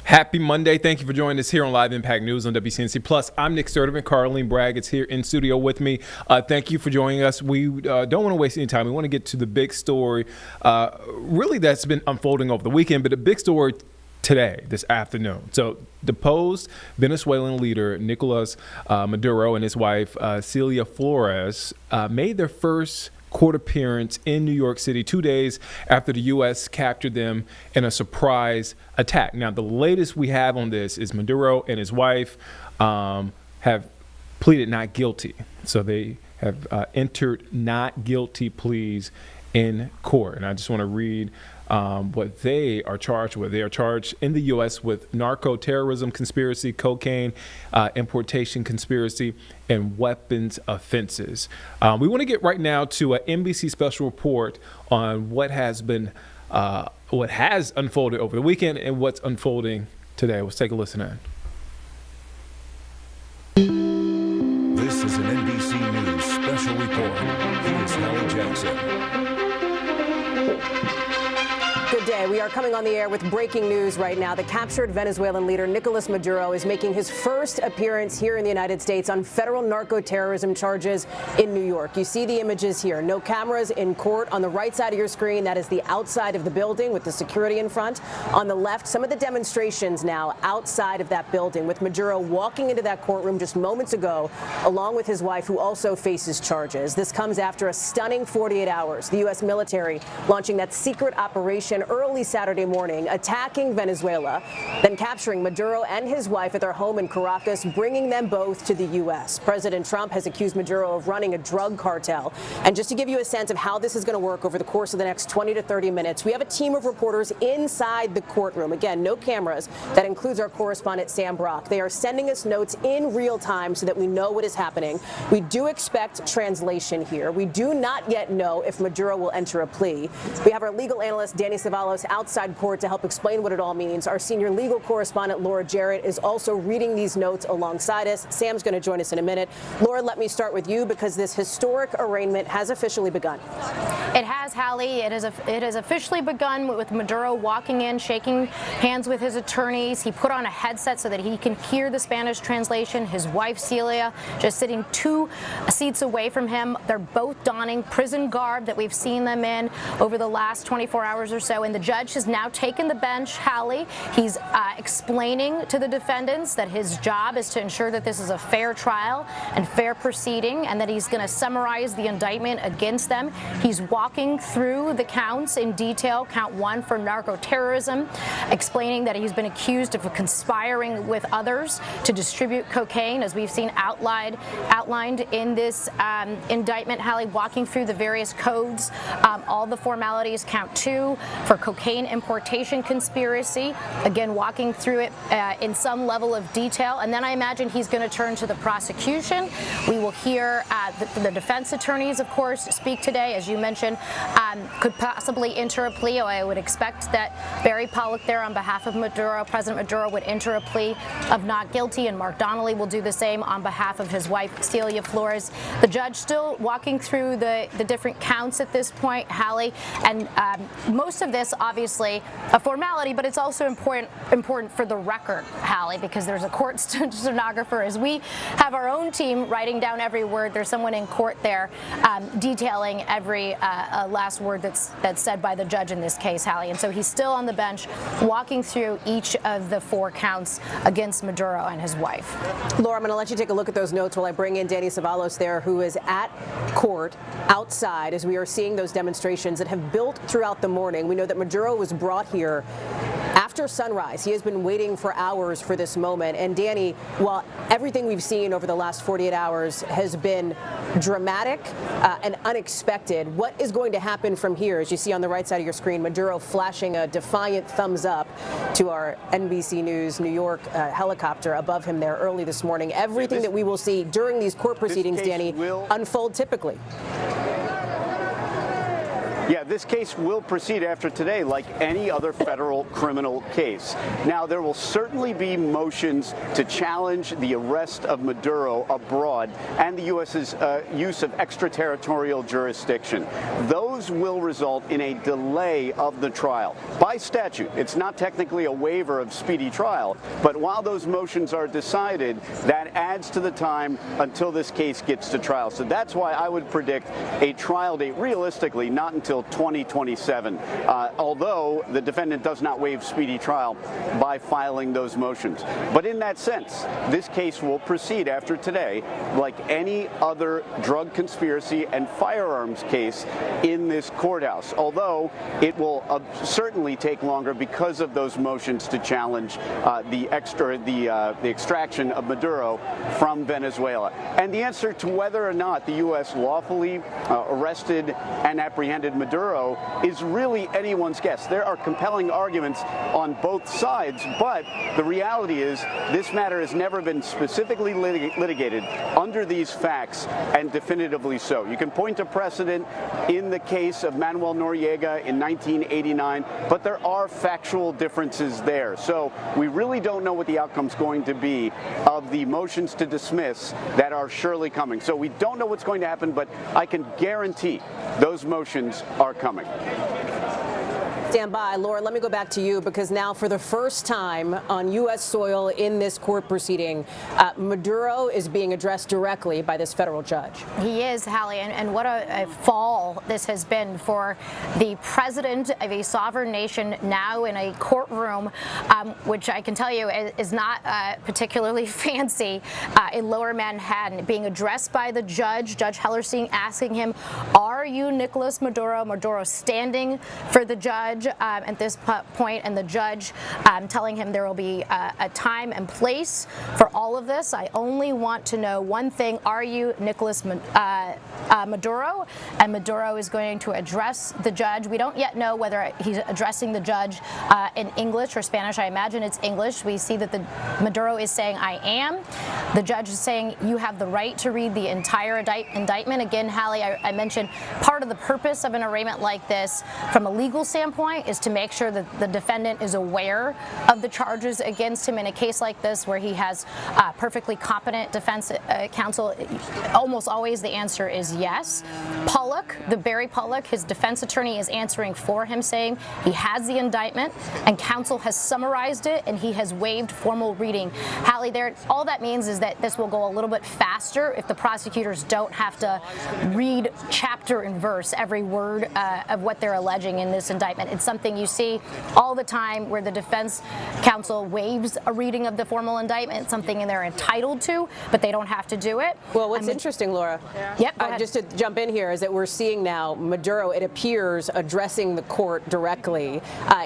Happy Monday. Thank you for joining us here on Live Impact News on WCNC Plus. I'm Nick Sturdivant. Carlene Bragg is here in studio with me. Thank you for joining us. We don't want to waste any time. We want to get to the big story, really that's been unfolding over the weekend, but a big story today, this afternoon. So deposed Venezuelan leader Nicolas Maduro and his wife Celia Flores made their first court appearance in New York City 2 days after the U.S. captured them in a surprise attack. Now, the latest we have on this is Maduro and his wife have pleaded not guilty. So they have entered not guilty pleas in court. And I just want to read what they are charged with. They are charged in the U.S. with narco-terrorism conspiracy, cocaine importation conspiracy, and weapons offenses. We want to get right now to an NBC special report on what has unfolded over the weekend and what's unfolding today. Let's take a listen in. This is an NBC News special report. Here's Howard Jackson. Good day. We are coming on the air with breaking news right now. The captured Venezuelan leader Nicolas Maduro is making his first appearance here in the United States on federal narco-terrorism charges in New York. You see the images here. No cameras in court. On the right side of your screen, that is the outside of the building with the security in front. On the left, some of the demonstrations now outside of that building with Maduro walking into that courtroom just moments ago, along with his wife, who also faces charges. This comes after a stunning 48 hours. The U.S. military launching that secret operation early early Saturday morning, attacking Venezuela, then capturing Maduro and his wife at their home in Caracas, bringing them both to the U.S. President Trump has accused Maduro of running a drug cartel. And just to give you a sense of how this is going to work over the course of the next 20 to 30 minutes, we have a team of reporters inside the courtroom. Again, no cameras. That includes our correspondent, Sam Brock. They are sending us notes in real time so that we know what is happening. We do expect translation here. We do not yet know if Maduro will enter a plea. We have our legal analyst, Danny Ceballos, outside court to help explain what it all means. Our senior legal correspondent, Laura Jarrett, is also reading these notes alongside us. Sam's going to join us in a minute. Laura, let me start with you because this historic arraignment has officially begun. It has, Hallie. It has officially begun with Maduro walking in, shaking hands with his attorneys. He put on a headset so that he can hear the Spanish translation. His wife, Celia, just sitting 2 seats away from him. They're both donning prison garb that we've seen them in over the last 24 hours or so. And the judge has now taken the bench, Hallie. He's explaining to the defendants that his job is to ensure that this is a fair trial and fair proceeding, and that he's going to summarize the indictment against them. He's walking through the counts in detail. Count 1 for narco-terrorism, explaining that he's been accused of conspiring with others to distribute cocaine, as we've seen outlined in this indictment. Hallie, walking through the various codes, all the formalities. Count 2 for cocaine importation conspiracy, again walking through it in some level of detail. And then I imagine he's going to turn to the prosecution. We will hear the defense attorneys, of course, speak today. As you mentioned, could possibly enter a plea. I would expect that Barry Pollock there on behalf of Maduro, President Maduro, would enter a plea of not guilty, and Mark Donnelly will do the same on behalf of his wife, Celia Flores. The judge still walking through the different counts at this point, Hallie, and most of this obviously a formality, but it's also important for the record, Hallie, because there's a court stenographer. As we have our own team writing down every word, there's someone in court there detailing every last word that's said by the judge in this case, Hallie. And so he's still on the bench walking through each of the 4 counts against Maduro and his wife. Laura, I'm going to let you take a look at those notes while I bring in Danny Ceballos there, who is at court outside as we are seeing those demonstrations that have built throughout the morning. We know that Maduro was brought here after sunrise. He has been waiting for hours for this moment. And Danny, while everything we've seen over the last 48 hours has been dramatic and unexpected, what is going to happen from here? As you see on the right side of your screen, Maduro flashing a defiant thumbs up to our NBC News New York helicopter above him there early this morning. Everything that we will see during these court proceedings, Danny, unfold typically. Yeah, this case will proceed after today like any other federal criminal case. Now, there will certainly be motions to challenge the arrest of Maduro abroad and the U.S.'s use of extraterritorial jurisdiction. Those will result in a delay of the trial. By statute, it's not technically a waiver of speedy trial, but while those motions are decided, that adds to the time until this case gets to trial. So that's why I would predict a trial date, realistically, not until 2027, although the defendant does not waive speedy trial by filing those motions. But in that sense, this case will proceed after today like any other drug conspiracy and firearms case in this courthouse, although it will certainly take longer because of those motions to challenge the extraction of Maduro from Venezuela. And the answer to whether or not the U.S. lawfully arrested and apprehended Maduro is really anyone's guess. There are compelling arguments on both sides, but the reality is this matter has never been specifically litigated under these facts, and definitively so. You can point to precedent in the case of Manuel Noriega in 1989, but there are factual differences there. So we really don't know what the outcome's going to be of the motions to dismiss that are surely coming. So we don't know what's going to happen, but I can guarantee those motions are coming. Stand by. Laura, let me go back to you, because now for the first time on U.S. soil in this court proceeding, Maduro is being addressed directly by this federal judge. He is, Hallie, and what a fall this has been for the president of a sovereign nation now in a courtroom, which I can tell you is not particularly fancy, in Lower Manhattan, being addressed by the judge, Judge Hellerstein, asking him, are are you, Nicolas Maduro? Maduro standing for the judge at this point, and the judge telling him there will be a time and place for all of this. I only want to know one thing. Are you Nicolas Maduro? And Maduro is going to address the judge. We don't yet know whether he's addressing the judge in English or Spanish. I imagine it's English. We see that Maduro is saying, I am. The judge is saying, you have the right to read the entire indictment. Again, Hallie, I mentioned part of the purpose of an arraignment like this from a legal standpoint is to make sure that the defendant is aware of the charges against him in a case like this where he has perfectly competent defense counsel. Almost always the answer is yes. Barry Pollock, his defense attorney, is answering for him, saying he has the indictment and counsel has summarized it and he has waived formal reading. Hallie, all that means is that this will go a little bit faster if the prosecutors don't have to read chapter and verse every word of what they're alleging in this indictment. It's something you see all the time where the defense counsel waives a reading of the formal indictment. It's something they're entitled to, but they don't have to do it. Well, what's interesting, Laura, Yep, go ahead. just to jump in here, is that we're seeing now Maduro, it appears, addressing the court directly.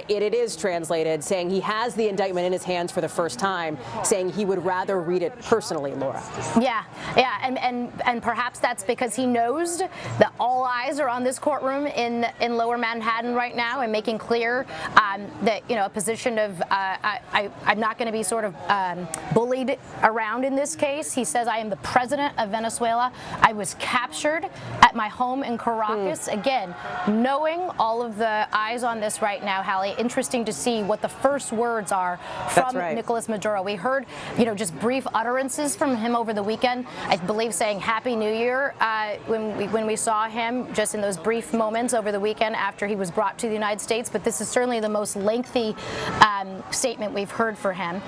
It is translated, saying he has the indictment in his hands for the first time, saying he would rather read it personally, Laura. Yeah, and perhaps that's because he knows that all eyes are on this courtroom in Lower Manhattan right now, and making clear that a position of I'm not going to be sort of bullied around in this case. He says, I am the president of Venezuela. I was captured at my home in Caracas. Again, knowing all of the eyes on this right now, Hallie, interesting to see what the first words are from Nicolas Maduro. We heard, just brief utterances from him over the weekend, I believe saying Happy New Year when we saw him just in those brief moments over the weekend after he was brought to the United States. But this is certainly the most lengthy statement we've heard for him.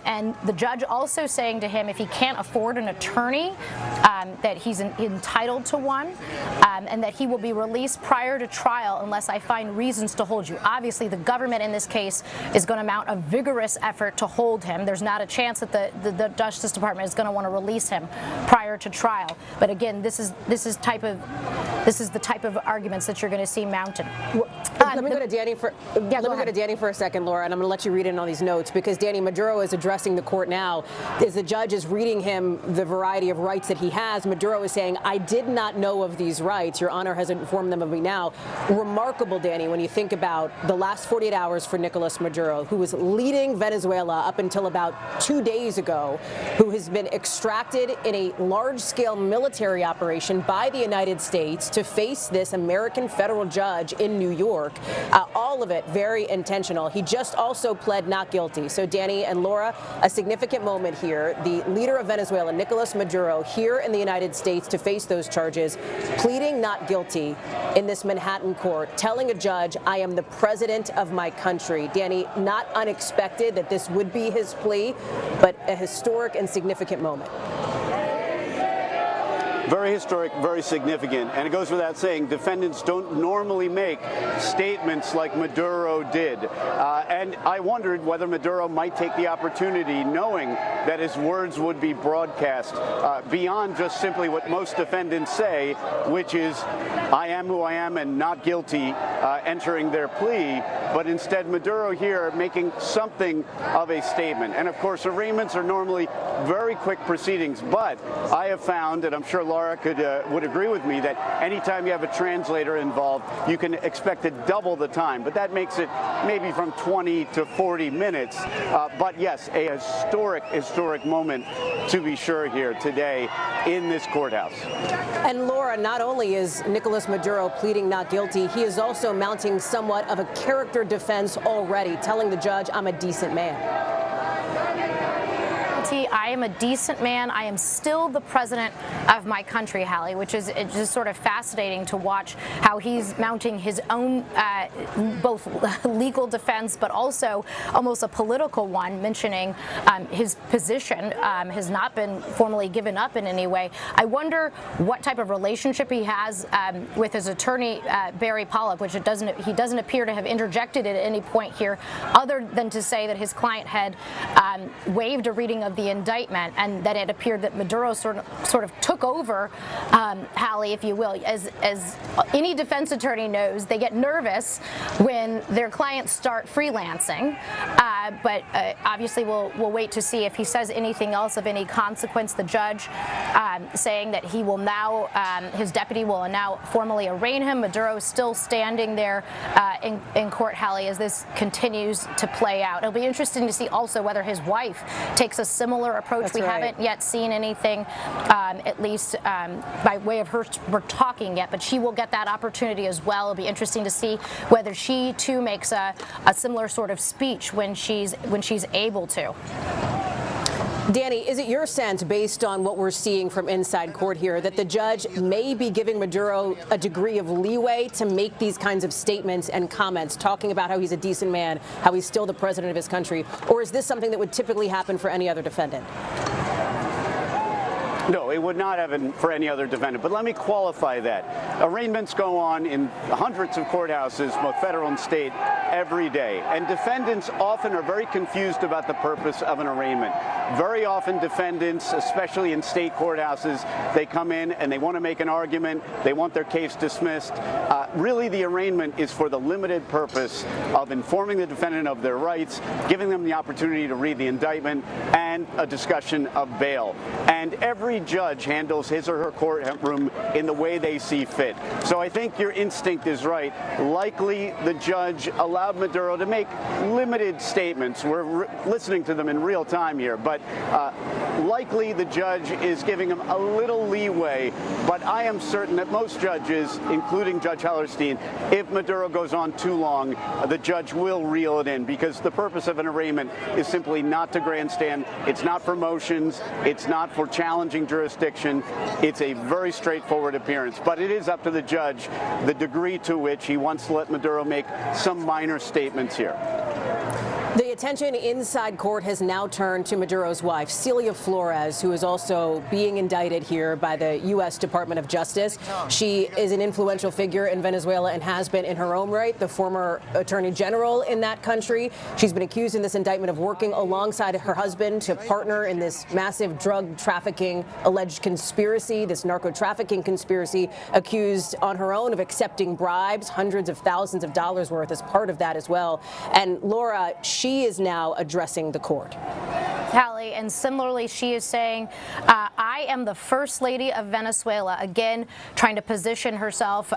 And the judge also saying to him if he can't afford an attorney, that he's entitled to one, and that he will be released prior to trial unless I find reasons to hold you. Obviously, the government in this case is going to mount a vigorous effort to hold him. There's not a chance that the Justice Department is going to want to release him prior to trial. But again, this is the type of arguments that you're going to see mounted. Let me go to Danny for a second, Laura, and I'm going to let you read in all these notes, because Danny, Maduro is addressing the court now. As the judge is reading him the variety of rights that he has, Maduro is saying, I did not know of these rights. Your Honor has informed them of me now. Remarkable, Danny, when you think about the last 48 hours for Nicolas Maduro, who was leading Venezuela up until about 2 days ago, who has been extracted in a large-scale military operation by the United States to face this American federal judge in New York. All of it very intentional. He just also pled not guilty. So, Danny and Laura, a significant moment here. The leader of Venezuela, Nicolas Maduro, here in the United States to face those charges, pleading not guilty in this Manhattan court, telling a judge, I am the president of my country. Danny, not unexpected that this would be his plea, but a historic and significant moment. Very historic, very significant. And it goes without saying, defendants don't normally make statements like Maduro did. And I wondered whether Maduro might take the opportunity, knowing that his words would be broadcast beyond just simply what most defendants say, which is, I am who I am and not guilty, entering their plea. But instead, Maduro here making something of a statement. And of course, arraignments are normally very quick proceedings. But I have found, and I'm sure Laura would agree with me, that anytime you have a translator involved, you can expect to double the time. But that makes it maybe from 20 to 40 minutes. But yes, a historic moment to be sure here today in this courthouse. And Laura, not only is Nicolas Maduro pleading not guilty, he is also mounting somewhat of a character defense already, telling the judge, I'm a decent man. I am a decent man. I am still the president of my country, Hallie, which is just sort of fascinating to watch how he's mounting his own both legal defense, but also almost a political one, mentioning his position has not been formally given up in any way. I wonder what type of relationship he has with his attorney, Barry Pollock, which he doesn't appear to have interjected at any point here, other than to say that his client had waived a reading of the indictment indictment, and that it appeared that Maduro sort of took over, Hallie, if you will. As any defense attorney knows, they get nervous when their clients start freelancing, but obviously we'll wait to see if he says anything else of any consequence. The judge saying that he will now, his deputy will now formally arraign him. Maduro is still standing there in court, Hallie, as this continues to play out. It'll be interesting to see also whether his wife takes a similar approach. That's we right. haven't yet seen anything, at least by way of her we're talking yet, but she will get that opportunity as well. It'll be interesting to see whether she too makes a similar sort of speech when she's able to. Danny, is it your sense, based on what we're seeing from inside court here, that the judge may be giving Maduro a degree of leeway to make these kinds of statements and comments, talking about how he's a decent man, how he's still the president of his country, or is this something that would typically happen for any other defendant? No, it would not happen for any other defendant. But let me qualify that. Arraignments go on in hundreds of courthouses, both federal and state, every day. And defendants often are very confused about the purpose of an arraignment. Very often defendants, especially in state courthouses, they come in and they want to make an argument. They want their case dismissed. Really, the arraignment is for the limited purpose of informing the defendant of their rights, giving them the opportunity to read the indictment, and a discussion of bail. And every judge handles his or her courtroom in the way they see fit. So I think your instinct is right. Likely the judge allowed Maduro to make limited statements. We're listening to them in real time here, but likely the judge is giving him a little leeway. But I am certain that most judges, including Judge Hellerstein, if Maduro goes on too long, the judge will reel it in, because the purpose of an arraignment is simply not to grandstand. It's not for motions. It's not for challenging jurisdiction. It's a very straightforward appearance. But it is up to the judge the degree to which he wants to let Maduro make some minor statements here. The attention inside court has now turned to Maduro's wife, Celia Flores, who is also being indicted here by the U.S. Department of Justice. She is an influential figure in Venezuela and has been in her own right, the former attorney general in that country. She's been accused in this indictment of working alongside her husband to partner in this massive drug trafficking alleged conspiracy, this narco trafficking conspiracy, accused on her own of accepting bribes, hundreds of thousands of dollars worth as part of that as well. And Laura, she is now addressing the court. Hallie, and similarly, she is saying, I am the First Lady of Venezuela, again, trying to position herself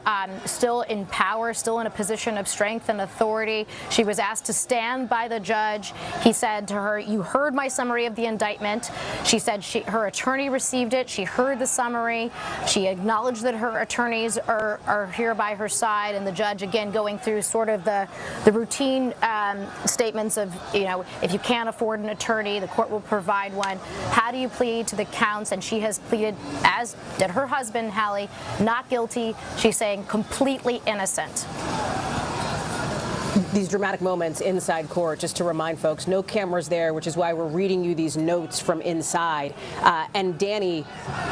still in power, still in a position of strength and authority. She was asked to stand by the judge. He said to her, you heard my summary of the indictment. She said her attorney received it. She heard the summary. She acknowledged that her attorneys are here by her side, and the judge, again, going through sort of the routine statements of, if you can't afford an attorney, the court will provide one. How do you plead to the counts? And she has pleaded, as did her husband, Hallie, not guilty. She's saying completely innocent. These dramatic moments inside court, just to remind folks, no cameras there, which is why we're reading you these notes from inside. And Danny,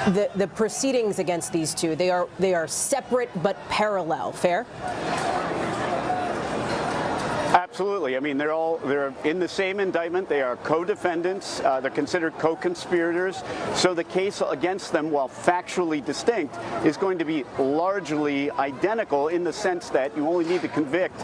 the proceedings against these two, they are separate but parallel. Fair? Absolutely. I mean, they're in the same indictment. They are co-defendants. They're considered co-conspirators. So the case against them, while factually distinct, is going to be largely identical in the sense that you only need to convict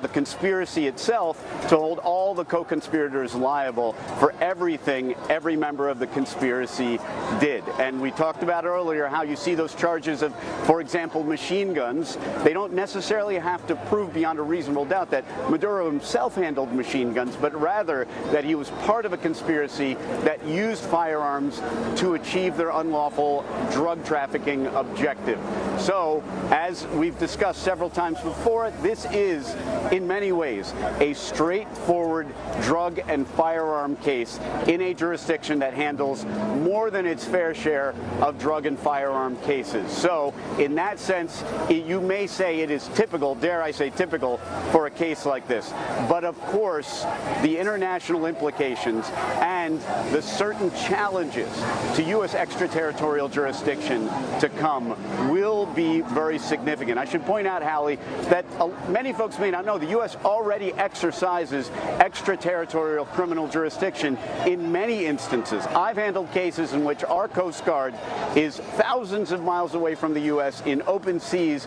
the conspiracy itself to hold all the co-conspirators liable for everything every member of the conspiracy did. And we talked about earlier how you see those charges of, for example, machine guns. They don't necessarily have to prove beyond a reasonable doubt that Maduro himself handled machine guns, but rather that he was part of a conspiracy that used firearms to achieve their unlawful drug trafficking objective. So, as we've discussed several times before, this is, in many ways, a straightforward drug and firearm case in a jurisdiction that handles more than its fair share of drug and firearm cases. So, in that sense, you may say it is typical, dare I say typical, for a case like this. but of course, the international implications and the certain challenges to U.S. extraterritorial jurisdiction to come will be very significant. I should point out, Hallie, that many folks may not know the U.S. already exercises extraterritorial criminal jurisdiction in many instances. I've handled cases in which our Coast Guard is thousands of miles away from the U.S. in open seas,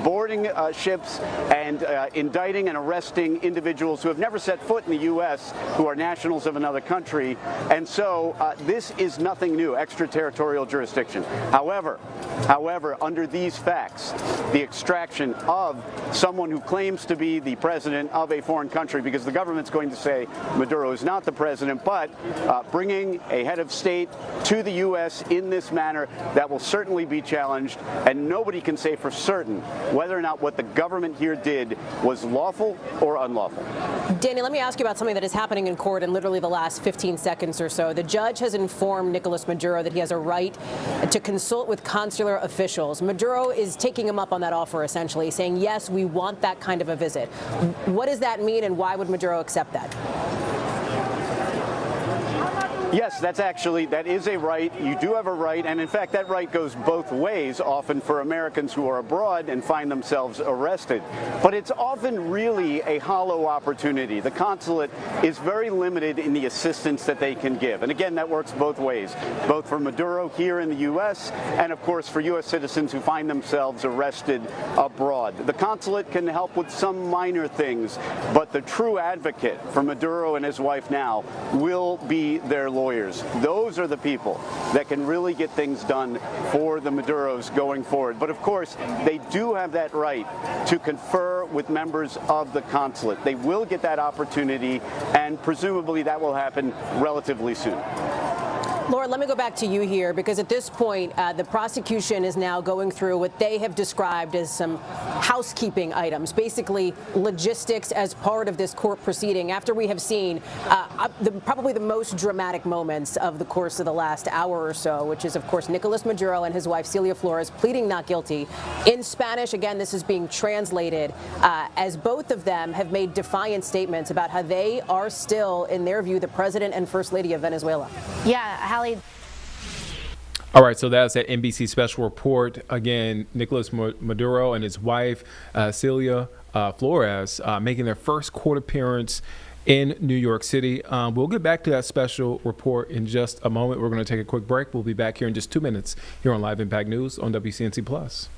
boarding ships and indicting and arresting individuals who have never set foot in the U.S., who are nationals of another country. And so this is nothing new, extraterritorial jurisdiction. However, under these facts, the extraction of someone who claims to be the president of a foreign country, because the government's going to say Maduro is not the president, but bringing a head of state to the U.S. in this manner, that will certainly be challenged, and nobody can say for certain whether or not what the government here did was lawful or unlawful. Danny, let me ask you about something that is happening in court in literally the last 15 seconds or so. The judge has informed Nicolas Maduro that he has a right to consult with consular officials. Maduro is taking him up on that offer, essentially, saying, yes, we want that kind of a visit. What does that mean, and why would Maduro accept that? Yes, that is a right. You do have a right, and in fact, that right goes both ways, often for Americans who are abroad and find themselves arrested. But it's often really a hollow opportunity. The consulate is very limited in the assistance that they can give. And again, that works both ways, both for Maduro here in the U.S. and, of course, for U.S. citizens who find themselves arrested abroad. The consulate can help with some minor things, but the true advocate for Maduro and his wife now will be their lawyers. Those are the people that can really get things done for the Maduros going forward. But of course, they do have that right to confer with members of the consulate. They will get that opportunity, and presumably that will happen relatively soon. Laura, let me go back to you here, because at this point, the prosecution is now going through what they have described as some housekeeping items, basically logistics as part of this court proceeding, after we have seen probably the most dramatic moments of the course of the last hour or so, which is, of course, Nicolas Maduro and his wife, Celia Flores, pleading not guilty. In Spanish, again, this is being translated as both of them have made defiant statements about how they are still, in their view, the president and first lady of Venezuela. Yeah, Hallie. All right, so that's that NBC special report. Again, Nicolas Maduro and his wife, Celia Flores, making their first court appearance in New York City. We'll get back to that special report in just a moment. We're going to take a quick break. We'll be back here in just 2 minutes here on Live Impact News on WCNC Plus.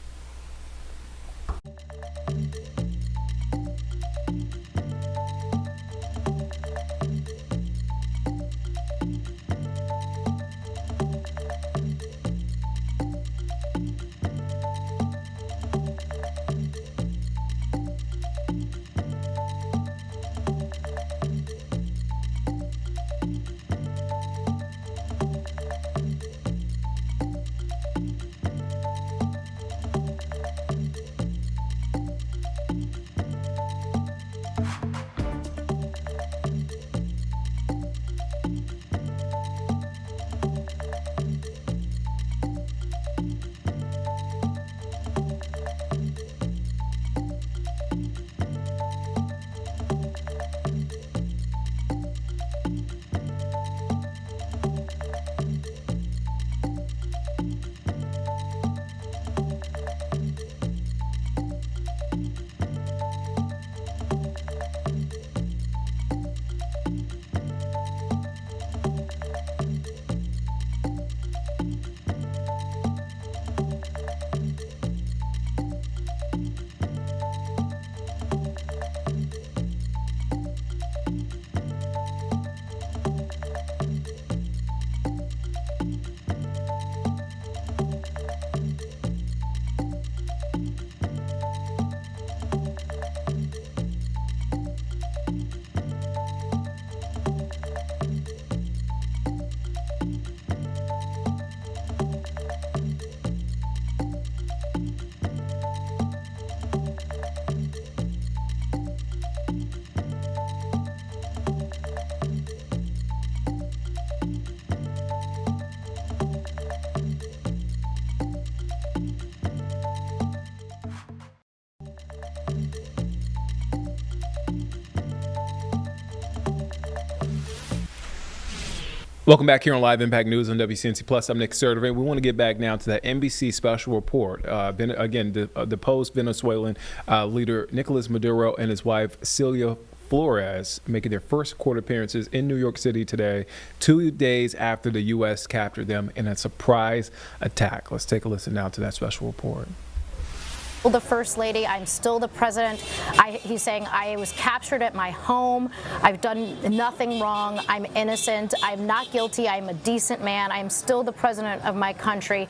Welcome back here on Live Impact News on WCNC Plus. I'm Nick Sertovin. We want to get back now to that NBC special report. The post-Venezuelan leader Nicolas Maduro and his wife Celia Flores making their first court appearances in New York City today, 2 days after the U.S. captured them in a surprise attack. Let's take a listen now to that special report. The First Lady, I'm still the president. He's saying I was captured at my home. I've done nothing wrong. I'm innocent. I'm not guilty. I'm a decent man. I'm still the president of my country.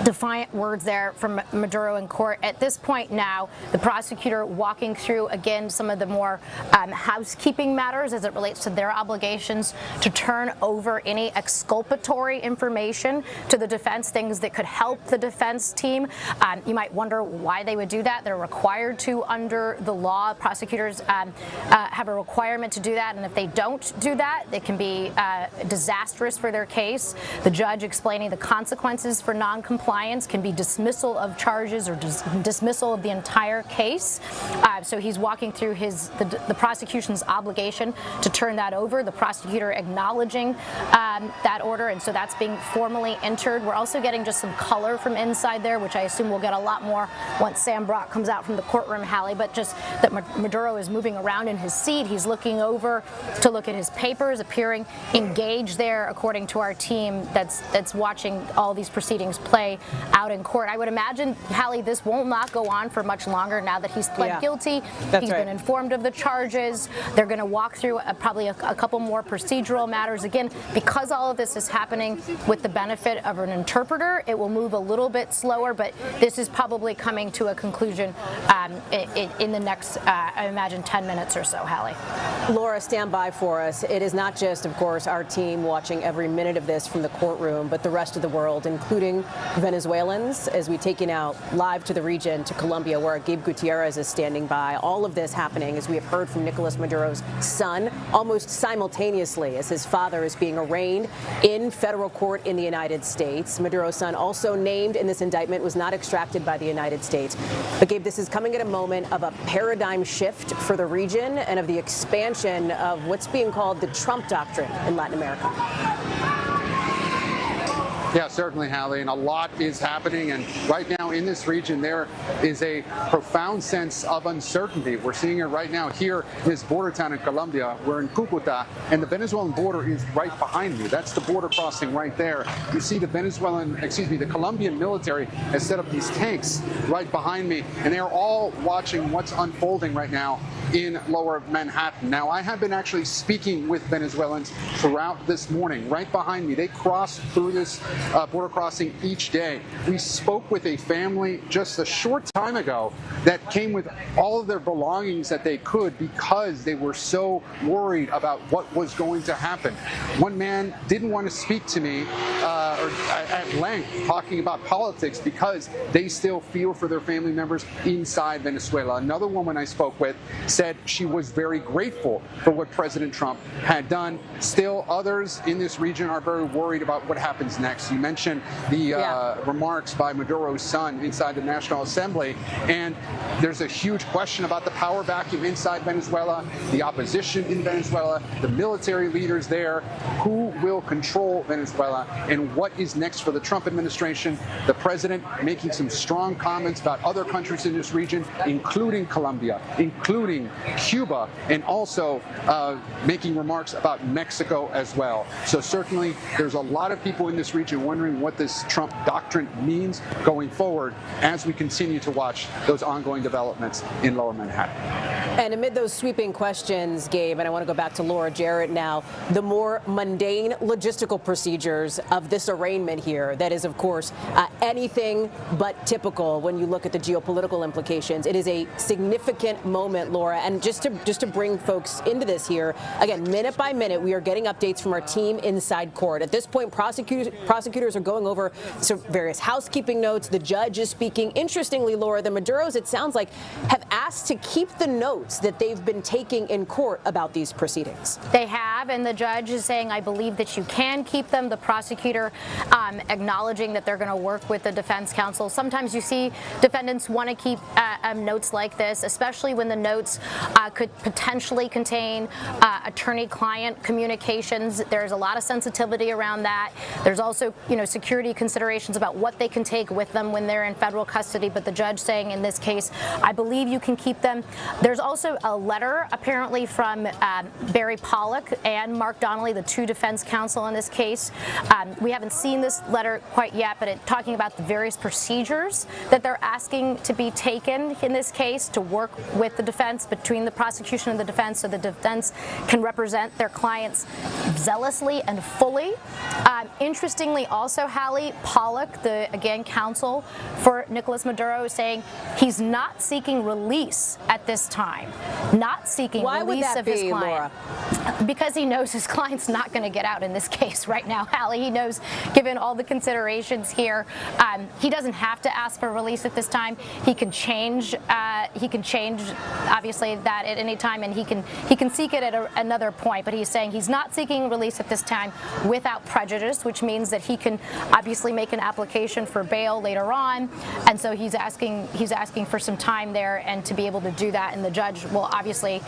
Defiant words there from Maduro in court. At this point now, the prosecutor walking through again some of the more housekeeping matters as it relates to their obligations to turn over any exculpatory information to the defense, things that could help the defense team. You might wonder why they would do that. They're required to under the law. Prosecutors have a requirement to do that, and if they don't do that, it can be disastrous for their case. The judge explaining the consequences for non-compliance can be dismissal of charges or dismissal of the entire case. So he's walking through the prosecution's obligation to turn that over. The prosecutor acknowledging that order, and so that's being formally entered. We're also getting just some color from inside there, which I assume we'll get a lot more once Sam Brock comes out from the courtroom, Hallie, but just that Maduro is moving around in his seat. He's looking over to look at his papers, appearing engaged there, according to our team that's watching all these proceedings play out in court. I would imagine, Hallie, this will not go on for much longer now that he's pled guilty. He's been informed of the charges. They're going to walk through probably a couple more procedural matters. Again, because all of this is happening with the benefit of an interpreter, it will move a little bit slower, but this is probably coming to a conclusion in the next, I imagine, 10 minutes or so, Hallie. Laura, stand by for us. It is not just, of course, our team watching every minute of this from the courtroom, but the rest of the world, including Venezuelans, as we take you now live to the region, to Colombia, where Gabe Gutierrez is standing by. All of this happening, as we have heard from Nicolas Maduro's son, almost simultaneously as his father is being arraigned in federal court in the United States. Maduro's son, also named in this indictment, was not extracted by the United States. But Gabe, this is coming at a moment of a paradigm shift for the region and of the expansion of what's being called the Trump doctrine in Latin America. Yeah, certainly, Hallie, and a lot is happening. And right now in this region, there is a profound sense of uncertainty. We're seeing it right now here in this border town in Colombia. We're in Cucuta, and the Venezuelan border is right behind me. That's the border crossing right there. You see the Colombian military has set up these tanks right behind me, and they're all watching what's unfolding right now in lower Manhattan. Now, I have been actually speaking with Venezuelans throughout this morning. Right behind me, they cross through this border crossing each day. We spoke with a family just a short time ago that came with all of their belongings that they could because they were so worried about what was going to happen. One man didn't want to speak to me at length talking about politics because they still feel for their family members inside Venezuela. Another woman I spoke with said she was very grateful for what President Trump had done. Still, others in this region are very worried about what happens next. You mentioned the remarks by Maduro's son inside the National Assembly, and there's a huge question about the power vacuum inside Venezuela, the opposition in Venezuela, the military leaders there. Who will control Venezuela, and what is next for the Trump administration? The president making some strong comments about other countries in this region, including Colombia, including Cuba, and also making remarks about Mexico as well. So certainly there's a lot of people in this region wondering what this Trump doctrine means going forward as we continue to watch those ongoing developments in Lower Manhattan. And amid those sweeping questions, Gabe, and I want to go back to Laura Jarrett now, the more mundane logistical procedures of this arraignment here, that is, of course, anything but typical when you look at the geopolitical implications. It is a significant moment, Laura, and just to bring folks into this here, again, minute by minute, we are getting updates from our team inside court. At this point, prosecutors are going over some various housekeeping notes. The judge is speaking. Interestingly, Laura, the Maduros, it sounds like, have asked to keep the notes that they've been taking in court about these proceedings. They have, and the judge is saying, I believe that you can keep them. The prosecutor acknowledging that they're going to work with the defense counsel. Sometimes you see defendants want to keep notes like this, especially when the notes could potentially contain attorney-client communications. There's a lot of sensitivity around that. There's also, security considerations about what they can take with them when they're in federal custody, but the judge saying in this case, I believe you can keep them. There's also a letter apparently from Barry Pollock and Mark Donnelly, the two defense counsel in this case. We haven't seen this letter quite yet, but it's talking about the various procedures that they're asking to be taken in this case to work with the defense, between the prosecution and the defense, so the defense can represent their clients zealously and fully. Interestingly also, Hallie, Pollock, the, again, counsel for Nicolas Maduro, is saying he's not seeking release at this time. Not seeking release of his client. Laura? Because he knows his client's not going to get out in this case right now, Hallie. He knows, given all the considerations here, he doesn't have to ask for release at this time. He can change. Obviously, that at any time, and he can seek it at another point. But he's saying he's not seeking release at this time without prejudice, which means that he can obviously make an application for bail later on. And so he's asking for some time there, and to be able to do that. And the judge will obviously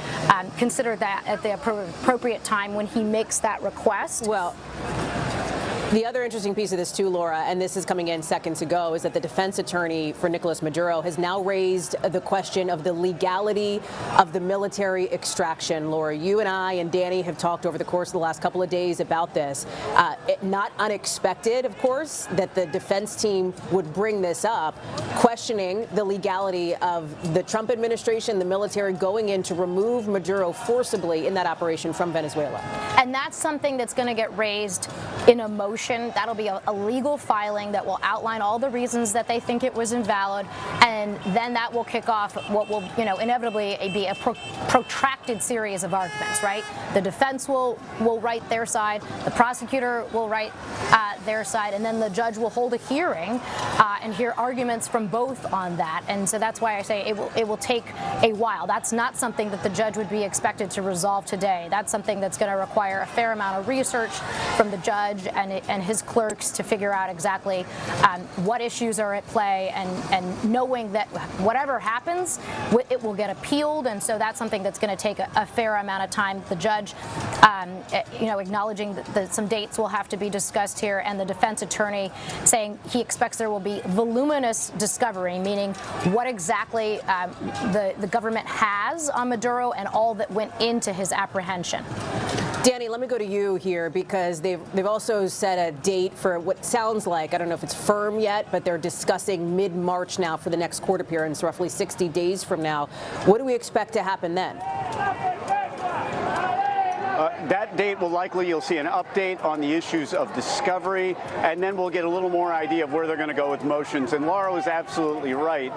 consider that at the appropriate time when he makes that request. Well, the other interesting piece of this too, Laura, and this is coming in seconds ago, is that the defense attorney for Nicolas Maduro has now raised the question of the legality of the military extraction. Laura, you and I and Danny have talked over the course of the last couple of days about this. Not unexpected, of course, that the defense team would bring this up, questioning the legality of the Trump administration, the military going in to remove Maduro forcibly in that operation from Venezuela. And that's something that's going to get raised in a motion. That'll be a legal filing that will outline all the reasons that they think it was invalid, and then that will kick off what will, inevitably be a protracted series of arguments, right? The defense will write their side, the prosecutor will write their side, and then the judge will hold a hearing and hear arguments from both on that. And so that's why I say it will take a while. That's not something that the judge would be expected to resolve today. That's something that's going to require a fair amount of research from the judge and his clerks to figure out exactly what issues are at play, and knowing that whatever happens, it will get appealed. And so that's something that's going to take a fair amount of time. The judge, acknowledging that some dates will have to be discussed here, and the defense attorney saying he expects there will be voluminous discovery, meaning what exactly the government has on Maduro and all that went into his apprehension. Danny, let me go to you here, because they've also set a date for what sounds like, I don't know if it's firm yet, but they're discussing mid-March now for the next court appearance, roughly 60 days from now. What do we expect to happen then? That date will likely, you'll see an update on the issues of discovery, and then we'll get a little more idea of where they're going to go with motions. And Laura was absolutely right.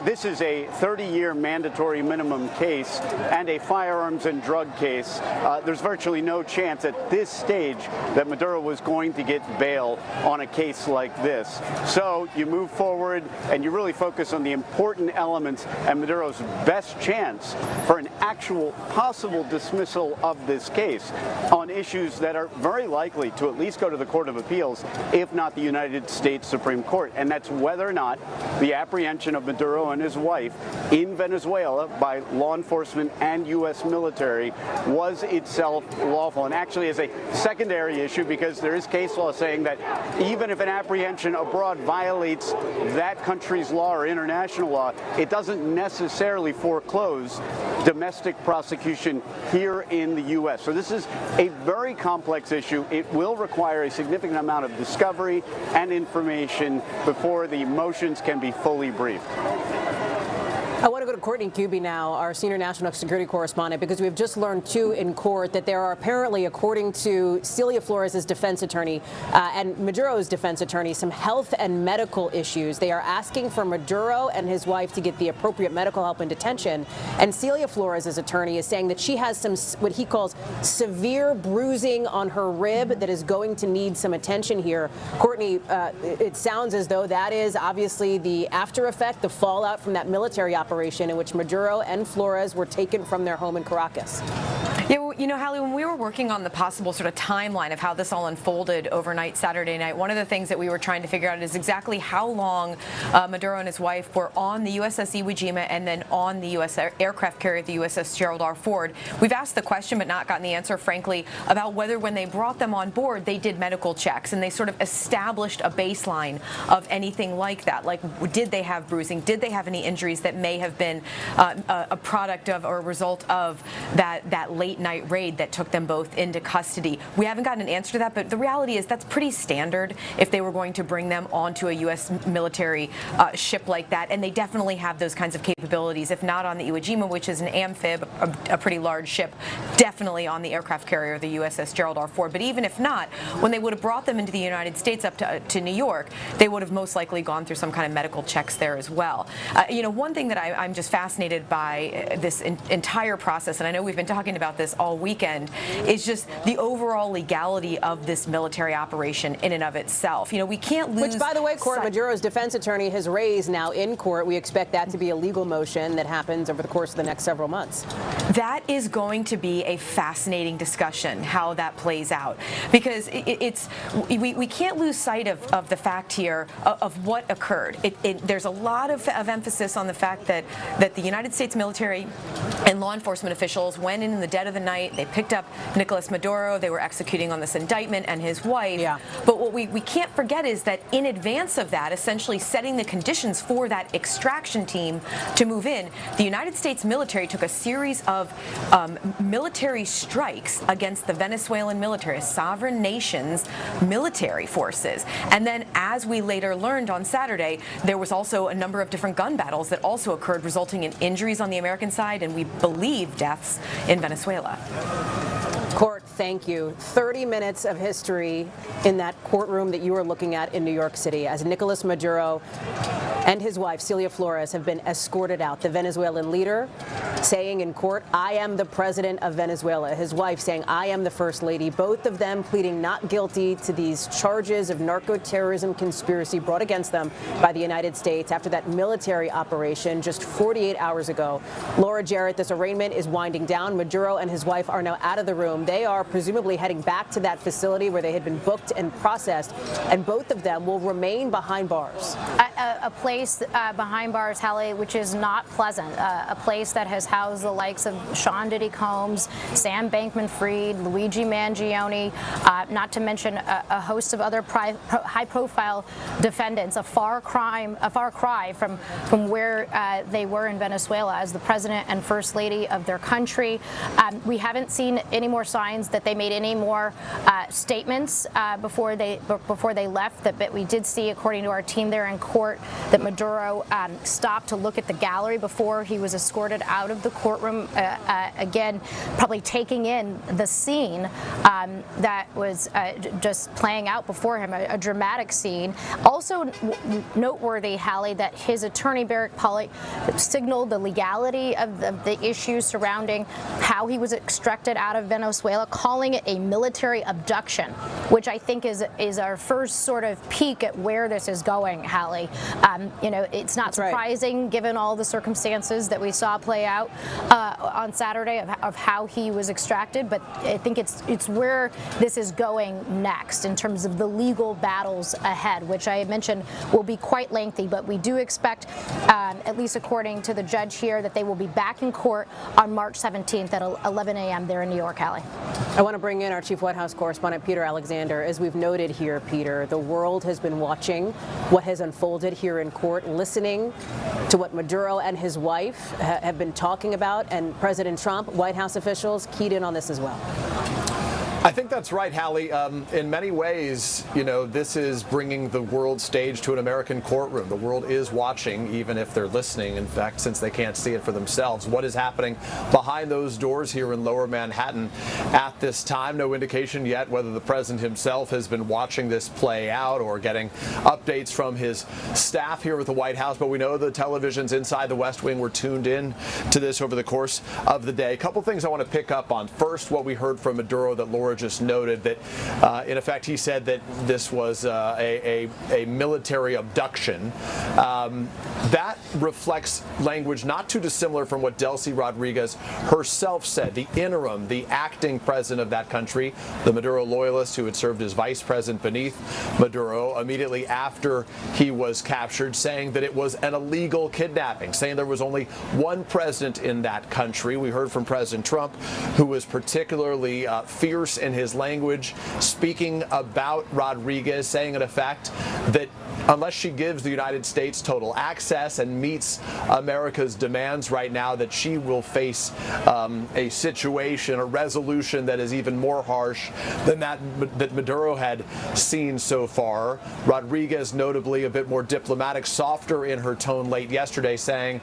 This is a 30-year mandatory minimum case and a firearms and drug case. There's virtually no chance at this stage that Maduro was going to get bail on a case like this. So you move forward and you really focus on the important elements and Maduro's best chance for an actual possible dismissal of this case on issues that are very likely to at least go to the Court of Appeals, if not the United States Supreme Court. And that's whether or not the apprehension of Maduro and his wife in Venezuela by law enforcement and U.S. military was itself lawful. And actually is a secondary issue, because there is case law saying that even if an apprehension abroad violates that country's law or international law, it doesn't necessarily foreclose domestic prosecution here in the U.S. So this is a very complex issue. It will require a significant amount of discovery and information before the motions can be fully briefed. I want to go to Courtney Cuby now, our senior national security correspondent, because we've just learned, too, in court that there are apparently, according to Celia Flores' defense attorney and Maduro's defense attorney, some health and medical issues. They are asking for Maduro and his wife to get the appropriate medical help and detention. And Celia Flores' attorney is saying that she has some, what he calls, severe bruising on her rib that is going to need some attention here. Courtney, it sounds as though that is obviously the after effect, the fallout from that military operation in which Maduro and Flores were taken from their home in Caracas. Yeah, well, you know, Hallie, when we were working on the possible sort of timeline of how this all unfolded overnight Saturday night, one of the things that we were trying to figure out is exactly how long Maduro and his wife were on the USS Iwo Jima and then on the U.S. aircraft carrier, the USS Gerald R. Ford. We've asked the question but not gotten the answer, frankly, about whether when they brought them on board, they did medical checks and they sort of established a baseline of anything like that. Like, did they have bruising? Did they have any injuries that may have been a product of or a result of that late night raid that took them both into custody? We haven't gotten an answer to that, but the reality is that's pretty standard if they were going to bring them onto a U.S. military ship like that, and they definitely have those kinds of capabilities, if not on the Iwo Jima, which is an amphib, a pretty large ship, definitely on the aircraft carrier, the USS Gerald R. Ford. But even if not, when they would have brought them into the United States up to New York, they would have most likely gone through some kind of medical checks there as well. You know, one thing that I'm just fascinated by this entire process, and I know we've been talking about this all weekend, is just the overall legality of this military operation in and of itself. You know, we can't lose. Which, by the way, Maduro's defense attorney has raised now in court. We expect that to be a legal motion that happens over the course of the next several months. That is going to be a fascinating discussion, how that plays out, because we can't lose sight of the fact here of what occurred. There's a lot of emphasis on the fact that the United States military and law enforcement officials went in the dead of the night. They picked up Nicolas Maduro. They were executing on this indictment and his wife. Yeah. But what we can't forget is that in advance of that, essentially setting the conditions for that extraction team to move in, the United States military took a series of military strikes against the Venezuelan military, a sovereign nation's military forces. And then, as we later learned on Saturday, there was also a number of different gun battles that also occurred, resulting in injuries on the American side and, we believe, deaths in Venezuela. Court, thank you. 30 minutes of history in that courtroom that you were looking at in New York City as Nicolas Maduro and his wife, Celia Flores, have been escorted out. The Venezuelan leader saying in court, "I am the president of Venezuela." His wife saying, "I am the first lady." Both of them pleading not guilty to these charges of narco-terrorism conspiracy brought against them by the United States after that military operation just 48 hours ago. Laura Jarrett, this arraignment is winding down. Maduro and his wife are now out of the room. They are presumably heading back to that facility where they had been booked and processed, and both of them will remain behind bars. A place behind bars, Hallie, which is not pleasant. A place that has housed the likes of Sean Diddy Combs, Sam Bankman-Fried, Luigi Mangione, not to mention a host of other high-profile defendants. A far cry from where they were in Venezuela as the president and first lady of their country. We haven't seen any more signs that they made any more statements before they left. But we did see, according to our team there in court, that Maduro stopped to look at the gallery before he was escorted out of the courtroom. Again, probably taking in the scene that was just playing out before him, a dramatic scene. Also noteworthy, Hallie, that his attorney, Barrick Pollitt, signaled the legality of the issues surrounding how he was extracted out of Venezuela, calling it a military abduction, which I think is our first sort of peek at where this is going, Hallie. You know, it's not surprising given all the circumstances that we saw play out on Saturday of how he was extracted, but I think it's where this is going next in terms of the legal battles ahead, which I mentioned will be quite lengthy, but we do expect, at least according to the judge here, that they will be back in court on March 17th at 11 a.m. there in New York, Hallie. I want to bring in our chief White House correspondent, Peter Alexander. As we've noted here, Peter, the world has been watching what has unfolded here in court, listening to what Maduro and his wife have been talking about, and President Trump, White House officials keyed in on this as well. I think that's right, Hallie. In many ways, you know, this is bringing the world stage to an American courtroom. The world is watching, even if they're listening, in fact, since they can't see it for themselves. What is happening behind those doors here in Lower Manhattan at this time? No indication yet whether the president himself has been watching this play out or getting updates from his staff here at the White House, but we know the televisions inside the West Wing were tuned in to this over the course of the day. A couple things I want to pick up on. First, what we heard from Maduro that Laura just noted that, in effect, he said that this was a military abduction. That reflects language not too dissimilar from what Delcy Rodriguez herself said, the interim, the acting president of that country, the Maduro loyalist who had served as vice president beneath Maduro immediately after he was captured, saying that it was an illegal kidnapping, saying there was only one president in that country. We heard from President Trump, who was particularly fierce in his language, speaking about Rodriguez, saying in effect that unless she gives the United States total access and meets America's demands right now, that she will face a situation, a resolution that is even more harsh than that Maduro had seen so far. Rodriguez, notably a bit more diplomatic, softer in her tone late yesterday, saying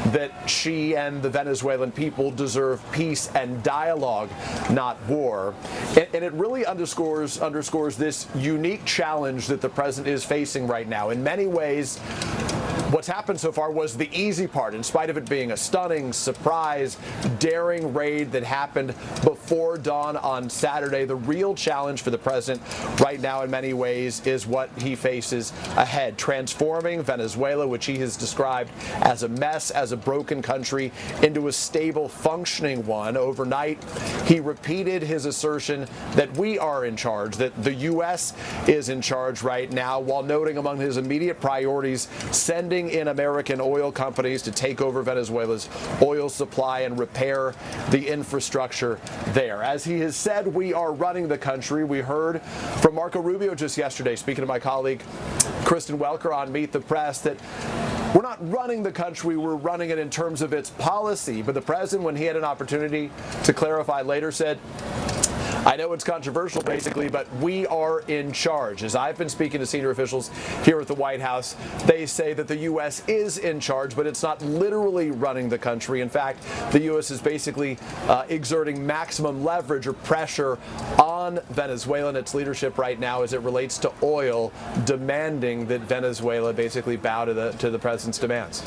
that she and the Venezuelan people deserve peace and dialogue, not war. And it really underscores this unique challenge that the president is facing right now. In many ways, what's happened so far was the easy part, in spite of it being a stunning, surprise, daring raid that happened before dawn on Saturday. The real challenge for the president right now, in many ways, is what he faces ahead, transforming Venezuela, which he has described as a mess, as a broken country, into a stable, functioning one. Overnight, he repeated his assertion that we are in charge, that the U.S. is in charge right now, while noting among his immediate priorities sending in American oil companies to take over Venezuela's oil supply and repair the infrastructure there. As he has said, we are running the country. We heard from Marco Rubio just yesterday, speaking to my colleague Kristen Welker on Meet the Press, that we're not running the country, we're running it in terms of its policy. But the president, when he had an opportunity to clarify later, said, I know it's controversial, basically, but we are in charge. As I've been speaking to senior officials here at the White House, they say that the U.S. is in charge, but it's not literally running the country. In fact, the U.S. is basically exerting maximum leverage or pressure on Venezuela and its leadership right now as it relates to oil, demanding that Venezuela basically bow to the president's demands.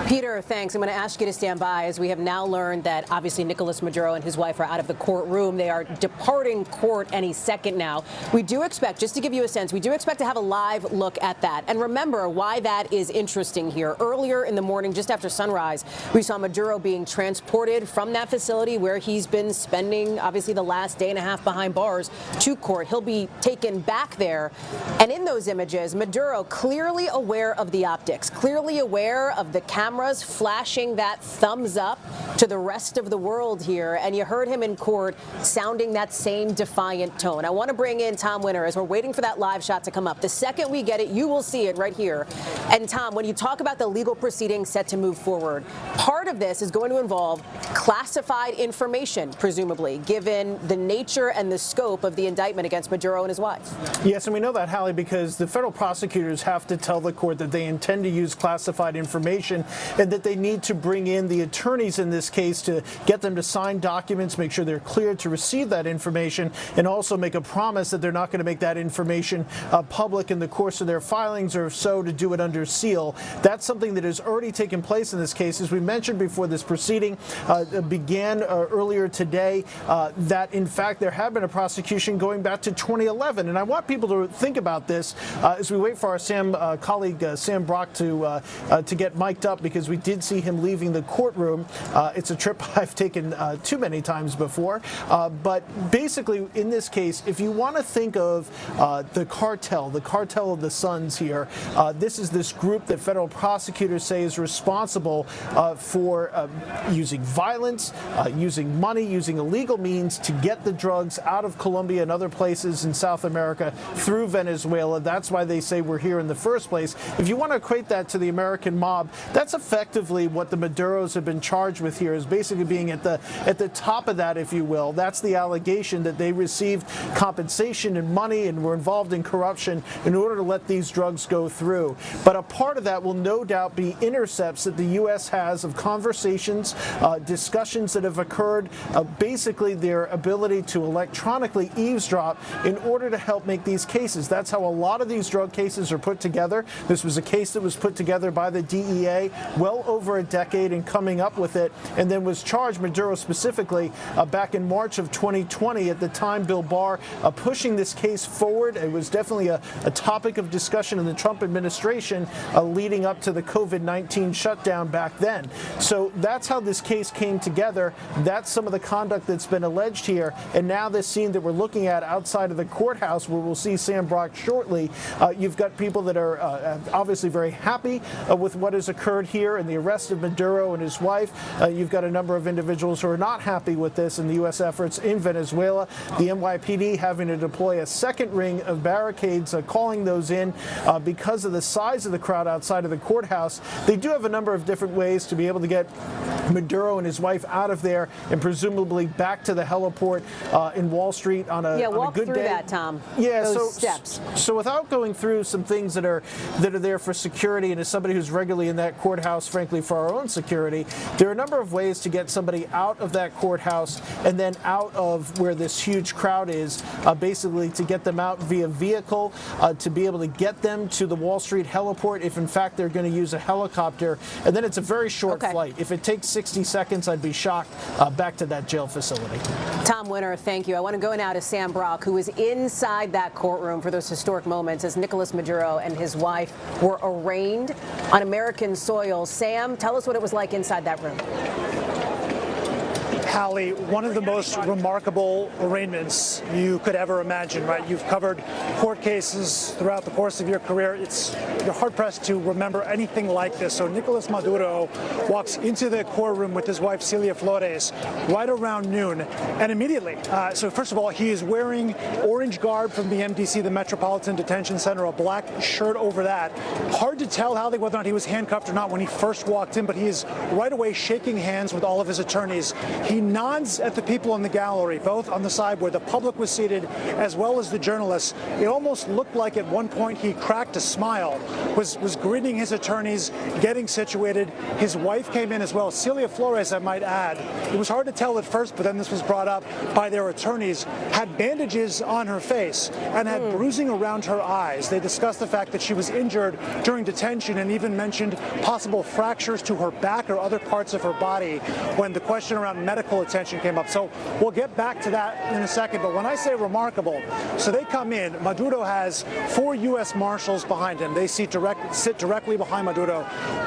Peter, thanks. I'm going to ask you to stand by, as we have now learned that obviously Nicolas Maduro and his wife are out of the courtroom. They are departing court any second now. We do expect, just to give you a sense, we do expect to have a live look at that. And remember why that is interesting here. Earlier in the morning, just after sunrise, we saw Maduro being transported from that facility where he's been spending, obviously, the last day and a half behind bars to court. He'll be taken back there. And in those images, Maduro clearly aware of the optics, clearly aware of the cameras flashing that thumbs up to the rest of the world here, and you heard him in court sounding that same defiant tone. I want to bring in Tom Winter as we're waiting for that live shot to come up. The second we get it, you will see it right here. And Tom, when you talk about the legal proceedings set to move forward, part of this is going to involve classified information, presumably, given the nature and the scope of the indictment against Maduro and his wife. Yes, and we know that, Hallie, because the federal prosecutors have to tell the court that they intend to use classified information and that they need to bring in the attorneys in this case to get them to sign documents, make sure they're cleared to receive that information, and also make a promise that they're not going to make that information public in the course of their filings, or if so, to do it under seal. That's something that has already taken place in this case. As we mentioned before, this proceeding began earlier today, that in fact there had been a prosecution going back to 2011. And I want people to think about this as we wait for our colleague Sam Brock to get mic'd up, because we did see him leaving the courtroom. It's a trip I've taken too many times before. But basically, in this case, if you want to think of the cartel of the Suns here, this is this group that federal prosecutors say is responsible for using violence, using money, using illegal means to get the drugs out of Colombia and other places in South America through Venezuela. That's why they say we're here in the first place. If you want to equate that to the American mob, that's effectively what the Maduros have been charged with here, is basically being at the top of that, if you will. That's the allegation, that they received compensation and money and were involved in corruption in order to let these drugs go through. But a part of that will no doubt be intercepts that the U.S. has of conversations, discussions that have occurred, basically their ability to electronically eavesdrop in order to help make these cases. That's how a lot of these drug cases are put together. This was a case that was put together by the DEA well over a decade and coming up with it, and then was charged, Maduro specifically, back in March of 2020. At the time, Bill Barr pushing this case forward. It was definitely a topic of discussion in the Trump administration leading up to the COVID-19 shutdown back then. So that's how this case came together. That's some of the conduct that's been alleged here. And now this scene that we're looking at outside of the courthouse, where we'll see Sam Brock shortly, you've got people that are obviously very happy with what has occurred here and the arrest of Maduro and his wife. You've got a number of individuals who are not happy with this and the U.S. efforts in Venezuela. The NYPD having to deploy a second ring of barricades, calling those in because of the size of the crowd outside of the courthouse. They do have a number of different ways to be able to get Maduro and his wife out of there and presumably back to the heliport in Wall Street on a, walk on a good through day. that, Tom. Yeah, those steps. So without going through some things that are there for security, and as somebody who's regularly in that courthouse, frankly, for our own security, there are a number of ways to get somebody out of that courthouse and then out of where this huge crowd is, basically to get them out via vehicle, to be able to get them to the Wall Street heliport if in fact they're going to use a helicopter. And then it's a very short flight. If it takes 60 seconds, I'd be shocked, back to that jail facility. Tom Winter, thank you. I want to go now to Sam Brock, who was inside that courtroom for those historic moments as Nicolas Maduro and his wife were arraigned on American soil. Sam, tell us what it was like inside that room. Hallie, one of the most remarkable arraignments you could ever imagine, right? You've covered court cases throughout the course of your career. You're hard-pressed to remember anything like this. So Nicolas Maduro walks into the courtroom with his wife, Celia Flores, right around noon, and immediately, so first of all, he is wearing orange garb from the MDC, the Metropolitan Detention Center, a black shirt over that. Hard to tell, Hallie, whether or not he was handcuffed or not when he first walked in, but he is right away shaking hands with all of his attorneys. He nods at the people in the gallery, both on the side where the public was seated as well as the journalists. It almost looked like at one point he cracked a smile, was greeting his attorneys, getting situated. His wife came in as well, Celia Flores, I might add. It was hard to tell at first, but then this was brought up by their attorneys, had bandages on her face and had bruising around her eyes. They discussed the fact that she was injured during detention and even mentioned possible fractures to her back or other parts of her body when the question around medical attention came up. So we'll get back to that in a second. But when I say remarkable, so they come in, Maduro has 4 U.S. Marshals behind him. They sit directly behind Maduro.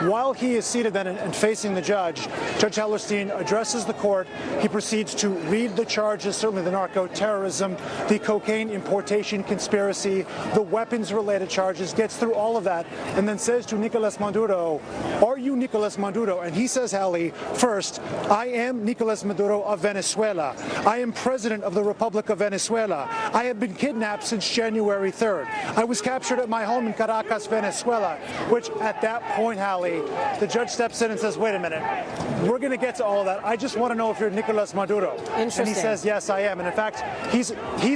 While he is seated then and facing the judge, Judge Hellerstein addresses the court. He proceeds to read the charges, certainly the narco-terrorism, the cocaine importation conspiracy, the weapons-related charges, gets through all of that, and then says to Nicolas Maduro, "Are you Nicolas Maduro?" And he says, Hallie, first, "I am Nicolas Maduro of Venezuela. I am president of the Republic of Venezuela. I have been kidnapped since January 3rd. I was captured at my home in Caracas, Venezuela," which at that point, Hallie, the judge steps in and says, "Wait a minute, we're going to get to all of that. I just want to know if you're Nicolas Maduro." Interesting. And he says, "Yes, I am." And in fact, he's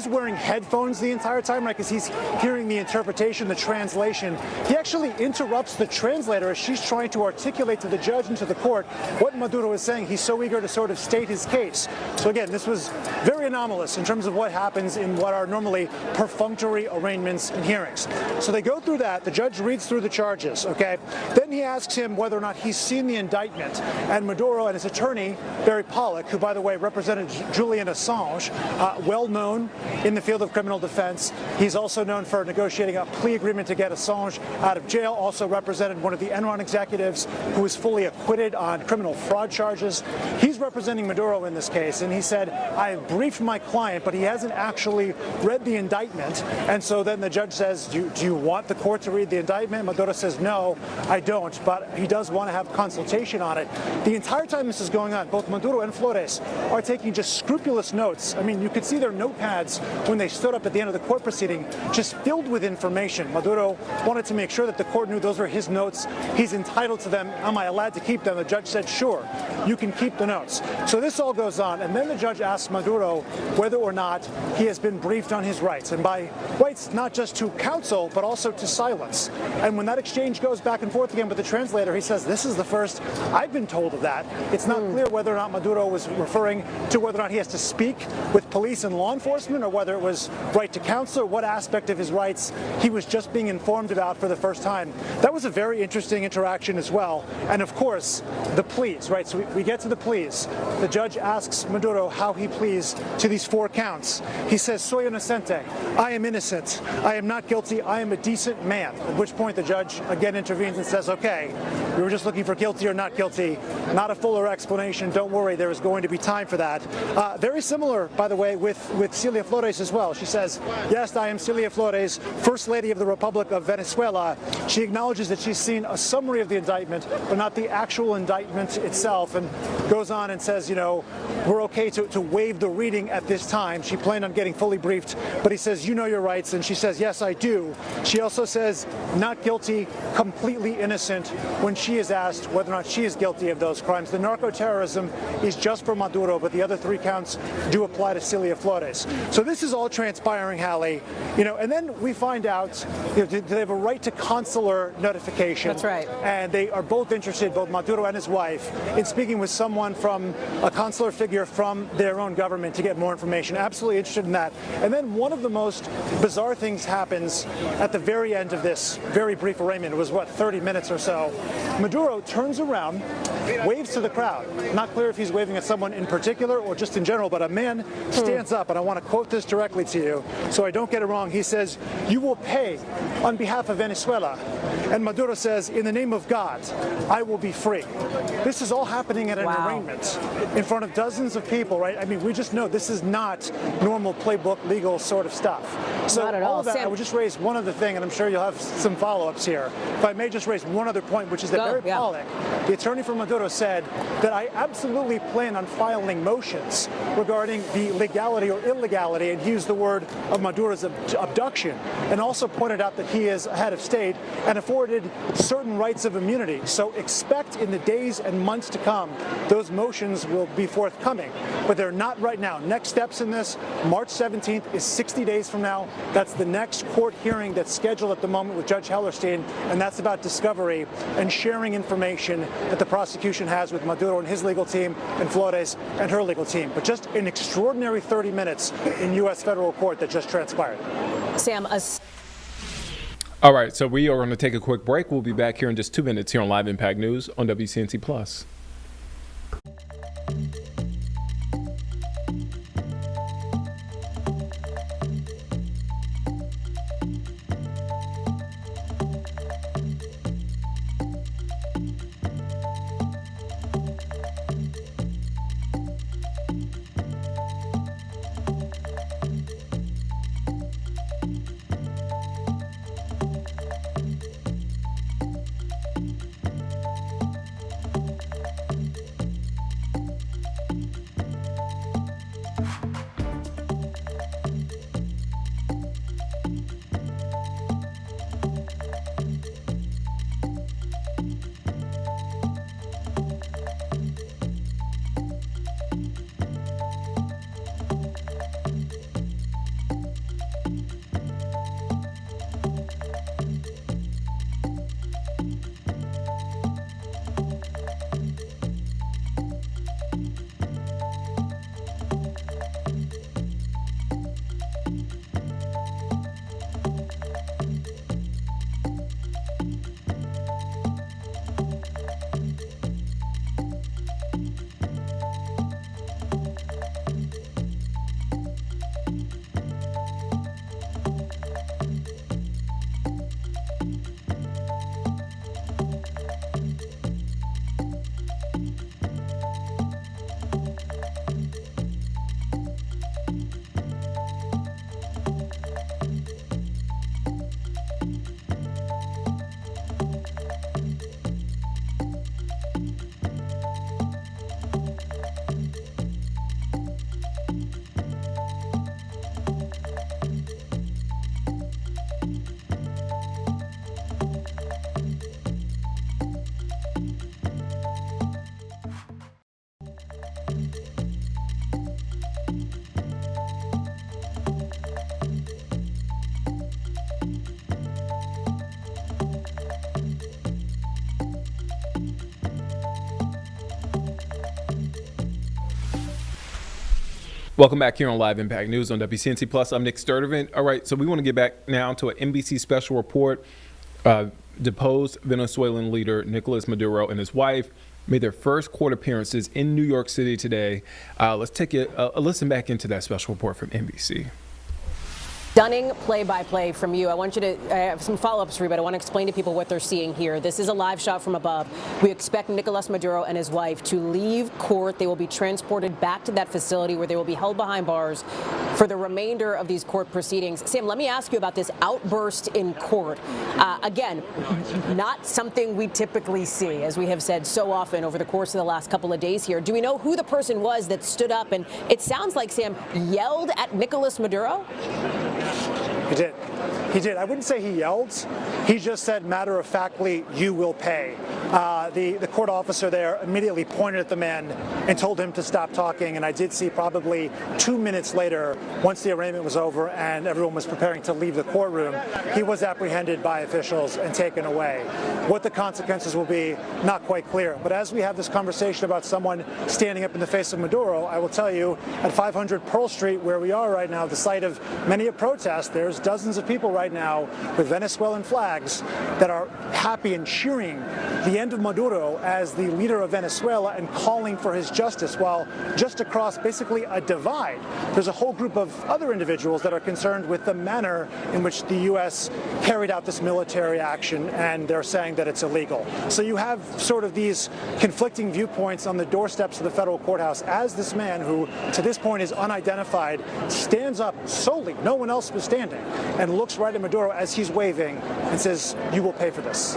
wearing headphones the entire time, right? Because he's hearing the interpretation, the translation. He actually interrupts the translator as she's trying to articulate to the judge and to the court what Maduro is saying. He's so eager to sort of state his case. So again, this was very anomalous in terms of what happens in what are normally perfunctory arraignments and hearings. So they go through that. The judge reads through the charges, okay? Then he asks him whether or not he's seen the indictment. And Maduro and his attorney, Barry Pollock, who, by the way, represented Julian Assange, well known in the field of criminal defense. He's also known for negotiating a plea agreement to get Assange out of jail, also represented one of the Enron executives who was fully acquitted on criminal fraud charges. He's representing Maduro in this case, and he said, "I have briefed my client, but he hasn't actually read the indictment." And so then the judge says, do you want the court to read the indictment? Maduro says, "No, I don't," but he does want to have consultation on it. The entire time this is going on, both Maduro and Flores are taking just scrupulous notes. I mean, you could see their notepads when they stood up at the end of the court proceeding, just filled with information. Maduro wanted to make sure that the court knew those were his notes. He's entitled to them. Am I allowed to keep them? The judge said, "Sure, you can keep the notes." So this all goes on, and then the judge asks Maduro whether or not he has been briefed on his rights, and by rights not just to counsel, but also to silence. And when that exchange goes back and forth again with the translator, he says, this is the first I've been told of that. It's not clear whether or not Maduro was referring to whether or not he has to speak with police and law enforcement, or whether it was right to counsel, or what aspect of his rights he was just being informed about for the first time. That was a very interesting interaction as well. And of course, the pleas, right? So we get to the pleas. The judge asks Maduro how he pleads to these 4 counts. He says, soy inocente, I am innocent, I am not guilty, I am a decent man. At which point the judge again intervenes and says, okay, we were just looking for guilty or not guilty, not a fuller explanation, don't worry, there is going to be time for that. Very similar, by the way, with Cilia Flores as well. She says, yes, I am Cilia Flores, First Lady of the Republic of Venezuela. She acknowledges that she's seen a summary of the indictment, but not the actual indictment itself, and goes on and says, you know, we're okay to waive the reading at this time. She planned on getting fully briefed, but he says, you know your rights, and she says, yes, I do. She also says, not guilty, completely innocent, when she is asked whether or not she is guilty of those crimes. The narco-terrorism is just for Maduro, but the other 3 counts do apply to Cilia Flores. So this is all transpiring, Hallie, you know, and then we find out, you know, do they have a right to consular notification? That's right. And they are both interested, both Maduro and his wife, in speaking with someone from a consular figure from their own government to get more information. Absolutely interested in that. And then one of the most bizarre things happens at the very end of this very brief arraignment. It was, what, 30 minutes or so. Maduro turns around, waves to the crowd. Not clear if he's waving at someone in particular or just in general, but a man stands up, and I want to quote this directly to you so I don't get it wrong. He says, you will pay on behalf of Venezuela. And Maduro says, in the name of God, I will be free. This is all happening at an arraignment in front of dozens of people, right? I mean, we just know this is not normal playbook legal sort of stuff. So Not at all all. of that, Sam, I would just raise one other thing, and I'm sure you'll have some follow-ups here. If I may just raise one other point, which is that Barry Pollack, the attorney for Maduro, said that I absolutely plan on filing motions regarding the legality or illegality, and he used the word of Maduro's abduction, and also pointed out that he is a head of state and afforded certain rights of immunity. So expect in the days and months to come, those motions will be forthcoming, but they're not right now. Next steps in this, March 17th is 60 days from now. That's the next court hearing that's scheduled at the moment with Judge Hellerstein, and that's about discovery and sharing information that the prosecution has with Maduro and his legal team and Flores and her legal team. But just an extraordinary 30 minutes in U.S. federal court that just transpired. Sam, All right, so we are going to take a quick break. We'll be back here in just 2 minutes here on Live Impact News on WCNC Plus. Welcome back here on Live Impact News on WCNC Plus. I'm Nick Sturdivant. All right, so we want to get back now to an NBC special report. Deposed Venezuelan leader Nicolas Maduro and his wife made their first court appearances in New York City today. Let's take a listen back into that special report from NBC. Stunning play-by-play from you. I want you to I have some follow-ups for you, but I want to explain to people what they're seeing here. This is a live shot from above. We expect Nicolas Maduro and his wife to leave court. They will be transported back to that facility where they will be held behind bars for the remainder of these court proceedings. Sam, let me ask you about this outburst in court. Again, not something we typically see, as we have said so often over the course of the last couple of days here. Do we know who the person was that stood up and, it sounds like, Sam, yelled at Nicolas Maduro? He did. He did. I wouldn't say he yelled. He just said matter-of-factly, "You will pay." The court officer there immediately pointed at the man and told him to stop talking. And I did see probably 2 minutes later, once the arraignment was over and everyone was preparing to leave the courtroom, he was apprehended by officials and taken away. What the consequences will be, not quite clear. But as we have this conversation about someone standing up in the face of Maduro, I will tell you, at 500 Pearl Street, where we are right now, the site of many a protest, there's dozens of people right now with Venezuelan flags that are happy and cheering the end of Maduro as the leader of Venezuela and calling for his justice, while just across basically a divide, there's a whole group of other individuals that are concerned with the manner in which the U.S. carried out this military action, and they're saying that it's illegal. So you have sort of these conflicting viewpoints on the doorsteps of the federal courthouse as this man, who to this point is unidentified, stands up solely, no one else was standing, and looks right at Maduro as he's waving and says, "You will pay for this."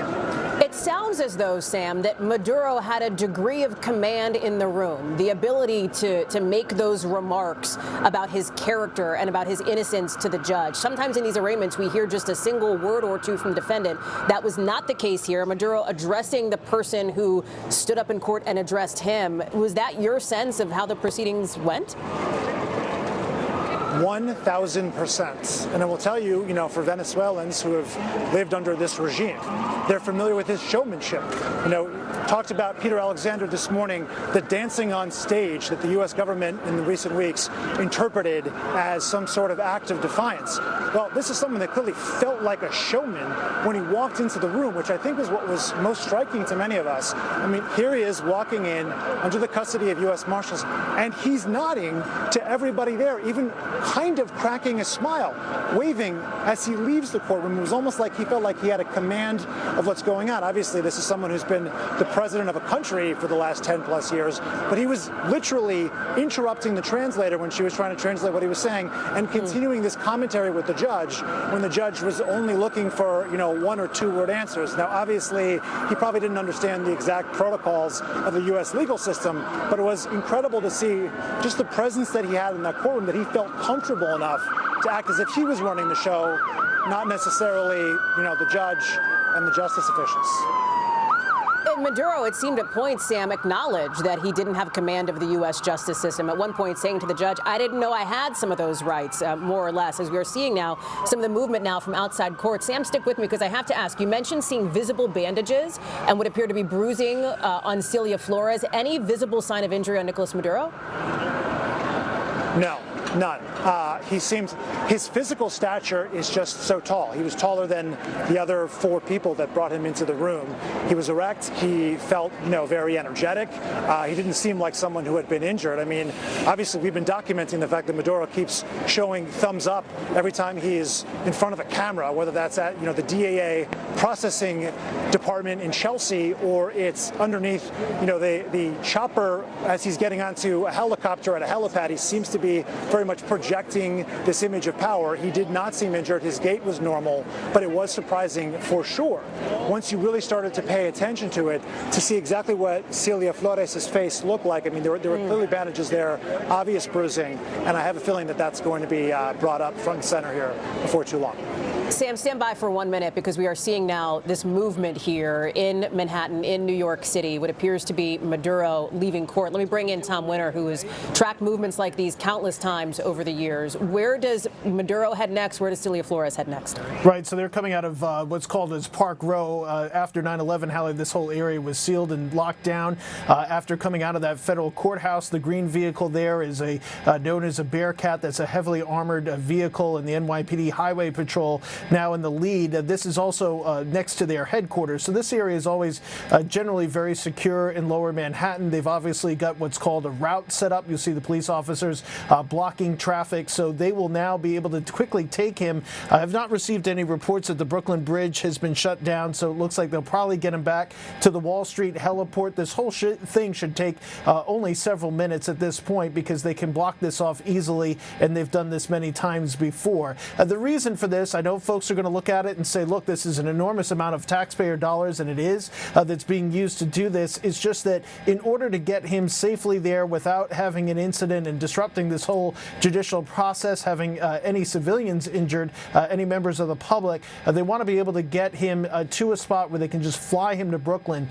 It sounds as though, Sam, that Maduro had a degree of command in the room, the ability to make those remarks about his character and about his innocence to the judge. Sometimes in these arraignments, we hear just a single word or two from the defendant. That was not the case here. Maduro addressing the person who stood up in court and addressed him. Was that your sense of how the proceedings went? 1,000%. And I will tell you, for Venezuelans who have lived under this regime, they're familiar with his showmanship. Talked about Peter Alexander this morning, the dancing on stage that the U.S. government in the recent weeks interpreted as some sort of act of defiance. Well, this is someone that clearly felt like a showman when he walked into the room, which I think is what was most striking to many of us. I mean, here he is walking in under the custody of U.S. Marshals, and he's nodding to everybody there, even kind of cracking a smile, waving as he leaves the courtroom. It was almost like he felt like he had a command of what's going on. Obviously, this is someone who's been the president of a country for the last 10 plus years, but he was literally interrupting the translator when she was trying to translate what he was saying and continuing this commentary with the judge when the judge was only looking for, 1 or 2 word answers. Now, obviously, he probably didn't understand the exact protocols of the U.S. legal system, but it was incredible to see just the presence that he had in that courtroom, that he felt comfortable enough to act as if he was running the show, not necessarily, the judge and the justice officials. Maduro, it seemed at points, Sam, acknowledged that he didn't have command of the U.S. justice system. At one point saying to the judge, "I didn't know I had some of those rights," more or less, as we are seeing now some of the movement now from outside court. Sam, stick with me because I have to ask. You mentioned seeing visible bandages and what appeared to be bruising on Celia Flores. Any visible sign of injury on Nicolas Maduro? No. None. His physical stature is just so tall. He was taller than the other 4 people that brought him into the room. He was erect. He felt, very energetic. He didn't seem like someone who had been injured. I mean, obviously, we've been documenting the fact that Maduro keeps showing thumbs up every time he is in front of a camera, whether that's at, the DAA processing department in Chelsea or it's underneath, the chopper as he's getting onto a helicopter at a helipad. He seems to be very much projecting this image of power. He did not seem injured. His gait was normal, but it was surprising for sure, once you really started to pay attention to it, to see exactly what Celia Flores' face looked like. I mean, there were clearly bandages there, obvious bruising, and I have a feeling that that's going to be brought up front and center here before too long. Sam, stand by for 1 minute because we are seeing now this movement here in Manhattan, in New York City, what appears to be Maduro leaving court. Let me bring in Tom Winter, who has tracked movements like these countless times over the years. Where does Maduro head next? Where does Celia Flores head next? Right, so they're coming out of what's called as Park Row. After 9/11, Hallie, this whole area was sealed and locked down. After coming out of that federal courthouse, the green vehicle there is known as a Bearcat. That's a heavily armored vehicle, and the NYPD Highway Patrol now in the lead. This is also next to their headquarters. So this area is always generally very secure in lower Manhattan. They've obviously got what's called a route set up. You'll see the police officers blocking traffic. So they will now be able to quickly take him. I have not received any reports that the Brooklyn Bridge has been shut down. So it looks like they'll probably get him back to the Wall Street heliport. This whole thing should take only several minutes at this point because they can block this off easily, and they've done this many times before. The reason for this, I know folks are going to look at it and say, look, this is an enormous amount of taxpayer dollars, and it is, that's being used to do this. It's just that in order to get him safely there without having an incident and disrupting this whole judicial process, having any civilians injured, any members of the public, they want to be able to get him to a spot where they can just fly him to Brooklyn.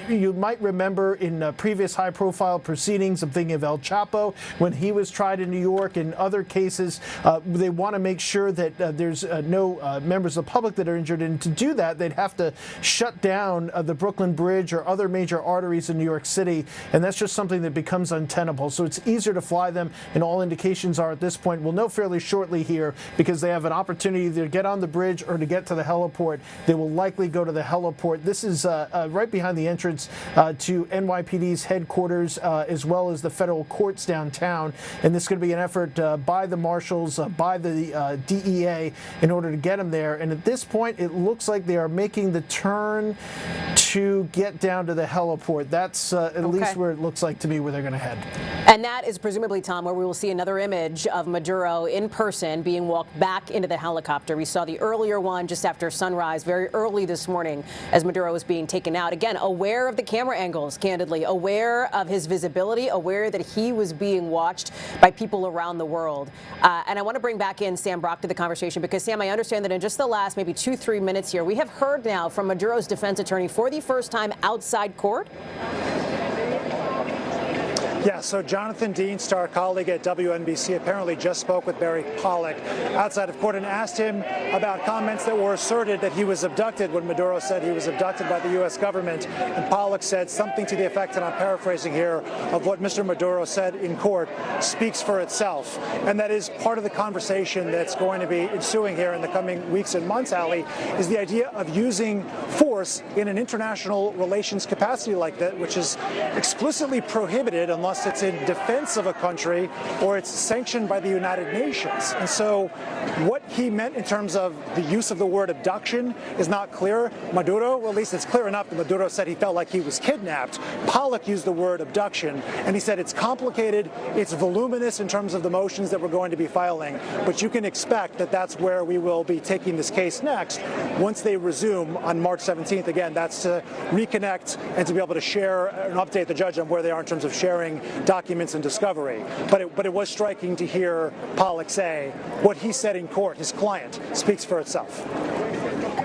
You might remember in previous high-profile proceedings, I'm thinking of El Chapo, when he was tried in New York, and other cases, they want to make sure that there's no members of the public that are injured, and to do that, they'd have to shut down the Brooklyn Bridge or other major arteries in New York City, and that's just something that becomes untenable. So it's easier to fly them, and all indications are at this point, we'll know fairly shortly here, because they have an opportunity either to get on the bridge or to get to the heliport. They will likely go to the heliport. This is right behind the entrance to NYPD's headquarters, as well as the federal courts downtown, and this is going to be an effort by the marshals, by the DEA, in order to get him there. And at this point, it looks like they are making the turn to get down to the heliport. That's at least where it looks like to me where they're going to head. And that is presumably, Tom, where we will see another image of Maduro in person being walked back into the helicopter. We saw the earlier one just after sunrise, very early this morning, as Maduro was being taken out. Again, aware of the camera angles, candidly, aware of his visibility, aware that he was being watched by people around the world. And I want to bring back in Sam Brock to the conversation because, Sam, I understand that in just the last maybe 2-3 minutes here, we have heard now from Maduro's defense attorney for the first time outside court. Yeah, so Jonathan Dean, star colleague at WNBC, apparently just spoke with Barry Pollock outside of court and asked him about comments that were asserted that he was abducted when Maduro said he was abducted by the U.S. government. And Pollock said something to the effect, and I'm paraphrasing here, of what Mr. Maduro said in court speaks for itself. And that is part of the conversation that's going to be ensuing here in the coming weeks and months, Hallie, is the idea of using force in an international relations capacity like that, which is explicitly prohibited unless it's in defense of a country or it's sanctioned by the United Nations. And so what he meant in terms of the use of the word abduction is not clear. Maduro, well, at least it's clear enough that Maduro said he felt like he was kidnapped. Pollock used the word abduction, and he said it's complicated, it's voluminous in terms of the motions that we're going to be filing, but you can expect that that's where we will be taking this case next once they resume on March 17th. Again, that's to reconnect and to be able to share and update the judge on where they are in terms of sharing documents and discovery. But it was striking to hear Pollock say what he said in court, his client, speaks for itself.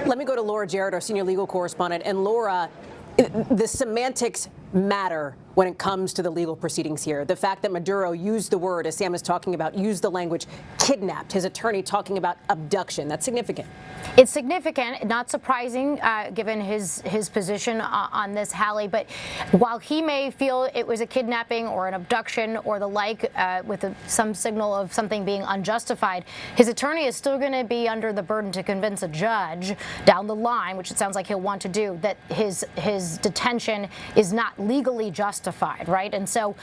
Let me go to Laura Jarrett, our senior legal correspondent. And Laura, the semantics matter when it comes to the legal proceedings here. The fact that Maduro used the word, as Sam is talking about, used the language kidnapped, his attorney talking about abduction, that's significant. It's significant, not surprising given his position on this, Hallie, but while he may feel it was a kidnapping or an abduction or the like with some signal of something being unjustified, his attorney is still going to be under the burden to convince a judge down the line, which it sounds like he'll want to do, that his detention is not legally justified, right? And so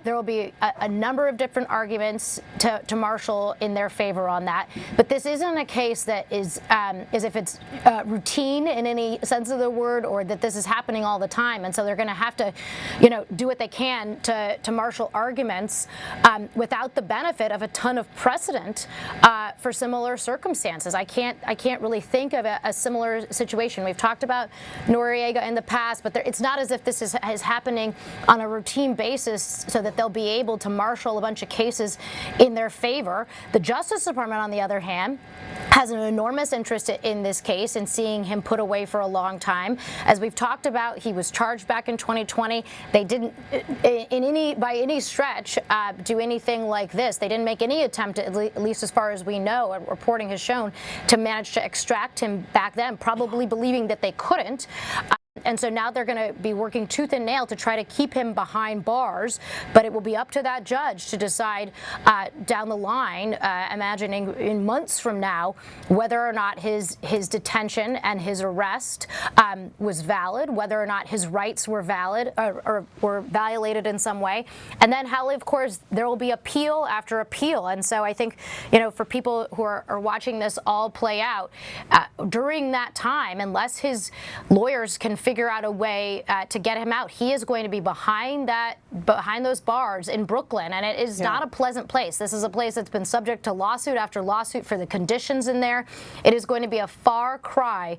there will be a number of different arguments to marshal in their favor on that. But this isn't a case that is as if it's routine in any sense of the word, or that this is happening all the time. And so they're going to have to, do what they can to marshal arguments without the benefit of a ton of precedent for similar circumstances. I can't really think of a similar situation. We've talked about Noriega in the past, but it's not as if this has is happening on a routine basis so that they'll be able to marshal a bunch of cases in their favor. The Justice Department, on the other hand, has an enormous interest in this case and seeing him put away for a long time. As we've talked about, he was charged back in 2020. They didn't, by any stretch, do anything like this. They didn't make any attempt, at least as far as we know, and reporting has shown, to manage to extract him back then, probably believing that they couldn't. And so now they're going to be working tooth and nail to try to keep him behind bars, but it will be up to that judge to decide down the line, imagining in months from now, whether or not his detention and his arrest was valid, whether or not his rights were valid or were violated in some way. And then, Hallie, of course, there will be appeal after appeal. And so I think, you know, for people who are watching this all play out, during that time, unless his lawyers can figure out a way to get him out, he is going to be behind those bars in Brooklyn, and it is not a pleasant place. This is a place that's been subject to lawsuit after lawsuit for the conditions in there. It is going to be a far cry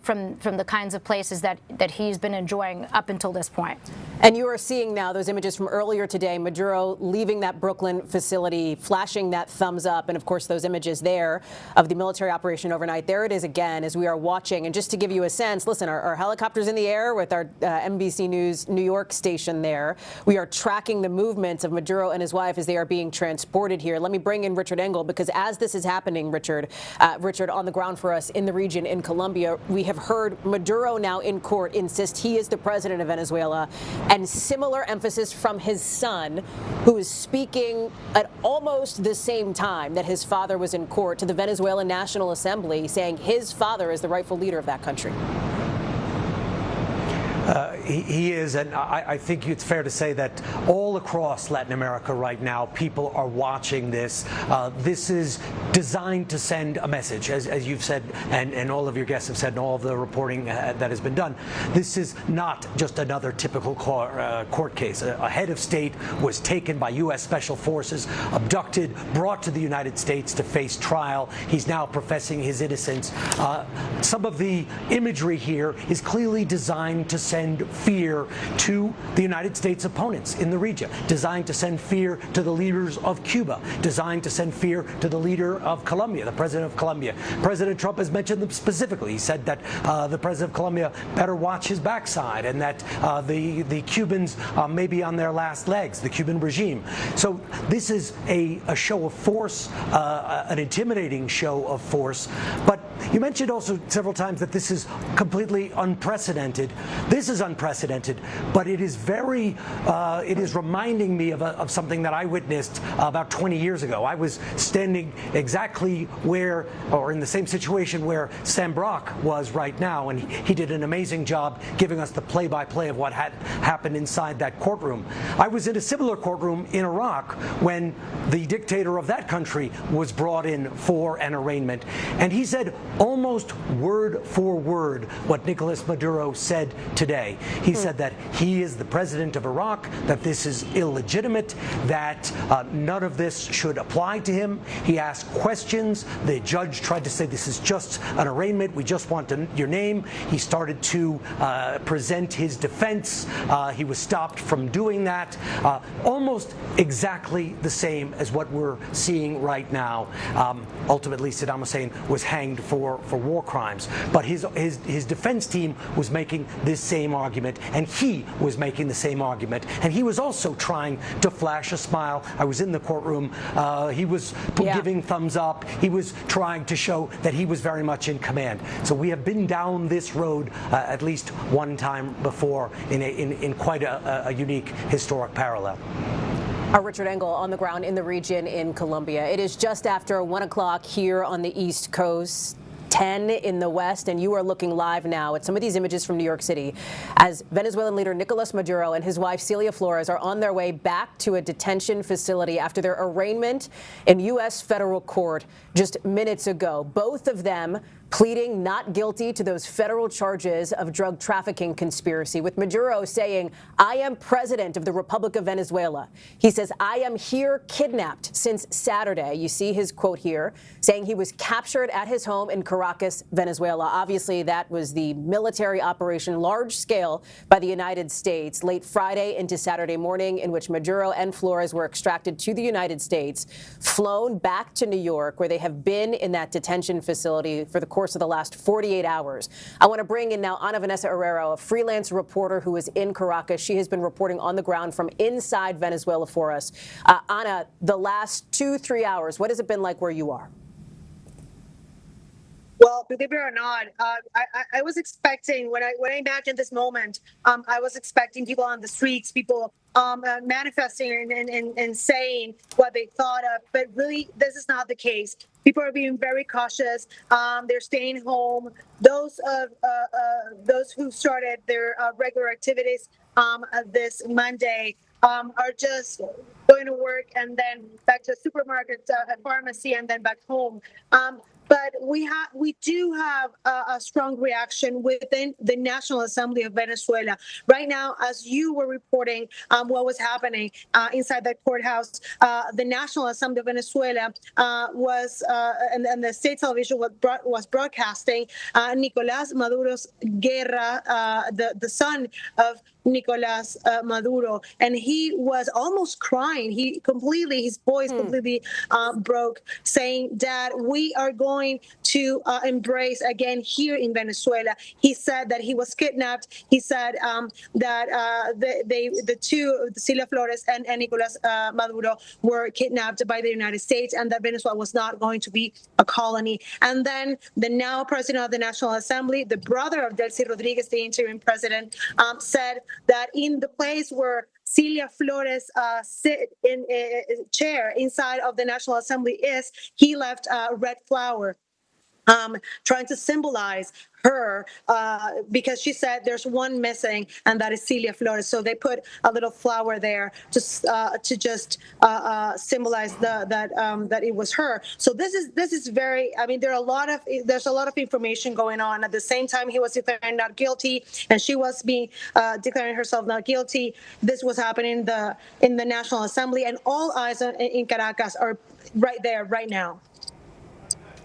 from the kinds of places that he's been enjoying up until this point. And you are seeing now those images from earlier today, Maduro leaving that Brooklyn facility, flashing that thumbs up, and of course those images there of the military operation overnight. There it is again as we are watching. And just to give you a sense, listen, our helicopters in the air with our NBC News New York station there. We are tracking the movements of Maduro and his wife as they are being transported here. Let me bring in Richard Engel, because as this is happening, Richard, on the ground for us in the region in Colombia, we have heard Maduro now in court insist he is the president of Venezuela, and similar emphasis from his son, who is speaking at almost the same time that his father was in court to the Venezuelan National Assembly, saying his father is the rightful leader of that country. He is, and I think it's fair to say that all across Latin America right now, people are watching this. This is designed to send a message, as you've said, and all of your guests have said, and all of the reporting that has been done. This is not just another typical court case. A head of state was taken by U.S. Special Forces, abducted, brought to the United States to face trial. He's now professing his innocence. Some of the imagery here is clearly designed to send fear to the United States opponents in the region, designed to send fear to the leaders of Cuba, designed to send fear to the leader of Colombia, the president of Colombia. President Trump has mentioned them specifically. He said that the president of Colombia better watch his backside, and that the Cubans may be on their last legs, the Cuban regime. So this is a show of force, an intimidating show of force. But you mentioned also several times that this is completely unprecedented. This is unprecedented, but it is it is reminding me of something that I witnessed about 20 years ago. I was standing exactly where, or in the same situation where Sam Brock was right now, and he did an amazing job giving us the play-by-play of what had happened inside that courtroom. I was in a similar courtroom in Iraq when the dictator of that country was brought in for an arraignment, and he said almost word for word what Nicolas Maduro said today. He said that he is the president of Iraq, that this is illegitimate, that none of this should apply to him. He asked questions. The judge tried to say this is just an arraignment. We just want your name. He started to present his defense. He was stopped from doing that. Almost exactly the same as what we're seeing right now. Ultimately, Saddam Hussein was hanged for war crimes, but his defense team was making this same argument, and he was making the same argument, and he was also trying to flash a smile. I was in the courtroom. He was giving thumbs up. He was trying to show that he was very much in command. So we have been down this road at least one time before in quite a unique historic parallel. Our Richard Engel on the ground in the region in Colombia. It is just after 1 o'clock here on the East Coast, 10 in the West, and you are looking live now at some of these images from New York City as Venezuelan leader Nicolas Maduro and his wife Celia Flores are on their way back to a detention facility after their arraignment in U.S. federal court just minutes ago. Both of them pleading not guilty to those federal charges of drug trafficking conspiracy, with Maduro saying, "I am president of the Republic of Venezuela." He says, "I am here kidnapped since Saturday." You see his quote here, saying he was captured at his home in Caracas, Venezuela. Obviously, that was the military operation, large scale, by the United States, late Friday into Saturday morning, in which Maduro and Flores were extracted to the United States, flown back to New York, where they have been in that detention facility for the course of the last 48 hours. I want to bring in now Ana Vanessa Herrero, a freelance reporter who is in Caracas. She has been reporting on the ground from inside Venezuela for us. Ana, the last 2-3 hours, what has it been like where you are? Well, believe it or not, I was expecting, when I imagined this moment, I was expecting people on the streets, people manifesting and saying what they thought of. But really, this is not the case. People are being very cautious. They're staying home. Those who started their regular activities this Monday are just going to work and then back to a supermarket, a pharmacy, and then back home. But we do have a strong reaction within the National Assembly of Venezuela. Right now, as you were reporting what was happening inside that courthouse, the National Assembly of Venezuela was, and the state television was broadcasting Nicolás Maduro's guerra, the son of Nicolás Maduro, and he was almost crying. His voice completely broke, saying that we are going to embrace again here in Venezuela. He said that he was kidnapped. He said that the two, Cilia Flores and Nicolás Maduro, were kidnapped by the United States, and that Venezuela was not going to be a colony. And then the now president of the National Assembly, the brother of Delcy Rodriguez, the interim president, said that in the place where Cilia Flores sit in a chair inside of the National Assembly he left a red flower, trying to symbolize her, because she said there's one missing, and that is Cilia Flores. So they put a little flower there to just symbolize that it was her. So this is very. I mean, there's a lot of information going on. At the same time, he was declaring not guilty, and she was declaring herself not guilty. This was happening in the National Assembly, and all eyes in Caracas are right there, right now.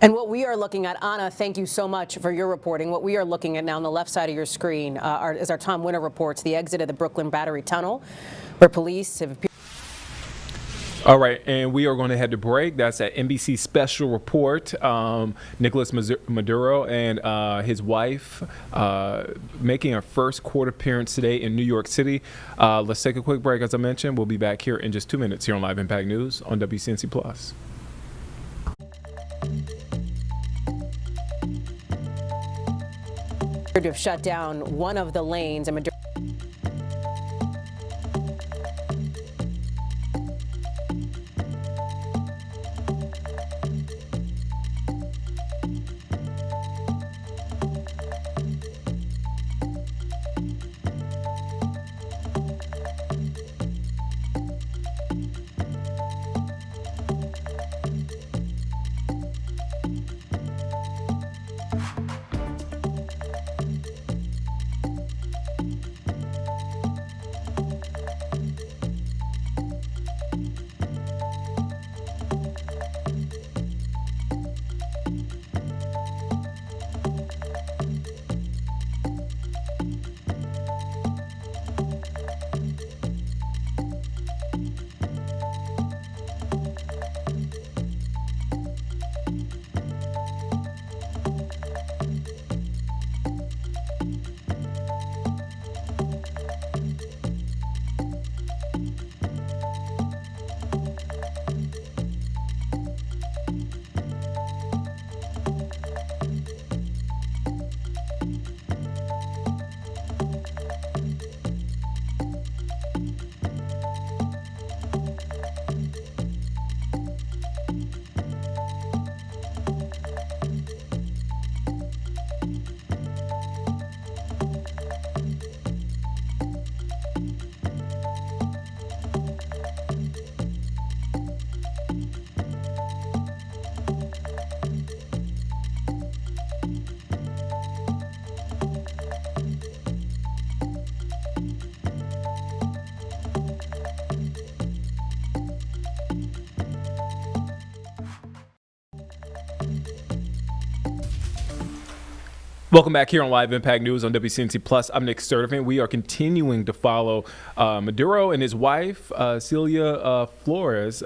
And what we are looking at, Ana, thank you so much for your reporting. What we are looking at now on the left side of your screen is our Tom Winter reports, the exit of the Brooklyn Battery Tunnel, where police have... All right, and we are going to head to break. That's at NBC Special Report. Nicolás Maduro and his wife making a first court appearance today in New York City. Let's take a quick break. As I mentioned, we'll be back here in just 2 minutes here on Live Impact News on WCNC Plus. To have shut down one of the lanes, and Maduro Welcome back here on Live Impact News on WCNC Plus. I'm Nick Sturdivant. We are continuing to follow Maduro and his wife, Celia Flores,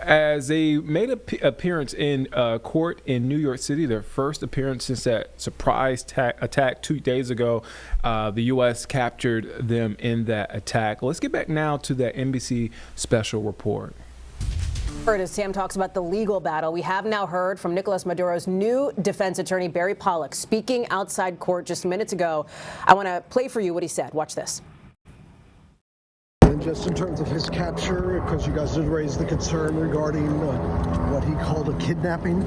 as they made an appearance in court in New York City, their first appearance since that surprise attack 2 days ago. The U.S. captured them in that attack. Let's get back now to that NBC special report. As Sam talks about the legal battle, we have now heard from Nicolas Maduro's new defense attorney, Barry Pollock, speaking outside court just minutes ago. I want to play for you what he said. Watch this. And just in terms of his capture, because you guys did raise the concern regarding what he called a kidnapping.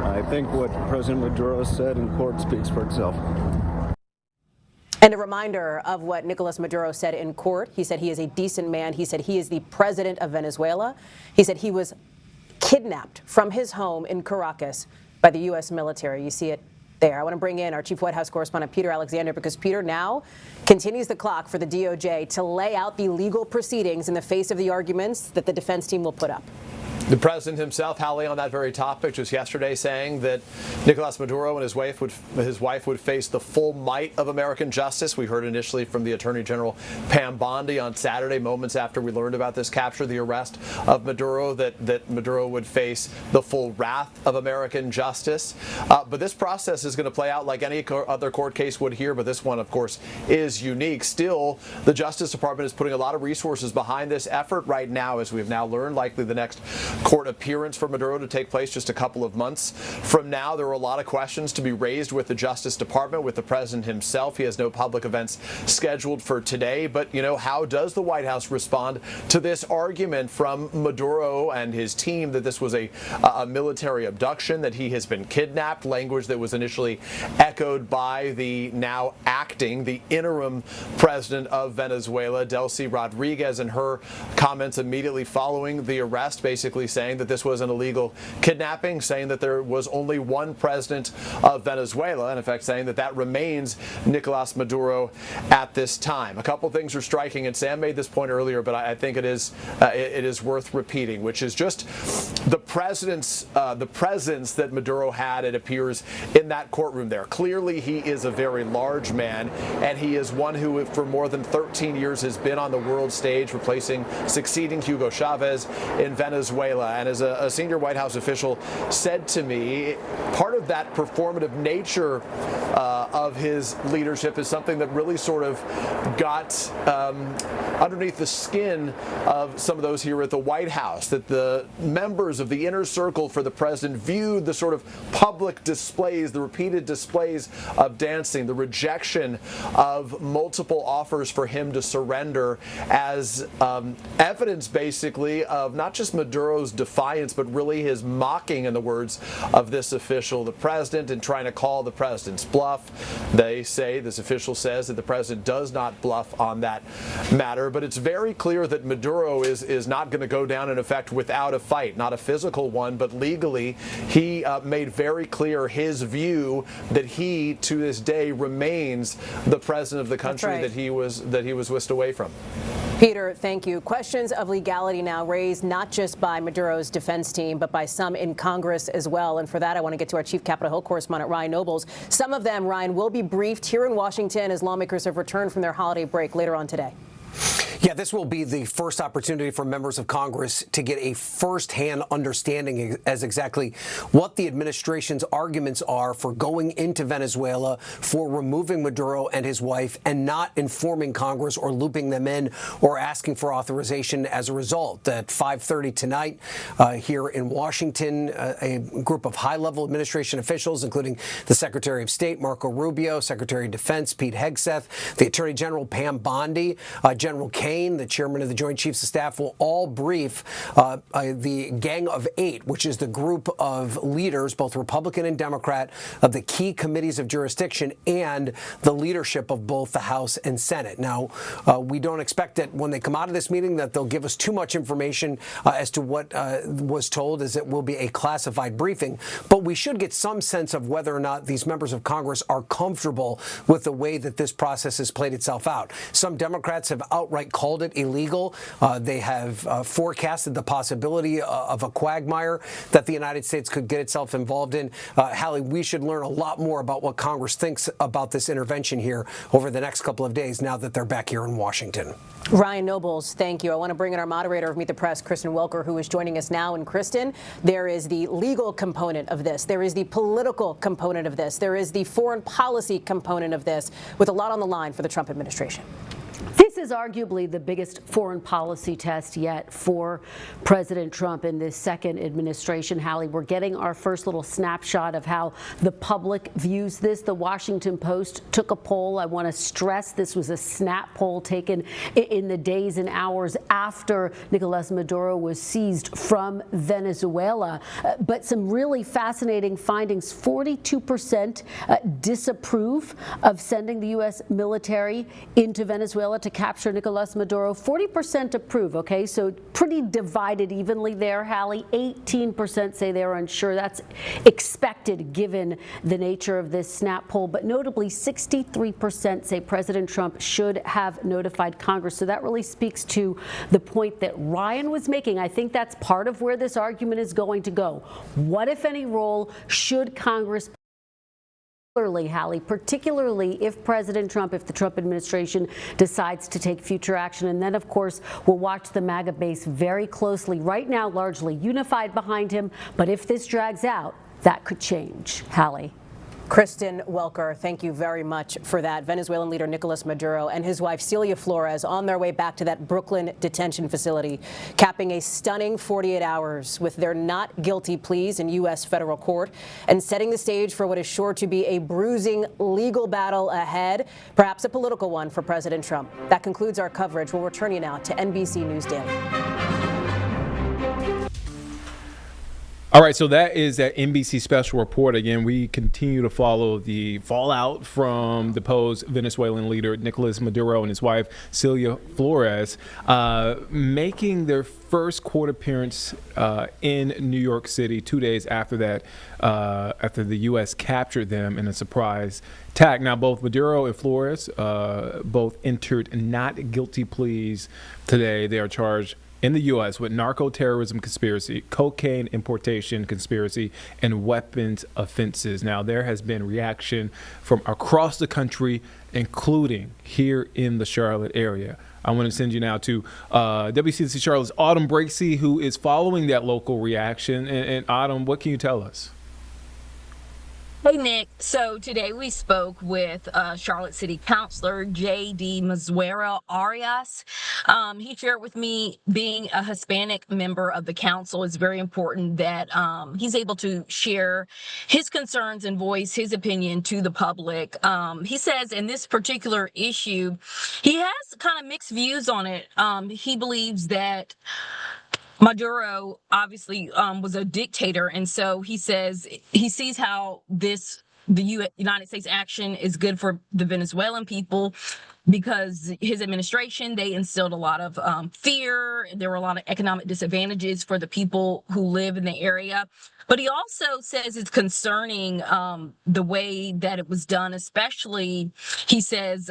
I think what President Maduro said in court speaks for itself. And a reminder of what Nicolas Maduro said in court. He said he is a decent man. He said he is the president of Venezuela. He said he was kidnapped from his home in Caracas by the U.S. military. You see it there. I want to bring in our chief White House correspondent, Peter Alexander, because Peter now continues the clock for the DOJ to lay out the legal proceedings in the face of the arguments that the defense team will put up. The president himself, Hallie, on that very topic just yesterday, saying that Nicolas Maduro and his wife would face the full might of American justice. We heard initially from the Attorney General Pam Bondi on Saturday, moments after we learned about this capture, the arrest of Maduro, that Maduro would face the full wrath of American justice. But this process is going to play out like any other court case would here, but this one, of course, is unique. Still, the Justice Department is putting a lot of resources behind this effort right now, as we've now learned. Likely the next court appearance for Maduro to take place just a couple of months from now. There are a lot of questions to be raised with the Justice Department, with the president himself. He has no public events scheduled for today. But, you know, how does the White House respond to this argument from Maduro and his team that this was a military abduction, that he has been kidnapped, language that was initially echoed by the now acting, the interim president of Venezuela, Delcy Rodriguez, and her comments immediately following the arrest, basically saying that this was an illegal kidnapping, saying that there was only one president of Venezuela, and in fact saying that that remains Nicolas Maduro at this time. A couple things are striking, and Sam made this point earlier, but I think it is worth repeating, which is just the presence that Maduro had, it appears, in that courtroom there. Clearly, he is a very large man, and he is one who, for more than 13 years, has been on the world stage, succeeding Hugo Chavez in Venezuela. And as a senior White House official said to me, part of that performative nature of his leadership is something that really sort of got underneath the skin of some of those here at the White House, that the members of the inner circle for the president viewed the sort of public displays, the repeated displays of dancing, the rejection of multiple offers for him to surrender as evidence, basically, of not just Maduro's defiance, but really his mocking, in the words of this official, the president, and trying to call the president's bluff. This official says that the president does not bluff on that matter, but it's very clear that Maduro is not going to go down, in effect, without a fight, not a physical one, but legally. He made very clear his view that he, to this day, remains the president of the country. Right. that he was whisked away from. Peter, thank you. Questions of legality now raised not just by Maduro's defense team, but by some in Congress as well. And for that, I want to get to our chief Capitol Hill correspondent, Ryan Nobles. Some of them, Ryan, will be briefed here in Washington as lawmakers have returned from their holiday break later on today. Yeah, this will be the first opportunity for members of Congress to get a firsthand understanding as exactly what the administration's arguments are for going into Venezuela, for removing Maduro and his wife, and not informing Congress or looping them in or asking for authorization as a result. At 5:30 tonight here in Washington, a group of high-level administration officials, including the Secretary of State, Marco Rubio, Secretary of Defense, Pete Hegseth, the Attorney General, Pam Bondi, General Kane, the chairman of the Joint Chiefs of Staff, will all brief the Gang of Eight, which is the group of leaders, both Republican and Democrat, of the key committees of jurisdiction and the leadership of both the House and Senate. Now, we don't expect that when they come out of this meeting that they'll give us too much information as to what was told, as it will be a classified briefing. But we should get some sense of whether or not these members of Congress are comfortable with the way that this process has played itself out. Some Democrats have outright called it illegal. They have forecasted the possibility of a quagmire that the United States could get itself involved in. Hallie, we should learn a lot more about what Congress thinks about this intervention here over the next couple of days now that they're back here in Washington. Ryan Nobles, thank you. I want to bring in our moderator of Meet the Press, Kristen Welker, who is joining us now. And Kristen, there is the legal component of this. There is the political component of this. There is the foreign policy component of this, with a lot on the line for the Trump administration. This is arguably the biggest foreign policy test yet for President Trump in this second administration. Hallie, we're getting our first little snapshot of how the public views this. The Washington Post took a poll. I want to stress this was a snap poll taken in the days and hours after Nicolas Maduro was seized from Venezuela. But some really fascinating findings. 42% disapprove of sending the U.S. military into Venezuela to capture Nicolas Maduro. 40% approve, okay? So pretty divided evenly there, Hallie. 18% say they're unsure. That's expected given the nature of this snap poll. But notably, 63% say President Trump should have notified Congress. So that really speaks to the point that Ryan was making. I think that's part of where this argument is going to go. What, if any, role should Congress Hallie, particularly if President Trump, if the Trump administration decides to take future action? And then, of course, we'll watch the MAGA base very closely. Right now, largely unified behind him. But if this drags out, that could change. Hallie. Kristen Welker, thank you very much for that. Venezuelan leader Nicolas Maduro and his wife Celia Flores on their way back to that Brooklyn detention facility, capping a stunning 48 hours with their not guilty pleas in U.S. federal court and setting the stage for what is sure to be a bruising legal battle ahead, perhaps a political one for President Trump. That concludes our coverage. We'll return you now to NBC News Daily. All right, so that is that NBC special report. Again, we continue to follow the fallout from deposed Venezuelan leader Nicolas Maduro and his wife Celia Flores, making their first court appearance in New York City 2 days after that, after the U.S. captured them in a surprise attack. Now, both Maduro and Flores both entered not guilty pleas today. They are charged in the U.S. with narco-terrorism conspiracy, cocaine importation conspiracy, and weapons offenses. Now, there has been reaction from across the country, including here in the Charlotte area. I want to send you now to WCNC Charlotte's Autumn Breaksey, who is following that local reaction. And Autumn, what can you tell us? Hey, Nick. So today we spoke with Charlotte City Councilor J.D. Mazuera Arias. He shared with me being a Hispanic member of the council is very important that he's able to share his concerns and voice his opinion to the public. He says in this particular issue, he has kind of mixed views on it. He believes that Maduro obviously was a dictator, and so he says he sees how the United States action is good for the Venezuelan people because his administration, they instilled a lot of fear. There were a lot of economic disadvantages for the people who live in the area. But he also says it's concerning the way that it was done, especially, he says,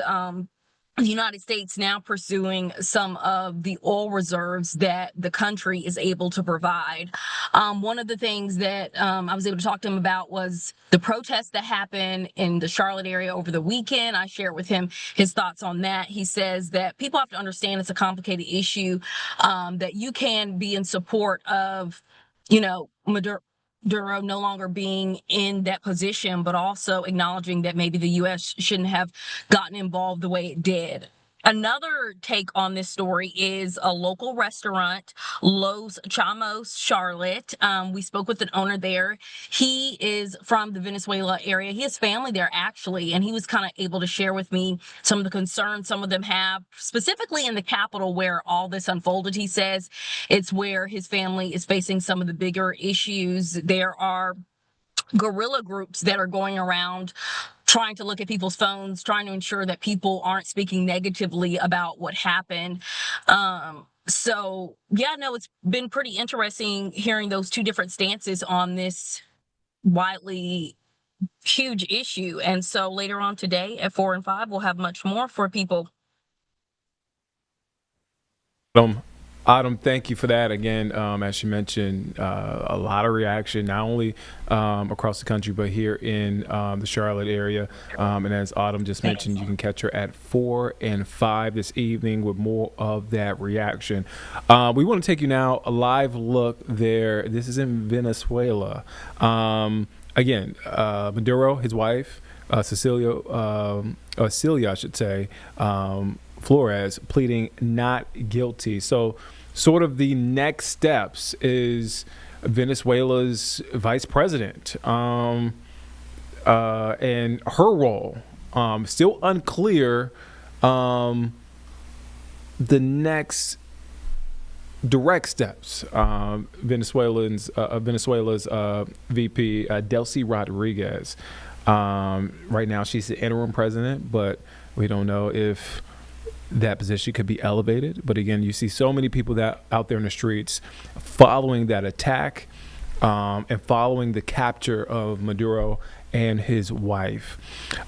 the United States now pursuing some of the oil reserves that the country is able to provide. One of the things that I was able to talk to him about was the protests that happened in the Charlotte area over the weekend. I shared with him his thoughts on that. He says that people have to understand it's a complicated issue, that you can be in support of, Maduro no longer being in that position, but also acknowledging that maybe the U.S. shouldn't have gotten involved the way it did. Another take on this story is a local restaurant, Los Chamos, Charlotte. We spoke with an owner there. He is from the Venezuela area. He has family there, actually, and he was kind of able to share with me some of the concerns some of them have, specifically in the capital where all this unfolded. He says it's where his family is facing some of the bigger issues. There are guerrilla groups that are going around trying to look at people's phones, trying to ensure that people aren't speaking negatively about what happened. It's been pretty interesting hearing those two different stances on this widely huge issue. And so later on today at 4 and 5, we'll have much more for people. Adam, thank you for that. Again, as you mentioned, a lot of reaction, not only across the country, but here in the Charlotte area. And as Autumn just mentioned, you can catch her at 4 and 5 this evening with more of that reaction. We want to take you now a live look there. This is in Venezuela. Again, Maduro, his wife, Celia, I should say, Flores, pleading not guilty. So sort of the next steps is Venezuela's vice president and her role. Still unclear the next direct steps. Venezuela's VP, Delcy Rodriguez. Right now she's the interim president, but we don't know if that position could be elevated. But again, you see so many people that out there in the streets following that attack and following the capture of Maduro and his wife.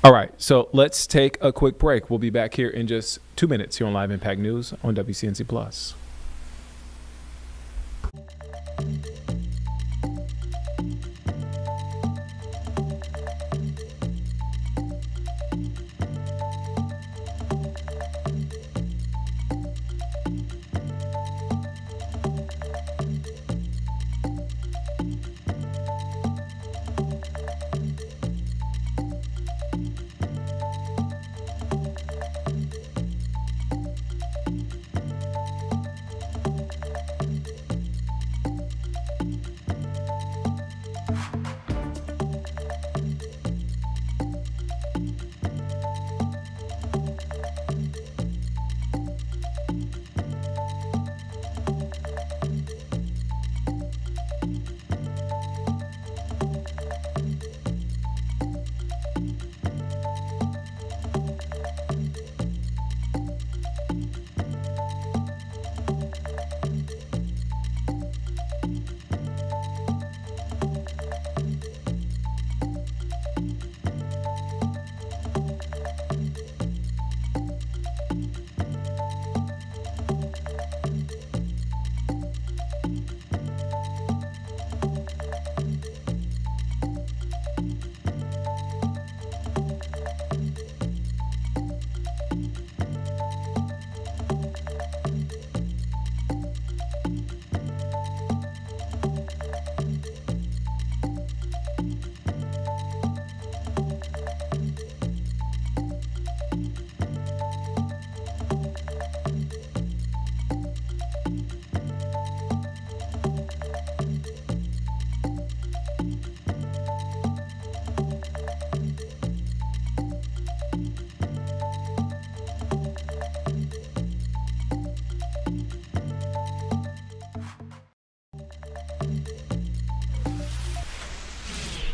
All right, so let's take a quick break. We'll be back here in just 2 minutes here on Live Impact News on WCNC Plus.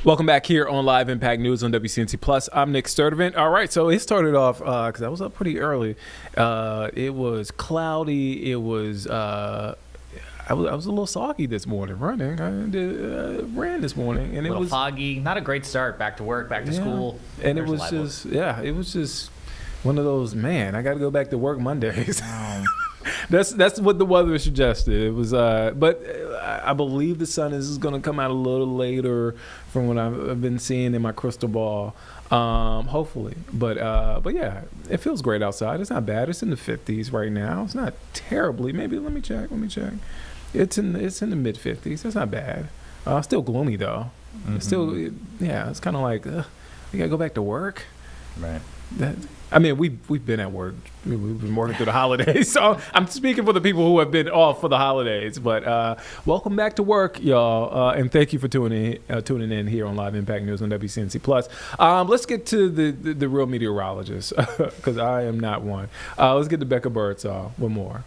Welcome back here on Live Impact News on WCNC Plus. I'm Nick Sturdivant. All right, so it started off because I was up pretty early. It was cloudy. It was I was a little soggy this morning running. I ran this morning, and it was foggy. Not a great start. Back to work, back to school. And it was just it was just one of those. Man, I got to go back to work Mondays. That's what the weather suggested. It was, but I believe the sun is going to come out a little later from what I've been seeing in my crystal ball. Hopefully, but yeah, it feels great outside. It's not bad. It's in the 50s right now. It's not terribly. Maybe let me check. It's in the mid 50s. That's not bad. Still gloomy though. Mm-hmm. Still, yeah. It's kind of like you gotta go back to work. Right. I mean, we've been at work. We've been working through the holidays. So I'm speaking for the people who have been off for the holidays. But welcome back to work, y'all. And thank you for tuning in here on Live Impact News on WCNC Plus. Let's get to the real meteorologist, because I am not one. Let's get to Becca Birdsall with more.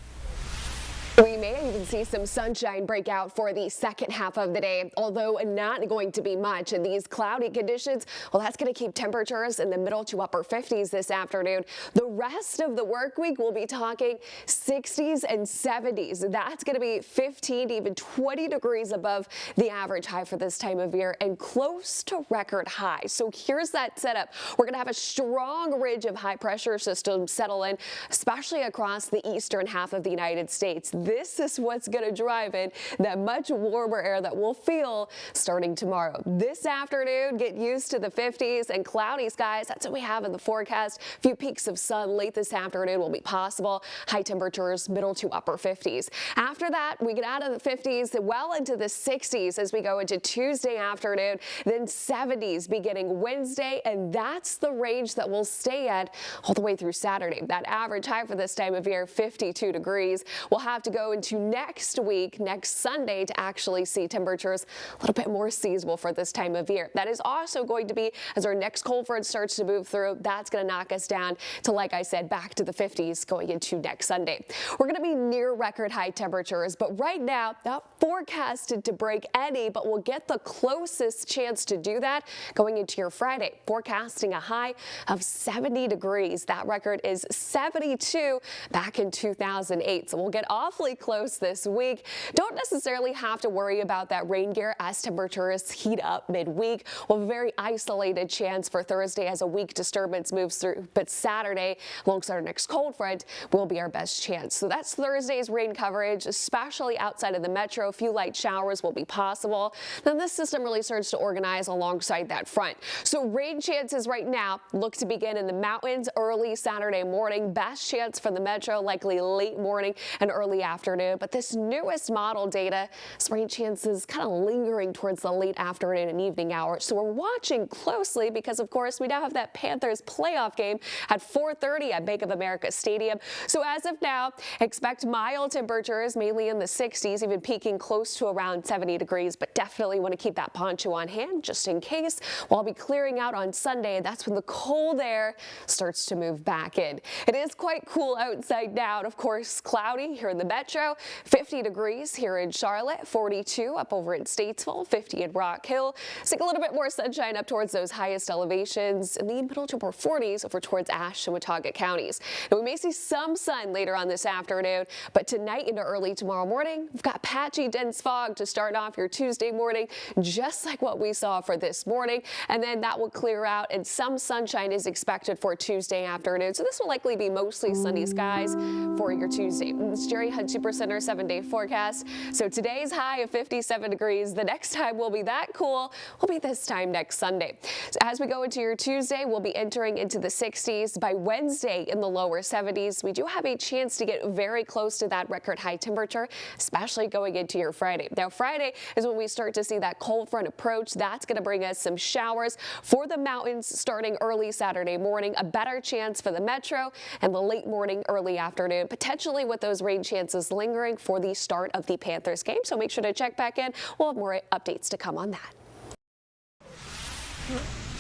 We we may even see some sunshine break out for the second half of the day, although not going to be much. And these cloudy conditions, well, that's going to keep temperatures in the middle to upper 50s this afternoon. The rest of the work week, we'll be talking 60s and 70s. That's going to be 15 to even 20 degrees above the average high for this time of year and close to record high. So here's that setup. We're going to have a strong ridge of high pressure systems settle in, especially across the eastern half of the United States. This is what's going to drive in that much warmer air that we'll feel starting tomorrow. This afternoon, get used to the 50s and cloudy skies. That's what we have in the forecast. A few peaks of sun late this afternoon will be possible. High temperatures middle to upper 50s. After that, we get out of the 50s well into the 60s as we go into Tuesday afternoon, then 70s beginning Wednesday, and that's the range that we'll stay at all the way through Saturday. That average high for this time of year, 52 degrees. We'll have to go into next week, next Sunday, to actually see temperatures a little bit more seasonable for this time of year. That is also going to be as our next cold front starts to move through. That's going to knock us down to, like I said, back to the 50s going into next Sunday. We're going to be near record high temperatures, but right now not forecasted to break any, but we'll get the closest chance to do that going into your Friday. Forecasting a high of 70 degrees. That record is 72 back in 2008. So we'll get awfully close this week. Don't necessarily have to worry about that rain gear as temperatures heat up midweek. We'll have a very isolated chance for Thursday as a weak disturbance moves through, but Saturday, alongside our next cold front, will be our best chance. So that's Thursday's rain coverage, especially outside of the metro. A few light showers will be possible. Then this system really starts to organize alongside that front. So rain chances right now look to begin in the mountains early Saturday morning. Best chance for the metro likely late morning and early afternoon. But this newest model data, rain chances kind of lingering towards the late afternoon and evening hours. So we're watching closely because, of course, we now have that Panthers playoff game at 4:30 at Bank of America Stadium. So as of now, expect mild temperatures, mainly in the 60s, even peaking close to around 70 degrees, but definitely want to keep that poncho on hand just in case. We'll be clearing out on Sunday, and that's when the cold air starts to move back in. It is quite cool outside now, and of course, cloudy here in the metro. 50 degrees here in Charlotte, 42 up over in Statesville, 50 in Rock Hill. Seeing a little bit more sunshine up towards those highest elevations in the middle to upper 40s over towards Ashe and Watauga counties. Now, we may see some sun later on this afternoon, but tonight into early tomorrow morning, we've got patchy dense fog to start off your Tuesday morning, just like what we saw for this morning, and then that will clear out and some sunshine is expected for Tuesday afternoon. So this will likely be mostly sunny skies for your Tuesday. It's Jerry Hunt Supercenter 7-day forecast. So today's high of 57 degrees. The next time we'll be that cool will be this time next Sunday. So as we go into your Tuesday, we'll be entering into the 60s. By Wednesday in the lower 70s, we do have a chance to get very close to that record high temperature, especially going into your Friday. Now, Friday is when we start to see that cold front approach. That's going to bring us some showers for the mountains starting early Saturday morning. A better chance for the metro and the late morning, early afternoon, potentially with those rain chances lingering for the start of the Panthers game. So make sure to check back in. We'll have more updates to come on that.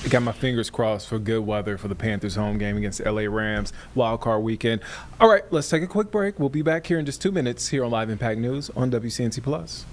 I got my fingers crossed for good weather for the Panthers home game against LA Rams wild card weekend. All right, let's take a quick break. We'll be back here in just 2 minutes here on Live Impact News on WCNC Plus.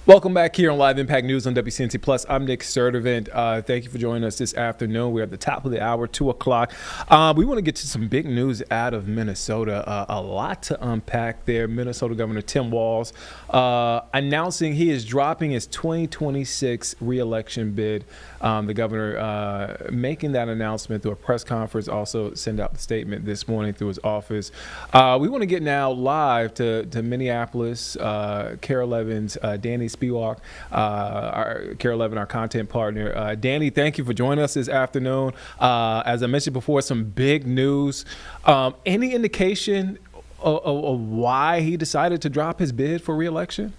Welcome back here on Live Impact News on WCNC Plus. I'm Nick Sturdivant. Thank you for joining us this afternoon. We're at the top of the hour, 2 o'clock. We want to get to some big news out of Minnesota. A lot to unpack there. Minnesota Governor Tim Walz announcing he is dropping his 2026 reelection bid. The governor making that announcement through a press conference, also sent out the statement this morning through his office. We want to get now live to Minneapolis. KARE 11's Danny Spivak, KARE 11, our content partner. Danny, thank you for joining us this afternoon. As I mentioned before, some big news. Any indication of why he decided to drop his bid for re-election?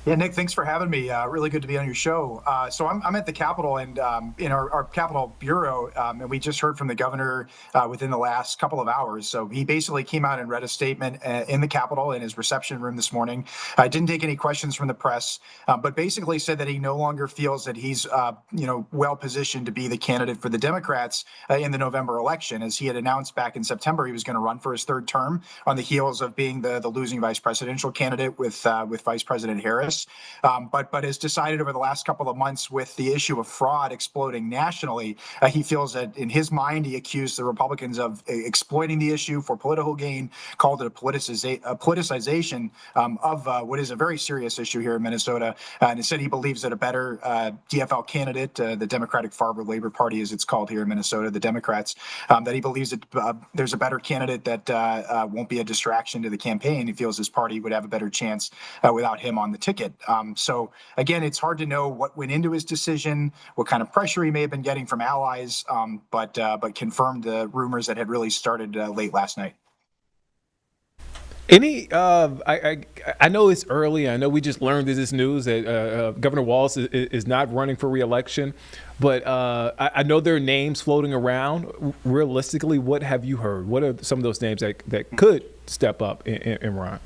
Yeah, Nick, thanks for having me. Really good to be on your show. So I'm at the Capitol and in our Capitol bureau, and we just heard from the governor within the last couple of hours. So he basically came out and read a statement in the Capitol in his reception room this morning. Didn't take any questions from the press, but basically said that he no longer feels that he's well positioned to be the candidate for the Democrats in the November election. As he had announced back in September, he was going to run for his third term on the heels of being the losing vice presidential candidate with Vice President Harris. But has decided over the last couple of months with the issue of fraud exploding nationally, he feels that in his mind, he accused the Republicans of exploiting the issue for political gain, called it a politicization of what is a very serious issue here in Minnesota. And he said he believes that a better DFL candidate, the Democratic Farmer Labor Party, as it's called here in Minnesota, the Democrats, that he believes that there's a better candidate that won't be a distraction to the campaign. He feels his party would have a better chance without him on the ticket. So again, it's hard to know what went into his decision, what kind of pressure he may have been getting from allies, but confirmed the rumors that had really started late last night. I know it's early. I know we just learned this news that Governor Walz is not running for re-election, but I know there are names floating around. Realistically, what have you heard? What are some of those names that could step up and run?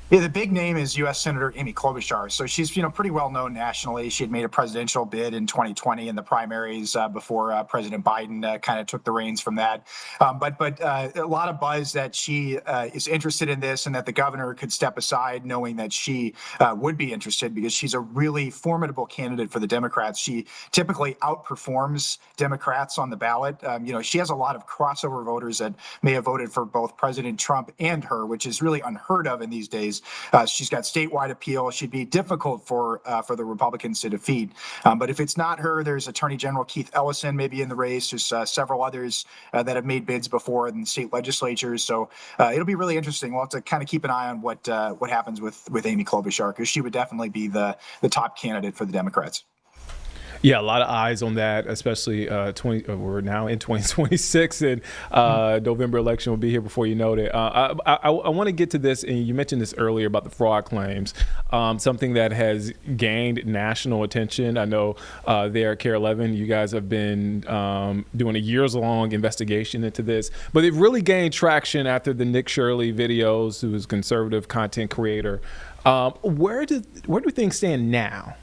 Yeah, the big name is U.S. Senator Amy Klobuchar. So she's pretty well known nationally. She had made a presidential bid in 2020 in the primaries before President Biden kind of took the reins from that. But a lot of buzz that she is interested in this and that the governor could step aside, knowing that she would be interested because she's a really formidable candidate for the Democrats. She typically outperforms Democrats on the ballot. She has a lot of crossover voters that may have voted for both President Trump and her, which is really unheard of in these days. She's got statewide appeal. She'd be difficult for the Republicans to defeat. But if it's not her, there's Attorney General Keith Ellison maybe in the race. There's several others that have made bids before in state legislatures. So it'll be really interesting. We'll have to kind of keep an eye on what happens with Amy Klobuchar, because she would definitely be the top candidate for the Democrats. Yeah, a lot of eyes on that, especially we're now in 2026, and November election will be here before you know it. I want to get to this, and you mentioned this earlier about the fraud claims, something that has gained national attention. I know there at KARE 11, you guys have been doing a years-long investigation into this, but it really gained traction after the Nick Shirley videos, who is a conservative content creator. Where do things stand now?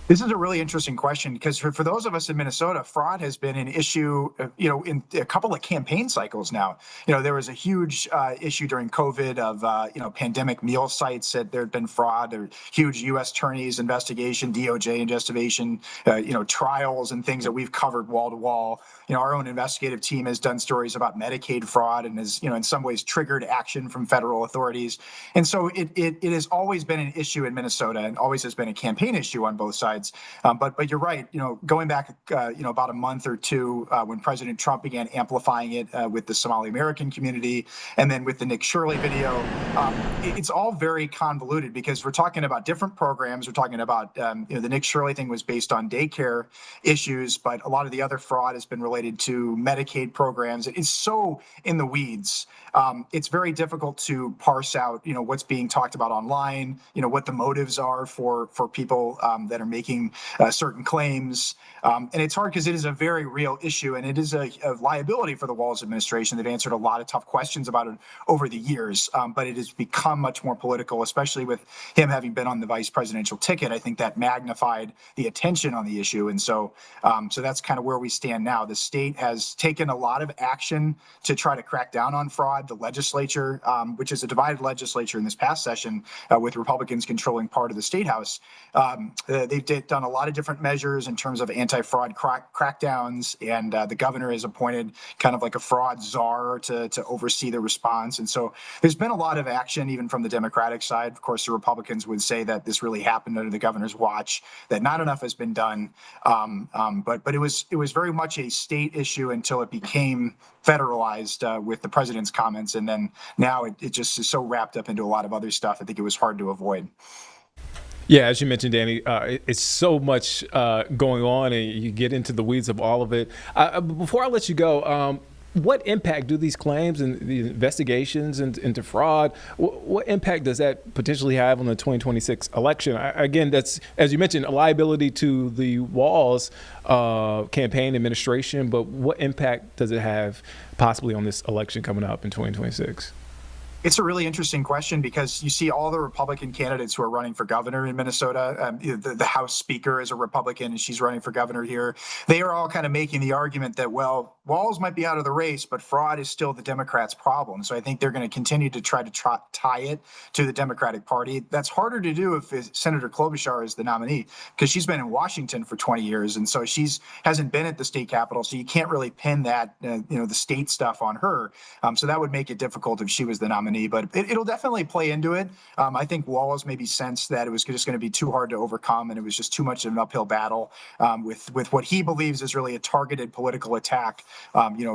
This is a really interesting question because for those of us in Minnesota, fraud has been an issue, in a couple of campaign cycles now. There was a huge issue during COVID of, pandemic meal sites that there had been fraud, or huge U.S. attorneys investigation, DOJ investigation, trials and things that we've covered wall to wall. Our own investigative team has done stories about Medicaid fraud and has, in some ways triggered action from federal authorities. And so it has always been an issue in Minnesota and always has been a campaign issue on both sides. But you're right. Going back, about a month or two when President Trump began amplifying it with the Somali American community, and then with the Nick Shirley video, it's all very convoluted because we're talking about different programs. We're talking about, the Nick Shirley thing was based on daycare issues, but a lot of the other fraud has been related to Medicaid programs. It's so in the weeds. It's very difficult to parse out, what's being talked about online, what the motives are for people that are making making certain claims. And it's hard because it is a very real issue, and it is a liability for the Walz administration. They've answered a lot of tough questions about it over the years, but it has become much more political, especially with him having been on the vice presidential ticket. I think that magnified the attention on the issue. And so that's kind of where we stand now. The state has taken a lot of action to try to crack down on fraud. The legislature, which is a divided legislature in this past session with Republicans controlling part of the state house, they've done a lot of different measures in terms of anti-fraud crackdowns, and the governor has appointed kind of like a fraud czar to oversee the response. And so there's been a lot of action even from the Democratic side. Of course, the Republicans would say that this really happened under the governor's watch, that not enough has been done. But it was very much a state issue until it became federalized with the president's comments. And then now it just is so wrapped up into a lot of other stuff. I think it was hard to avoid. Yeah, as you mentioned, Danny, it's so much going on, and you get into the weeds of all of it. Before I let you go, what impact do these claims and the investigations into fraud, what impact does that potentially have on the 2026 election? Again, that's, as you mentioned, a liability to the Walz campaign administration, but what impact does it have possibly on this election coming up in 2026? It's a really interesting question because you see all the Republican candidates who are running for governor in Minnesota. The House Speaker is a Republican, and she's running for governor here. They are all kind of making the argument that, well, Walz might be out of the race, but fraud is still the Democrats' problem. So I think they're going to continue to try to tie it to the Democratic Party. That's harder to do if Senator Klobuchar is the nominee, because she's been in Washington for 20 years, and so hasn't been at the state capitol. So you can't really pin that, the state stuff on her. So that would make it difficult if she was the nominee. But it'll definitely play into it. I think Walz maybe sensed that it was just going to be too hard to overcome, and it was just too much of an uphill battle with what he believes is really a targeted political attack,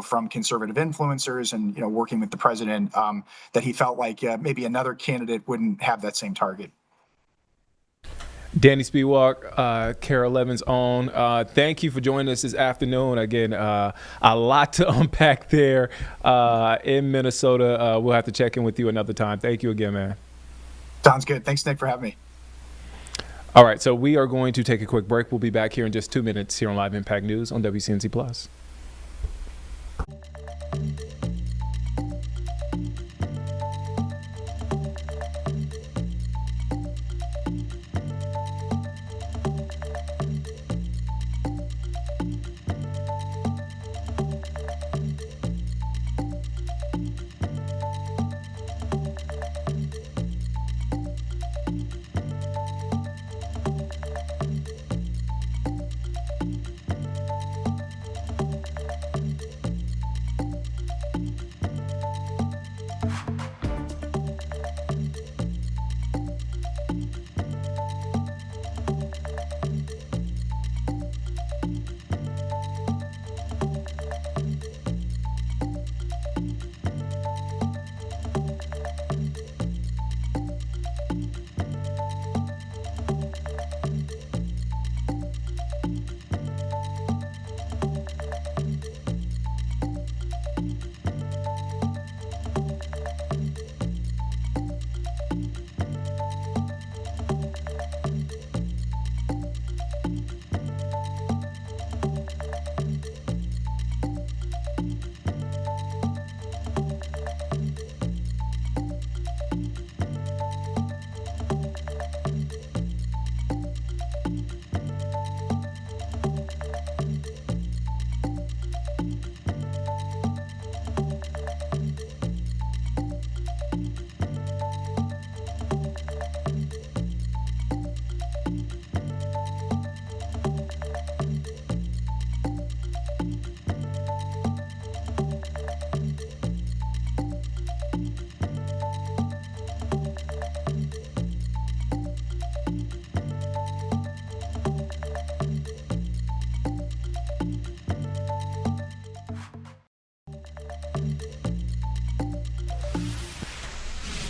from conservative influencers and working with the president. That he felt like maybe another candidate wouldn't have that same target. Danny Spiewak, KARE 11's own. Thank you for joining us this afternoon. Again, a lot to unpack there in Minnesota. We'll have to check in with you another time. Thank you again, man. Sounds good. Thanks, Nick, for having me. All right, so we are going to take a quick break. We'll be back here in just 2 minutes here on Live Impact News on WCNC Plus.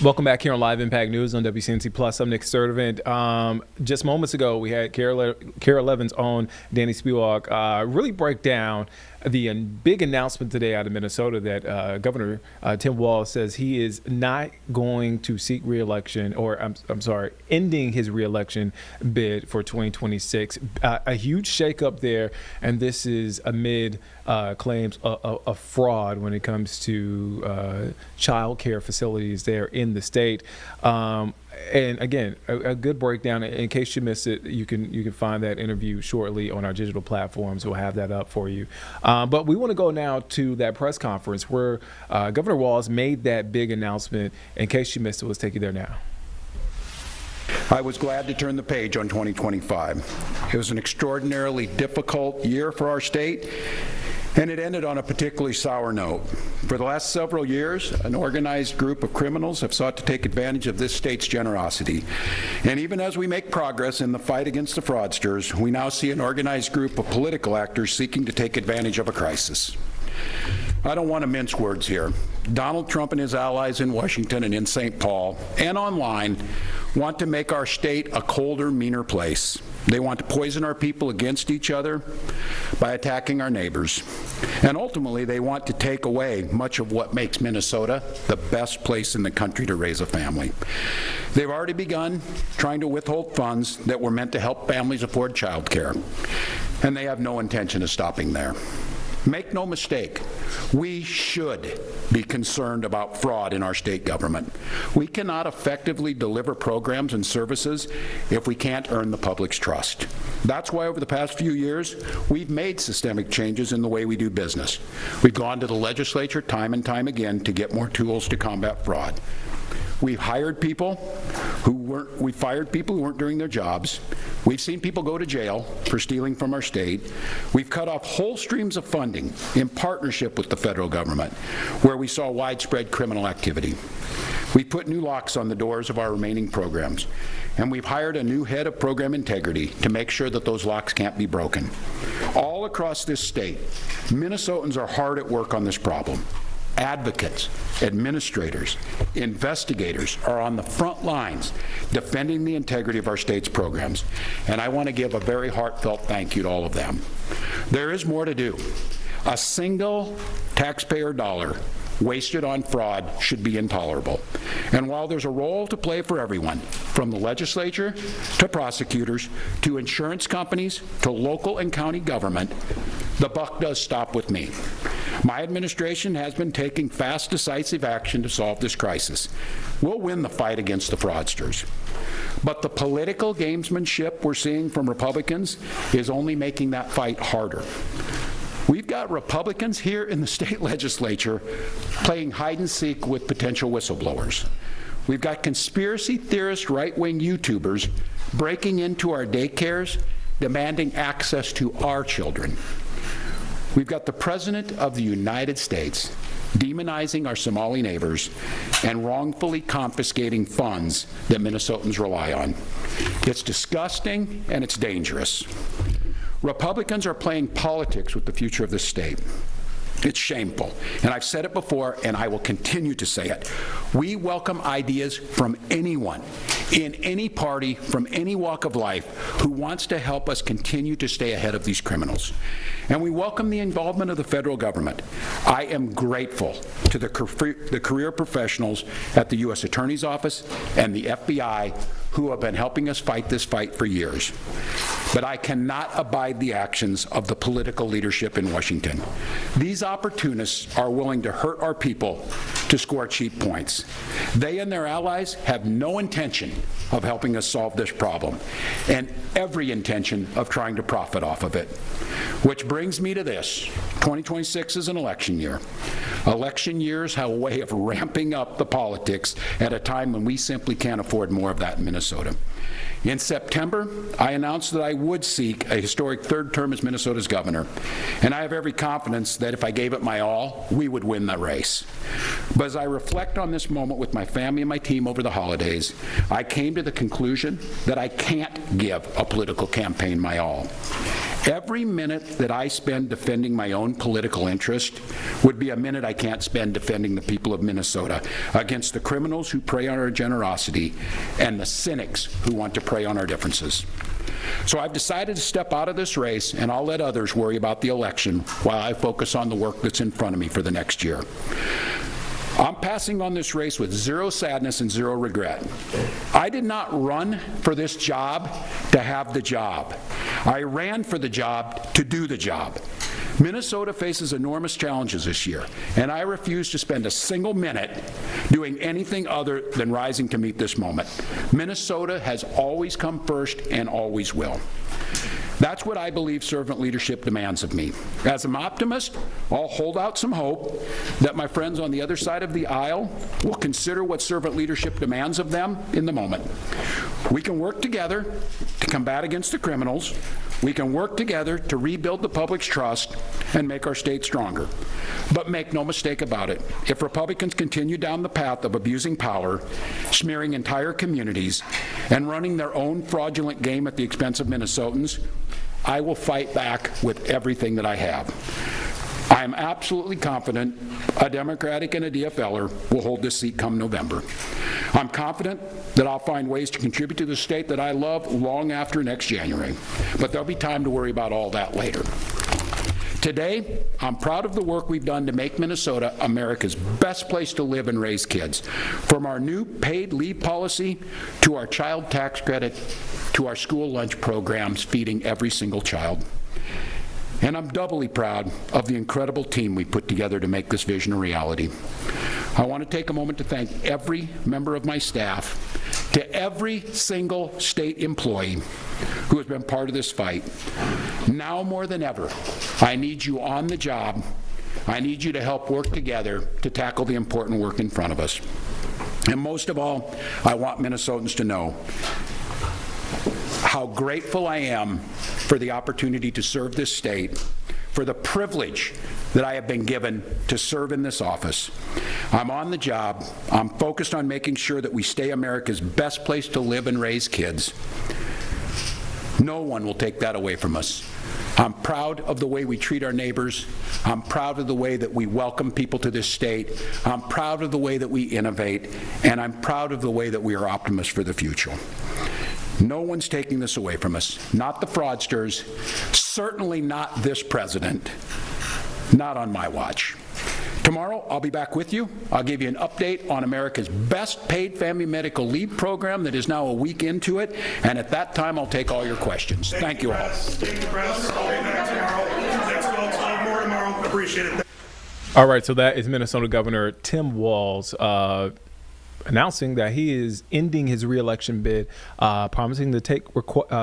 Welcome back here on Live Impact News on WCNC Plus. I'm Nick Sturdivant. Just moments ago, we had Kara Levin's own Danny Spivak really break down the big announcement today out of Minnesota that Governor Tim Walz says he is not going to seek re-election, or I'm sorry, ending his re-election bid for 2026. A huge shakeup there, and this is amid claims of fraud when it comes to child care facilities there in the state. And again, a good breakdown. In case you missed it, you can find that interview shortly on our digital platforms. We'll have that up for you. But we want to go now to that press conference where Governor Walz made that big announcement. In case you missed it, let's take you there now. I was glad to turn the page on 2025. It was an extraordinarily difficult year for our state, and it ended on a particularly sour note. For the last several years, an organized group of criminals have sought to take advantage of this state's generosity. And even as we make progress in the fight against the fraudsters, we now see an organized group of political actors seeking to take advantage of a crisis. I don't want to mince words here. Donald Trump and his allies in Washington and in St. Paul and online want to make our state a colder, meaner place. They want to poison our people against each other by attacking our neighbors. And ultimately, they want to take away much of what makes Minnesota the best place in the country to raise a family. They've already begun trying to withhold funds that were meant to help families afford child care. And they have no intention of stopping there. Make no mistake, we should be concerned about fraud in our state government. We cannot effectively deliver programs and services if we can't earn the public's trust. That's why over the past few years, we've made systemic changes in the way we do business. We've gone to the legislature time and time again to get more tools to combat fraud. We've hired people we fired people who weren't doing their jobs. We've seen people go to jail for stealing from our state. We've cut off whole streams of funding in partnership with the federal government, where we saw widespread criminal activity. We put new locks on the doors of our remaining programs, and we've hired a new head of program integrity to make sure that those locks can't be broken. All across this state, Minnesotans are hard at work on this problem. Advocates, administrators, investigators are on the front lines defending the integrity of our state's programs, and I want to give a very heartfelt thank you to all of them. There is more to do. A single taxpayer dollar wasted on fraud should be intolerable. And while there's a role to play for everyone, from the legislature to prosecutors to insurance companies to local and county government, the buck does stop with me. My administration has been taking fast, decisive action to solve this crisis. We'll win the fight against the fraudsters. But the political gamesmanship we're seeing from Republicans is only making that fight harder. We've got Republicans here in the state legislature playing hide and seek with potential whistleblowers. We've got conspiracy theorist right-wing YouTubers breaking into our daycares, demanding access to our children. We've got the President of the United States demonizing our Somali neighbors and wrongfully confiscating funds that Minnesotans rely on. It's disgusting and it's dangerous. Republicans are playing politics with the future of this state. It's shameful, and I've said it before, and I will continue to say it. We welcome ideas from anyone, in any party, from any walk of life, who wants to help us continue to stay ahead of these criminals. And we welcome the involvement of the federal government. I am grateful to the career professionals at the U.S. Attorney's Office and the FBI who have been helping us fight this fight for years. But I cannot abide the actions of the political leadership in Washington. These opportunists are willing to hurt our people to score cheap points. They and their allies have no intention of helping us solve this problem, and every intention of trying to profit off of it. Which brings me to this. 2026 is an election year. Election years have a way of ramping up the politics at a time when we simply can't afford more of that in Minnesota. In September, I announced that I would seek a historic third term as Minnesota's governor, and I have every confidence that if I gave it my all, we would win the race. But as I reflect on this moment with my family and my team over the holidays, I came to the conclusion that I can't give a political campaign my all. Every minute that I spend defending my own political interest would be a minute I can't spend defending the people of Minnesota against the criminals who prey on our generosity and the cynics who want to prey on our differences. So I've decided to step out of this race, and I'll let others worry about the election while I focus on the work that's in front of me for the next year. I'm passing on this race with zero sadness and zero regret. I did not run for this job to have the job. I ran for the job to do the job. Minnesota faces enormous challenges this year, and I refuse to spend a single minute doing anything other than rising to meet this moment. Minnesota has always come first and always will. That's what I believe servant leadership demands of me. As an optimist, I'll hold out some hope that my friends on the other side of the aisle will consider what servant leadership demands of them in the moment. We can work together to combat against the criminals. We can work together to rebuild the public's trust and make our state stronger. But make no mistake about it, if Republicans continue down the path of abusing power, smearing entire communities, and running their own fraudulent game at the expense of Minnesotans, I will fight back with everything that I have. I am absolutely confident a Democratic and a DFLer will hold this seat come November. I'm confident that I'll find ways to contribute to the state that I love long after next January. But there'll be time to worry about all that later. Today, I'm proud of the work we've done to make Minnesota America's best place to live and raise kids. From our new paid leave policy, to our child tax credit, to our school lunch programs feeding every single child. And I'm doubly proud of the incredible team we put together to make this vision a reality. I want to take a moment to thank every member of my staff, to every single state employee who has been part of this fight. Now more than ever, I need you on the job. I need you to help work together to tackle the important work in front of us. And most of all, I want Minnesotans to know how grateful I am for the opportunity to serve this state, for the privilege that I have been given to serve in this office. I'm on the job. I'm focused on making sure that we stay America's best place to live and raise kids. No one will take that away from us. I'm proud of the way we treat our neighbors. I'm proud of the way that we welcome people to this state. I'm proud of the way that we innovate. And I'm proud of the way that we are optimists for the future. No one's taking this away from us. Not the fraudsters. Certainly not this president. Not on my watch. Tomorrow, I'll be back with you. I'll give you an update on America's best paid family medical leave program that is now a week into it. And at that time, I'll take all your questions. Thank you all. Thank you, press. I'll be back tomorrow. Next call, 12 more tomorrow. Appreciate it. All right, so that is Minnesota Governor Tim Walz announcing that he is ending his re-election bid, promising to take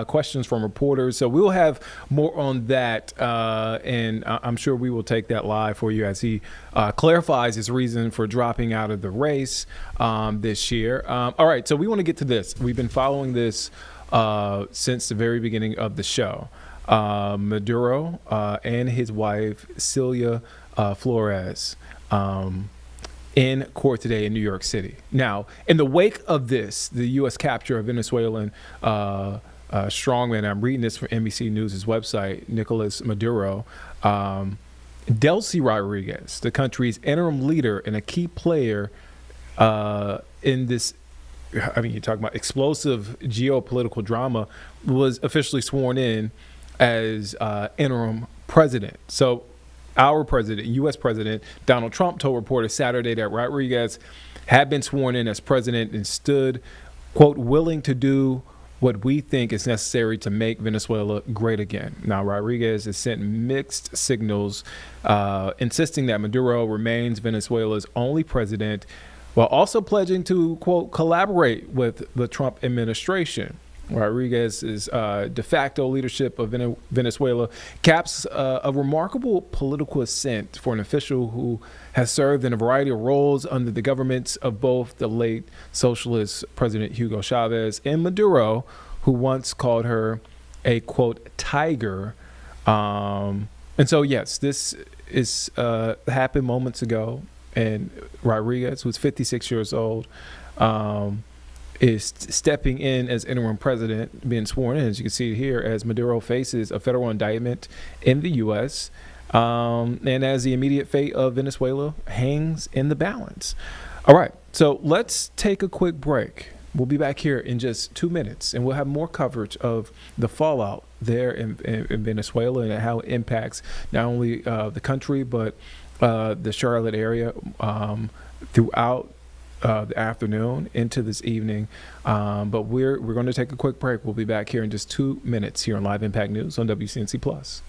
questions from reporters. So we'll have more on that, and I'm sure we will take that live for you as he clarifies his reason for dropping out of the race this year. All right, so we want to get to this. We've been following this since the very beginning of the show. Maduro and his wife, Celia Flores, in court today in New York City. Now, in the wake of this, the U.S. capture of Venezuelan strongman, I'm reading this from NBC News' website, Nicolas Maduro, Delcy Rodriguez, the country's interim leader and a key player in this, I mean, you're talking about explosive geopolitical drama, was officially sworn in as interim president. So our president, U.S. President Donald Trump, told reporters Saturday that Rodriguez had been sworn in as president and stood, quote, willing to do what we think is necessary to make Venezuela great again. Now, Rodriguez has sent mixed signals, insisting that Maduro remains Venezuela's only president, while also pledging to, quote, collaborate with the Trump administration. Rodriguez's de facto leadership of Venezuela caps a remarkable political ascent for an official who has served in a variety of roles under the governments of both the late socialist President Hugo Chavez and Maduro, who once called her a, quote, tiger. And so, yes, this is happened moments ago. And Rodriguez, who's 56 years old, is stepping in as interim president, being sworn in, as you can see here, as Maduro faces a federal indictment in the U.S., and as the immediate fate of Venezuela hangs in the balance. All right, so let's take a quick break. We'll be back here in just 2 minutes, and we'll have more coverage of the fallout there in Venezuela and how it impacts not only the country, but the Charlotte area throughout the afternoon into this evening. But we're going to take a quick break. We'll be back here in just 2 minutes here on Live Impact News on WCNC Plus.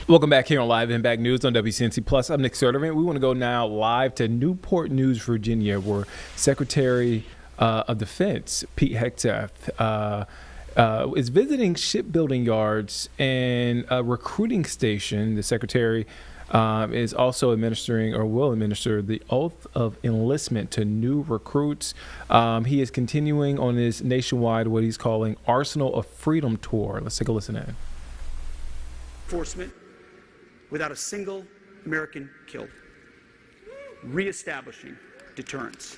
Welcome back here on Live Impact News on WCNC Plus. I'm Nick Serderman. We want to go now live to Newport News, Virginia, where Secretary of Defense Pete Hegseth is visiting shipbuilding yards and a recruiting station. The Secretary is also administering, or will administer, the oath of enlistment to new recruits. He is continuing on his nationwide, what he's calling Arsenal of Freedom tour. Let's take a listen in. Enforcement without a single American killed. Reestablishing deterrence.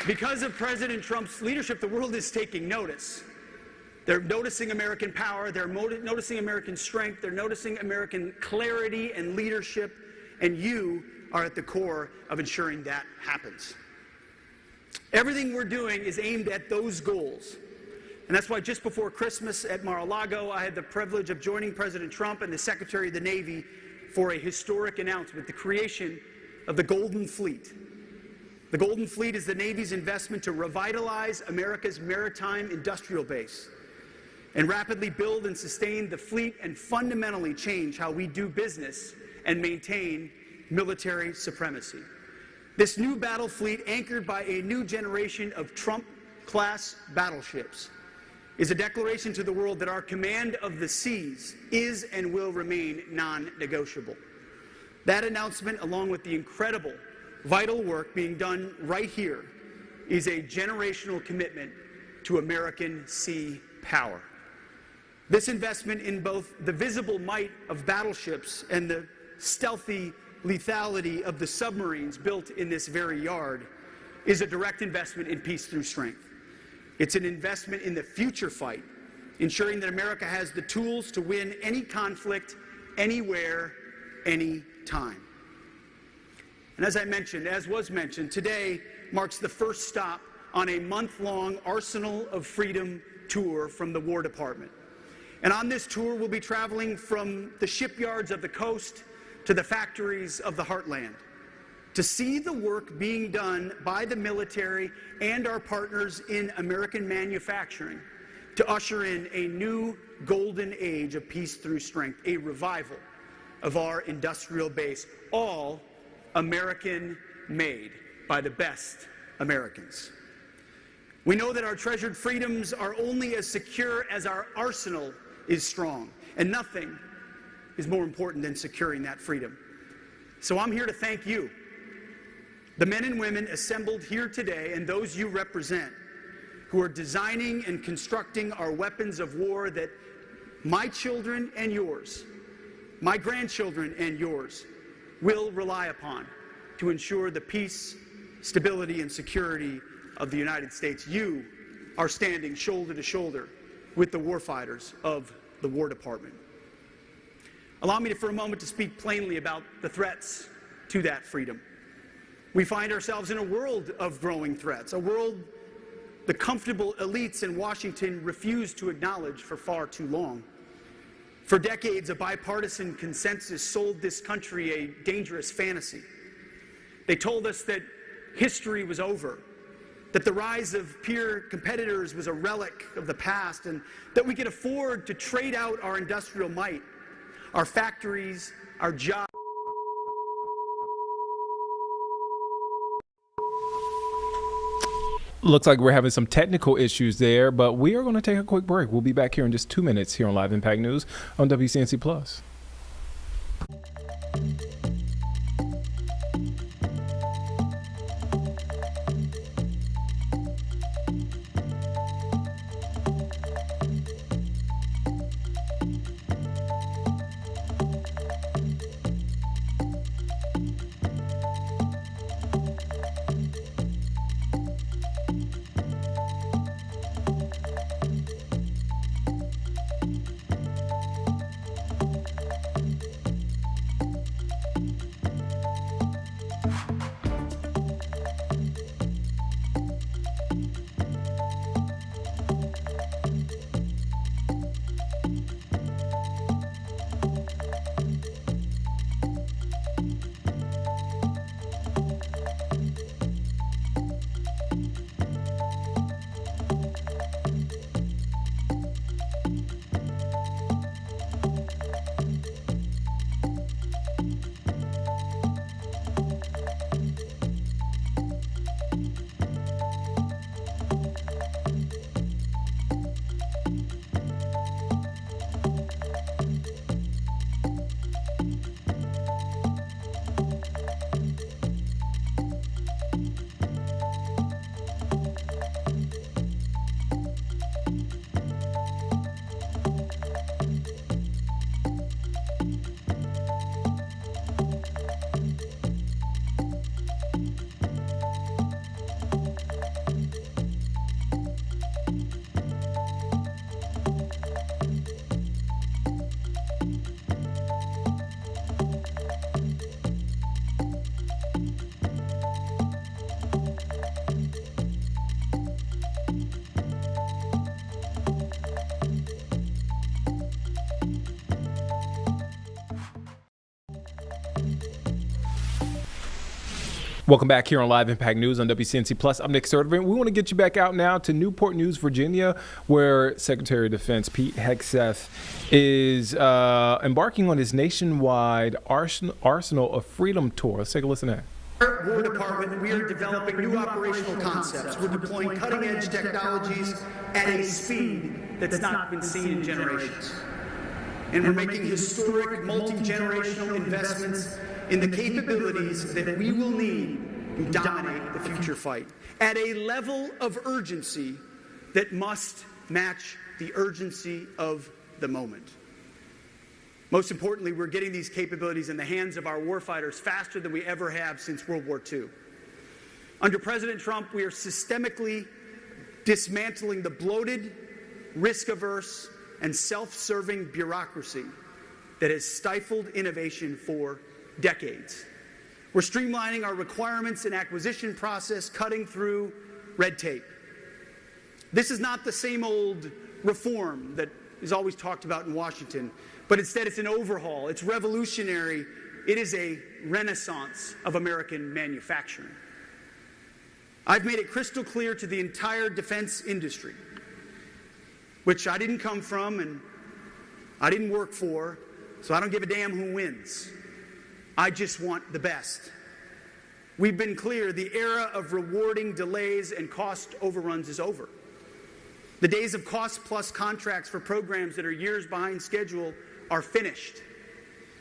Because of President Trump's leadership, the world is taking notice. They're noticing American power, they're noticing American strength, they're noticing American clarity and leadership, and you are at the core of ensuring that happens. Everything we're doing is aimed at those goals. And that's why just before Christmas at Mar-a-Lago, I had the privilege of joining President Trump and the Secretary of the Navy for a historic announcement, the creation of the Golden Fleet. The Golden Fleet is the Navy's investment to revitalize America's maritime industrial base and rapidly build and sustain the fleet and fundamentally change how we do business and maintain military supremacy. This new battle fleet, anchored by a new generation of Trump-class battleships, is a declaration to the world that our command of the seas is and will remain non-negotiable. That announcement, along with the incredible, vital work being done right here, is a generational commitment to American sea power. This investment in both the visible might of battleships and the stealthy lethality of the submarines built in this very yard is a direct investment in peace through strength. It's an investment in the future fight, ensuring that America has the tools to win any conflict, anywhere, any time. And as was mentioned, today, marks the first stop on a month-long Arsenal of Freedom tour from the War Department. And on this tour, we'll be traveling from the shipyards of the coast to the factories of the heartland to see the work being done by the military and our partners in American manufacturing to usher in a new golden age of peace through strength, a revival of our industrial base, all American-made by the best Americans. We know that our treasured freedoms are only as secure as our arsenal is strong, and nothing is more important than securing that freedom. So I'm here to thank you, the men and women assembled here today, and those you represent, who are designing and constructing our weapons of war that my children and yours, my grandchildren and yours, will rely upon to ensure the peace, stability, and security of the United States. You are standing shoulder to shoulder with the warfighters of the War Department. Allow me for a moment to speak plainly about the threats to that freedom. We find ourselves in a world of growing threats, a world the comfortable elites in Washington refuse to acknowledge for far too long. For decades, a bipartisan consensus sold this country a dangerous fantasy. They told us that history was over, that the rise of peer competitors was a relic of the past, and that we could afford to trade out our industrial might, our factories, our jobs. Looks like we're having some technical issues there, but we are going to take a quick break. We'll be back here in just 2 minutes here on Live Impact News on WCNC Plus. Welcome back here on Live Impact News on WCNC Plus. I'm Nick Sturdivant. We want to get you back out now to Newport News, Virginia, where Secretary of Defense Pete Hegseth is embarking on his nationwide Arsenal of Freedom tour. Let's take a listen to that. At War Department, we are developing new operational concepts. We're deploying cutting-edge technologies at a speed that's not been seen in generations. And we're making historic multi-generational investments in the capabilities that we will need to dominate the future fight at a level of urgency that must match the urgency of the moment. Most importantly, we're getting these capabilities in the hands of our warfighters faster than we ever have since World War II. Under President Trump, we are systemically dismantling the bloated, risk-averse, and self-serving bureaucracy that has stifled innovation for decades. We're streamlining our requirements and acquisition process, cutting through red tape. This is not the same old reform that is always talked about in Washington, but instead it's an overhaul. It's revolutionary. It is a renaissance of American manufacturing. I've made it crystal clear to the entire defense industry, which I didn't come from and I didn't work for, so I don't give a damn who wins. I just want the best. We've been clear, the era of rewarding delays and cost overruns is over. The days of cost-plus contracts for programs that are years behind schedule are finished.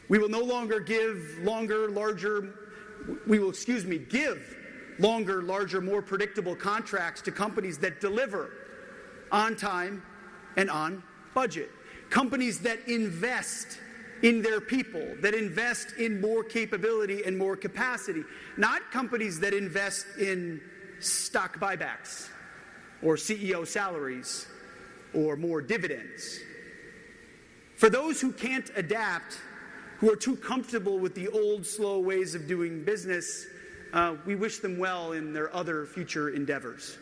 We will no longer give longer, larger, more predictable contracts to companies that deliver on time and on budget. Companies that invest in their people, that invest in more capability and more capacity, not companies that invest in stock buybacks or CEO salaries or more dividends. For those who can't adapt, who are too comfortable with the old, slow ways of doing business, we wish them well in their other future endeavors,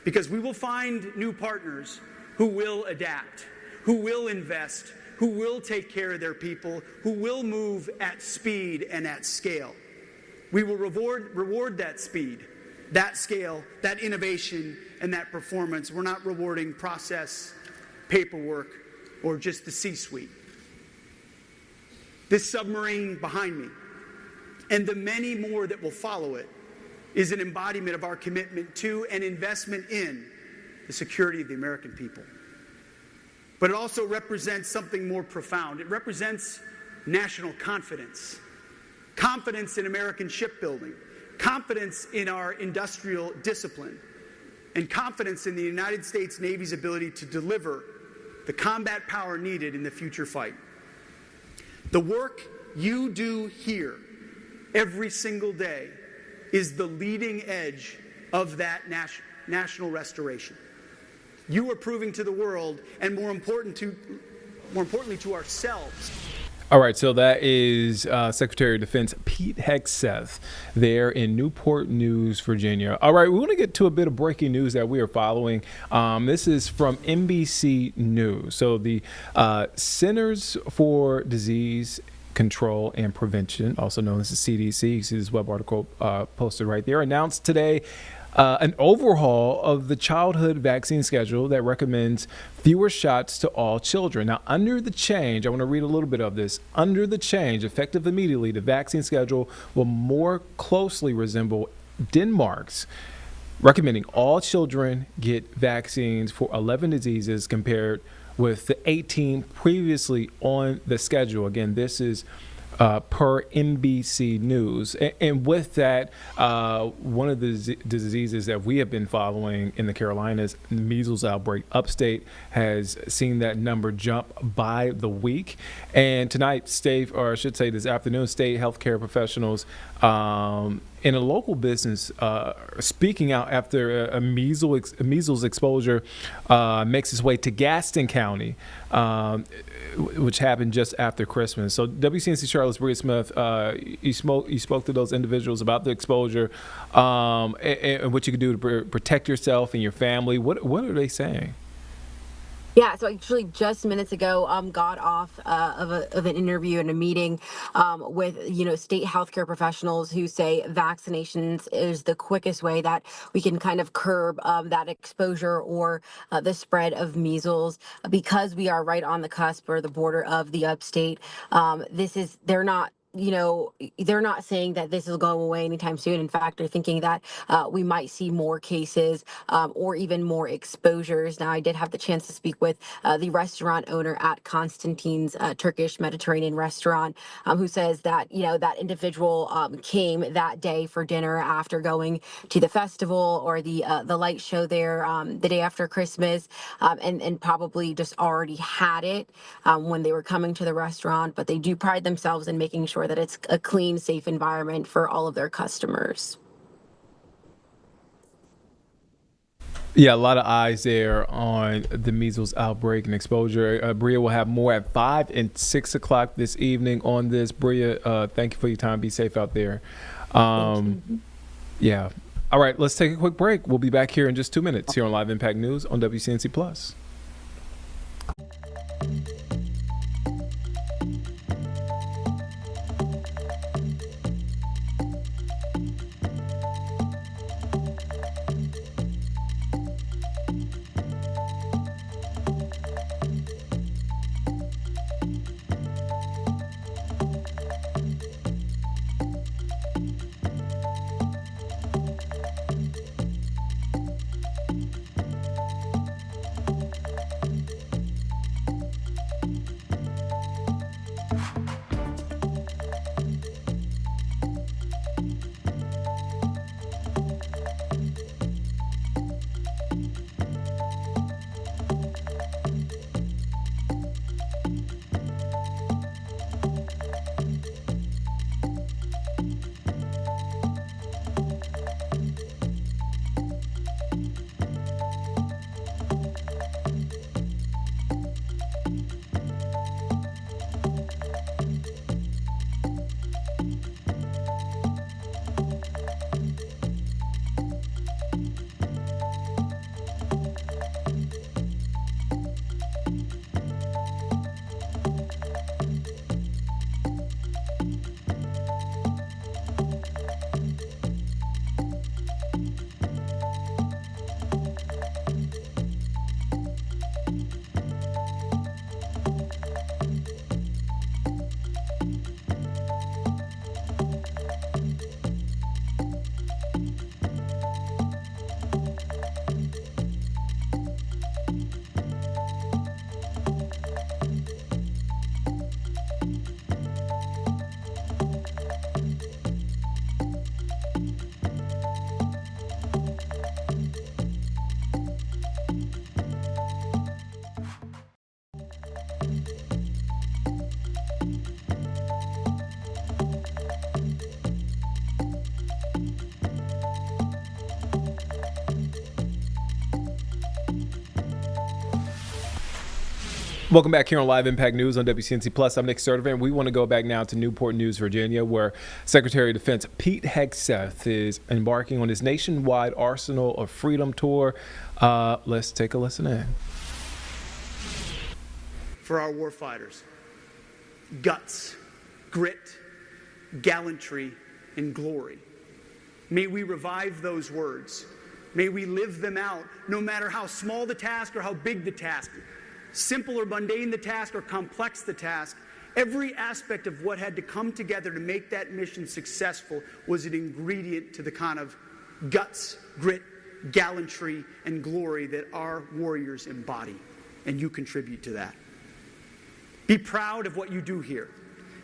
because we will find new partners who will adapt, who will invest, who will take care of their people, who will move at speed and at scale. We will reward that speed, that scale, that innovation, and that performance. We're not rewarding process, paperwork, or just the C-suite. This submarine behind me, and the many more that will follow it, is an embodiment of our commitment to and investment in the security of the American people. But it also represents something more profound. It represents national confidence. Confidence in American shipbuilding, confidence in our industrial discipline, and confidence in the United States Navy's ability to deliver the combat power needed in the future fight. The work you do here every single day is the leading edge of that national restoration. You are proving to the world, and more importantly to ourselves. All right, so that is Secretary of Defense Pete Hegseth there in Newport News, Virginia. All right, we want to get to a bit of breaking news that we are following. This is from NBC News. So the Centers for Disease Control and Prevention, also known as the CDC, you see this web article posted right there, announced today an overhaul of the childhood vaccine schedule that recommends fewer shots to all children. Now, under the change, I want to read a little bit of this. Under the change, effective immediately, the vaccine schedule will more closely resemble Denmark's, recommending all children get vaccines for 11 diseases compared with the 18 previously on the schedule. Again, this is per NBC News. And with that, one of the diseases that we have been following in the Carolinas, the measles outbreak, upstate has seen that number jump by the week. And tonight, this afternoon, state healthcare professionals in a local business speaking out after a measles exposure makes its way to Gaston County, which happened just after Christmas. So WCNC Charlotte's Bria Smith, you spoke to those individuals about the exposure and what you can do to protect yourself and your family. What are they saying? Yeah, so actually just minutes ago, got off of an interview and a meeting with, state healthcare professionals who say vaccinations is the quickest way that we can kind of curb that exposure or the spread of measles, because we are right on the cusp or the border of the upstate. They're not saying that this will go away anytime soon. In fact, they're thinking that we might see more cases or even more exposures. Now, I did have the chance to speak with the restaurant owner at Constantine's Turkish Mediterranean restaurant, who says that, that individual came that day for dinner after going to the festival or the light show there the day after Christmas, and probably just already had it when they were coming to the restaurant. But they do pride themselves in making sure that it's a clean, safe environment for all of their customers. Yeah, a lot of eyes there on the measles outbreak and exposure. Bria will have more at 5 and 6 o'clock this evening on this. Bria, thank you for your time. Be safe out there. Yeah. All right, let's take a quick break. We'll be back here in just 2 minutes here on Live Impact News on WCNC Plus. Welcome back here on Live Impact News on WCNC Plus. I'm Nick Sturdivant. We want to go back now to Newport News, Virginia, where Secretary of Defense Pete Hegseth is embarking on his nationwide Arsenal of Freedom tour. Let's take a listen in. For our warfighters, guts, grit, gallantry, and glory. May we revive those words. May we live them out, no matter how small the task or how big the task. Simple or mundane the task or complex the task, every aspect of what had to come together to make that mission successful was an ingredient to the kind of guts, grit, gallantry, and glory that our warriors embody. And you contribute to that. Be proud of what you do here.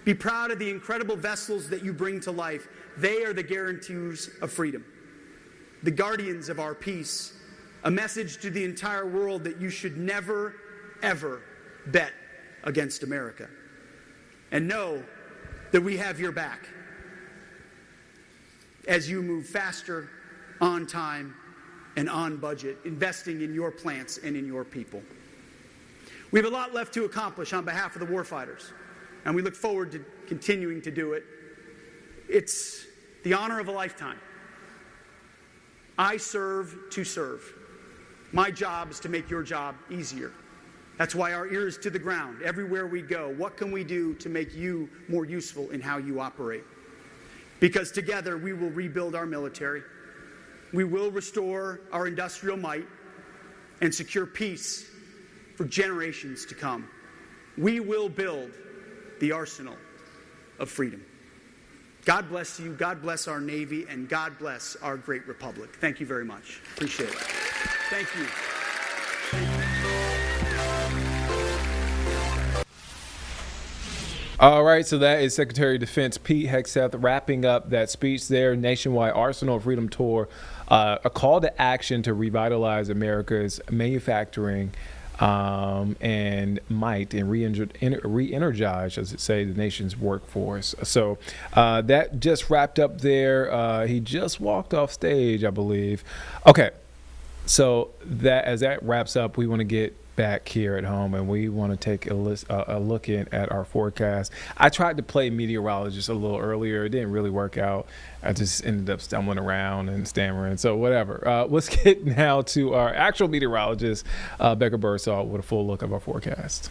Be proud of the incredible vessels that you bring to life. They are the guarantees of freedom, the guardians of our peace, a message to the entire world that you should never, ever bet against America. And know that we have your back as you move faster, on time, and on budget, investing in your plants and in your people. We have a lot left to accomplish on behalf of the warfighters, and we look forward to continuing to do it. It's the honor of a lifetime. I serve to serve. My job is to make your job easier. That's why our ear is to the ground everywhere we go. What can we do to make you more useful in how you operate? Because together we will rebuild our military, we will restore our industrial might, and secure peace for generations to come. We will build the arsenal of freedom. God bless you, God bless our Navy, and God bless our great republic. Thank you very much. Appreciate it. Thank you. All right, so that is Secretary of Defense Pete Hegseth wrapping up that speech there, nationwide Arsenal of Freedom tour, a call to action to revitalize America's manufacturing and might and re-energize, as it say, the nation's workforce. So that just wrapped up there. He just walked off stage, I believe. Okay, so that as that wraps up, we want to get back here at home, and we want to take a look in at our forecast. I tried to play meteorologist a little earlier. It didn't really work out. I just ended up stumbling around and stammering. So whatever. Let's get now to our actual meteorologist, Becca Birdsall, with a full look of our forecast.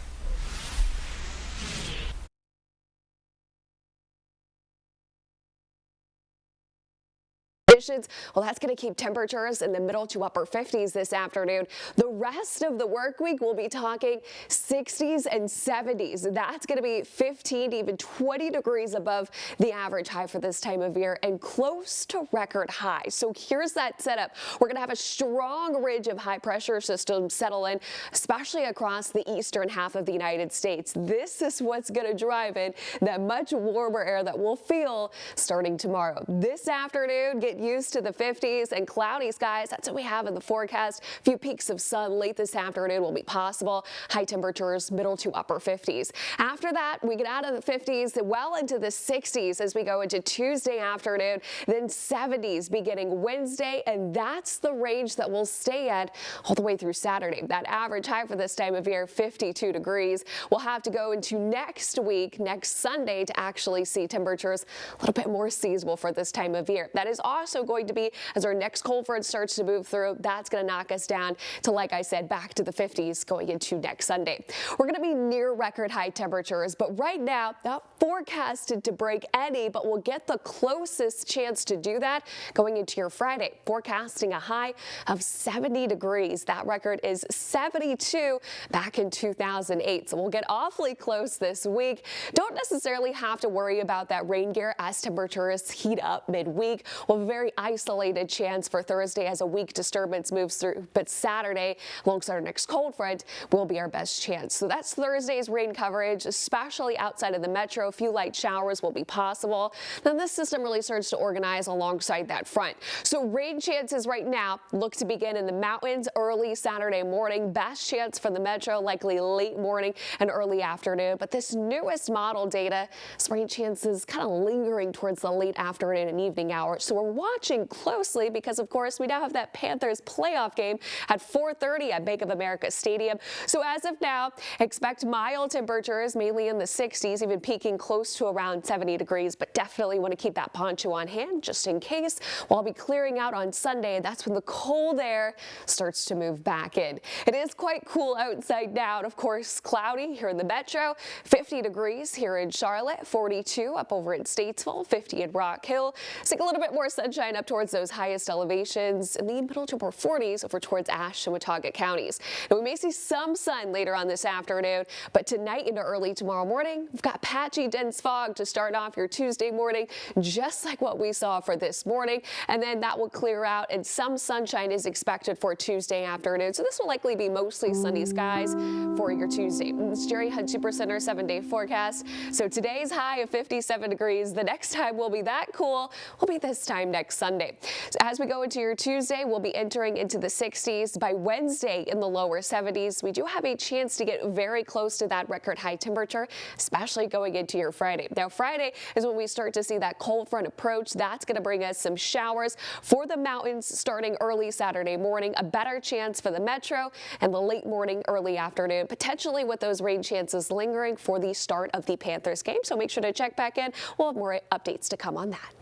Well, that's going to keep temperatures in the middle to upper 50s this afternoon. The rest of the work week, we'll be talking 60s and 70s. That's going to be 15 to even 20 degrees above the average high for this time of year and close to record high. So here's that setup. We're going to have a strong ridge of high pressure systems settle in, especially across the eastern half of the United States. This is what's going to drive in that much warmer air that we'll feel starting tomorrow. This afternoon, get used to the 50s and cloudy skies. That's what we have in the forecast. A few peaks of sun late this afternoon will be possible. High temperatures middle to upper 50s. After that, we get out of the 50s well into the 60s as we go into Tuesday afternoon, then 70s beginning Wednesday, and that's the range that we'll stay at all the way through Saturday. That average high for this time of year, 52 degrees. We'll have to go into next week, next Sunday, to actually see temperatures a little bit more seasonable for this time of year. That is also going to be as our next cold front starts to move through. That's going to knock us down to, like I said, back to the 50s going into next Sunday. We're going to be near record high temperatures, but right now not forecasted to break any, but we'll get the closest chance to do that going into your Friday. Forecasting a high of 70 degrees. That record is 72 back in 2008. So we'll get awfully close this week. Don't necessarily have to worry about that rain gear as temperatures heat up midweek. We'll have a very isolated chance for Thursday as a weak disturbance moves through, but Saturday, alongside our next cold front, will be our best chance. So that's Thursday's rain coverage, especially outside of the metro. A few light showers will be possible. Then this system really starts to organize alongside that front. So rain chances right now look to begin in the mountains early Saturday morning. Best chance for the metro likely late morning and early afternoon. But this newest model data, rain chances kind of lingering towards the late afternoon and evening hours. So we're watching closely because, of course, we now have that Panthers playoff game at 4:30 at Bank of America Stadium. So as of now, expect mild temperatures, mainly in the 60s, even peaking close to around 70 degrees, but definitely want to keep that poncho on hand just in case. We'll be clearing out on Sunday, and that's when the cold air starts to move back in. It is quite cool outside now, and of course, cloudy here in the metro. 50 degrees here in Charlotte, 42 up over in Statesville, 50 in Rock Hill. Seeing a little bit more sunshine up towards those highest elevations in the middle to upper 40s over towards Ashe and Watauga counties. Now, we may see some sun later on this afternoon, but tonight into early tomorrow morning, we've got patchy dense fog to start off your Tuesday morning, just like what we saw for this morning, and then that will clear out and some sunshine is expected for Tuesday afternoon. So this will likely be mostly sunny skies for your Tuesday. It's Jerry Hunt Supercenter 7-day forecast. So today's high of 57 degrees. The next time we'll be that cool will be this time next Sunday. So as we go into your Tuesday, we'll be entering into the 60s. By Wednesday in the lower 70s, we do have a chance to get very close to that record high temperature, especially going into your Friday. Now, Friday is when we start to see that cold front approach. That's going to bring us some showers for the mountains starting early Saturday morning, a better chance for the metro and the late morning, early afternoon, potentially with those rain chances lingering for the start of the Panthers game. So make sure to check back in. We'll have more updates to come on that.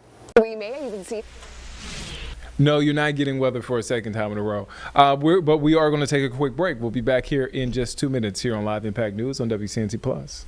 We may even see. No, you're not getting weather for a second time in a row. But we are going to take a quick break. We'll be back here in just 2 minutes here on Live Impact News on WCNC Plus.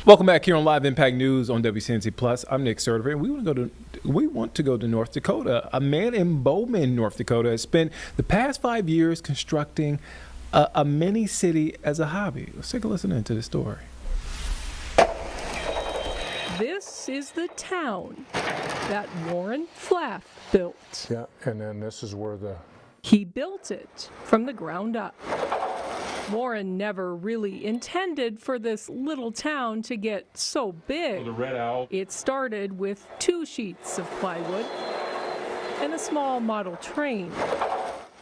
Welcome back here on Live Impact News on WCNC Plus. I'm Nick Sertifer, and we want to go to North Dakota. A man in Bowman, North Dakota, has spent the past 5 years constructing a mini city as a hobby. Let's take a listen into the story. This is the town that Warren Flaff built. Yeah, and then this is where He built it from the ground up. Warren never really intended for this little town to get so big. the Red Owl. It started with 2 sheets of plywood and a small model train.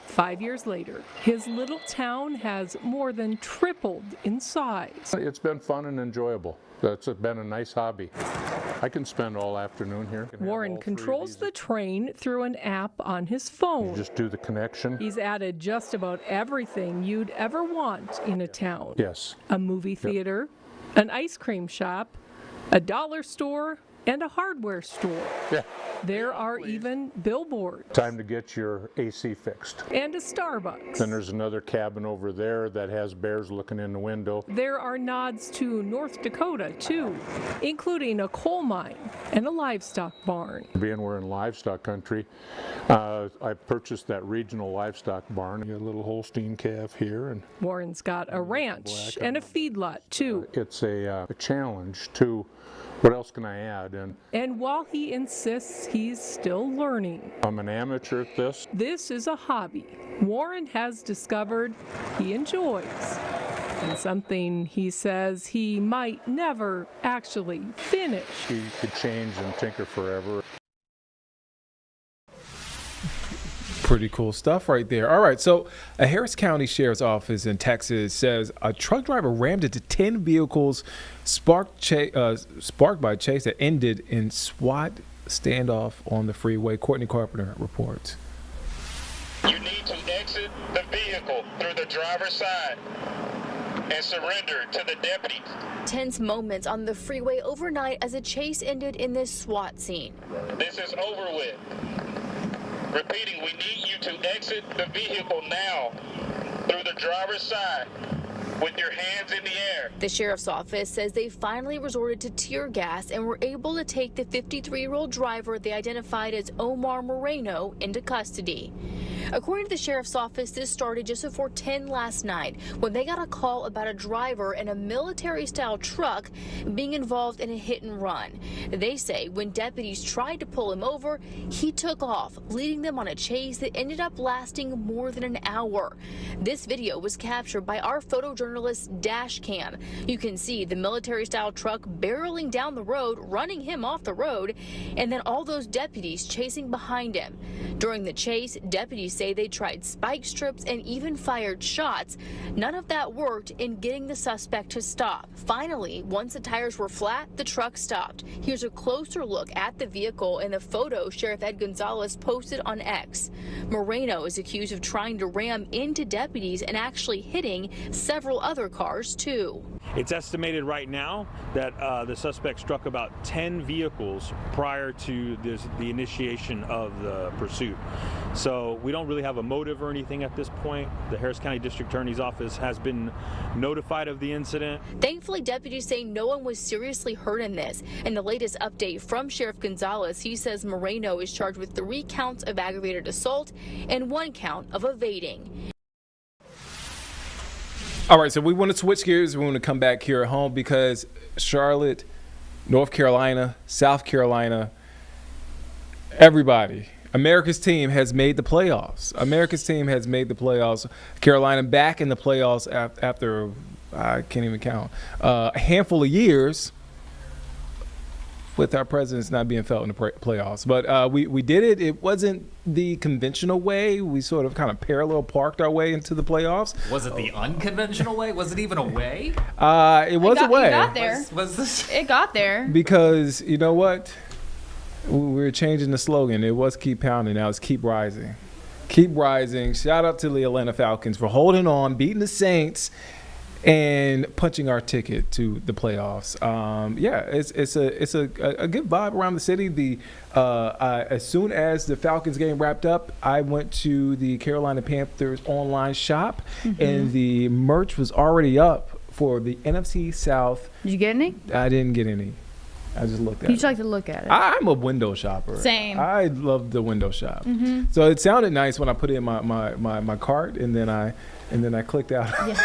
5 years later, his little town has more than tripled in size. It's been fun and enjoyable. It's been a nice hobby. I can spend all afternoon here. Warren controls the train through an app on his phone. You just do the connection. He's added just about everything you'd ever want in a town. Yes. A movie theater, an ice cream shop, a dollar store, and a hardware store. Yeah. There are even billboards. Time to get your AC fixed. And a Starbucks. Then there's another cabin over there that has bears looking in the window. There are nods to North Dakota, too, including a coal mine and a livestock barn. Being we're in livestock country, I purchased that regional livestock barn. You got a little Holstein calf here. And Warren's got a ranch and a feedlot, too. It's a challenge to what else can I add? And while he insists he's still learning, I'm an amateur at this. This is a hobby Warren has discovered he enjoys, and something he says he might never actually finish. He could change and tinker forever. Pretty cool stuff right there. All right, so a Harris County Sheriff's Office in Texas says a truck driver rammed into 10 vehicles sparked by a chase that ended in SWAT standoff on the freeway. Courtney Carpenter reports. You need to exit the vehicle through the driver's side and surrender to the deputies. Tense moments on the freeway overnight as a chase ended in this SWAT scene. This is over with. Repeating, we need you to exit the vehicle now through the driver's side with your hands in the air. The sheriff's office says they finally resorted to tear gas and were able to take the 53-year-old driver they identified as Omar Moreno into custody. According to the sheriff's office, this started just before 10 last night when they got a call about a driver in a military-style truck being involved in a hit and run. They say when deputies tried to pull him over, he took off, leading them on a chase that ended up lasting more than an hour. This video was captured by our photojournalist dash cam. You can see the military-style truck barreling down the road, running him off the road, and then all those deputies chasing behind him. During the chase, deputies say they tried spike strips and even fired shots. None of that worked in getting the suspect to stop. Finally, once the tires were flat, the truck stopped. Here's a closer look at the vehicle in the photo Sheriff Ed Gonzalez posted on X. Moreno is accused of trying to ram into deputies and actually hitting several other cars, too. It's estimated right now that the suspect struck about 10 vehicles prior to the initiation of the pursuit. So we don't really have a motive or anything at this point. The Harris County District Attorney's Office has been notified of the incident. Thankfully, deputies say no one was seriously hurt in this. And the latest update from Sheriff Gonzalez, he says Moreno is charged with 3 counts of aggravated assault and 1 count of evading. All right, so we want to switch gears. We want to come back here at home because Charlotte, North Carolina, South Carolina, everybody, America's team has made the playoffs. America's team has made the playoffs. Carolina back in the playoffs after, I can't even count, a handful of years with our presidents not being felt in the playoffs. But we did it. It wasn't the conventional way. We sort of kind of parallel parked our way into the playoffs. Was it the unconventional way? Was it even a way? It was a way. It got there. It got there. Because, you know what? We were changing the slogan. It was keep pounding. Now it's keep rising. Keep rising. Shout out to the Atlanta Falcons for holding on, beating the Saints, and punching our ticket to the playoffs. It's a good vibe around the city. As soon as the Falcons game wrapped up, I went to the Carolina Panthers online shop, and the merch was already up for the NFC South. Did you get any? I didn't get any. I just looked at You it. just like to look at it. I'm a window shopper. Same. I love the window shop. Mhm. So it sounded nice when I put it in my cart, and then I clicked out. Yeah.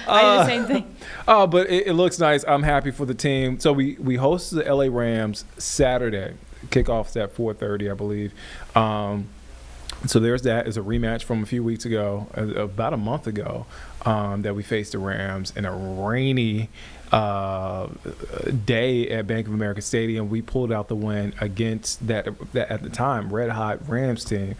I did the same thing. But it looks nice. I'm happy for the team. So we host the LA Rams Saturday. Kickoff's at 4:30, I believe. So there's that. It's a rematch from a few weeks ago, about a month ago, that we faced the Rams in a rainy day at Bank of America Stadium. We pulled out the win against that at the time red hot Rams team.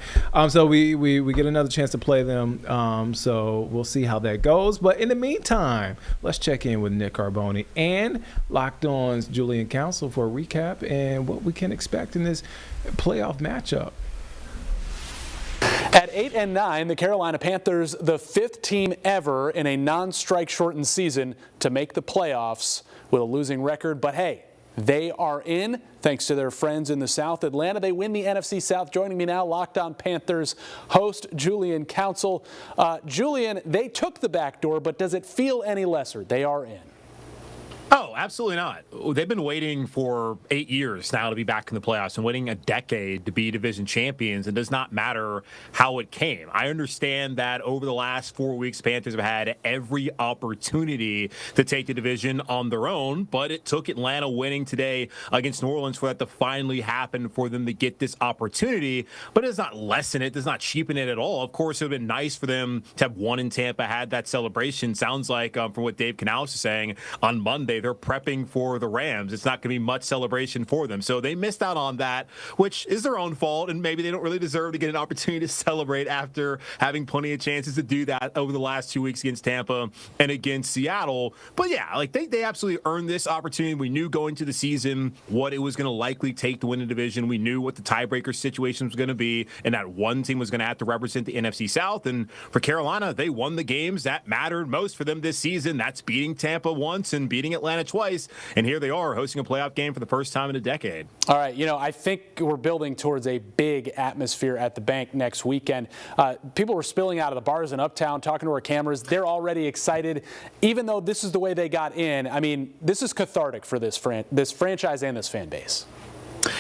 So we get another chance to play them. So we'll see how that goes. But in the meantime, let's check in with Nick Carboni and Locked On's Julian Council for a recap and what we can expect in this playoff matchup. At 8-9, the Carolina Panthers, the 5th team ever in a non-strike shortened season to make the playoffs with a losing record. But hey, they are in thanks to their friends in the South. Atlanta, they win the NFC South. Joining me now, Locked On Panthers host Julian Council. Julian, they took the back door, but does it feel any lesser? They are in. Oh, absolutely not. They've been waiting for 8 years now to be back in the playoffs and waiting a decade to be division champions. It does not matter how it came. I understand that over the last 4 weeks, Panthers have had every opportunity to take the division on their own, but it took Atlanta winning today against New Orleans for that to finally happen for them to get this opportunity. But it does not lessen it, does not cheapen it at all. Of course, it would have been nice for them to have won in Tampa, had that celebration. Sounds like, from what Dave Canales is saying, on Monday, they're prepping for the Rams. It's not going to be much celebration for them. So they missed out on that, which is their own fault, and maybe they don't really deserve to get an opportunity to celebrate after having plenty of chances to do that over the last 2 weeks against Tampa and against Seattle. But yeah, like they absolutely earned this opportunity. We knew going to the season what it was going to likely take to win the division. We knew what the tiebreaker situation was going to be, and that one team was going to have to represent the NFC South. And for Carolina, they won the games that mattered most for them this season. That's beating Tampa once and beating Atlanta twice. And here they are hosting a playoff game for the first time in a decade. All right, I think we're building towards a big atmosphere at the Bank next weekend. People were spilling out of the bars in Uptown, talking to our cameras. They're already excited, even though this is the way they got in. I mean, this is cathartic for this franchise and this fan base.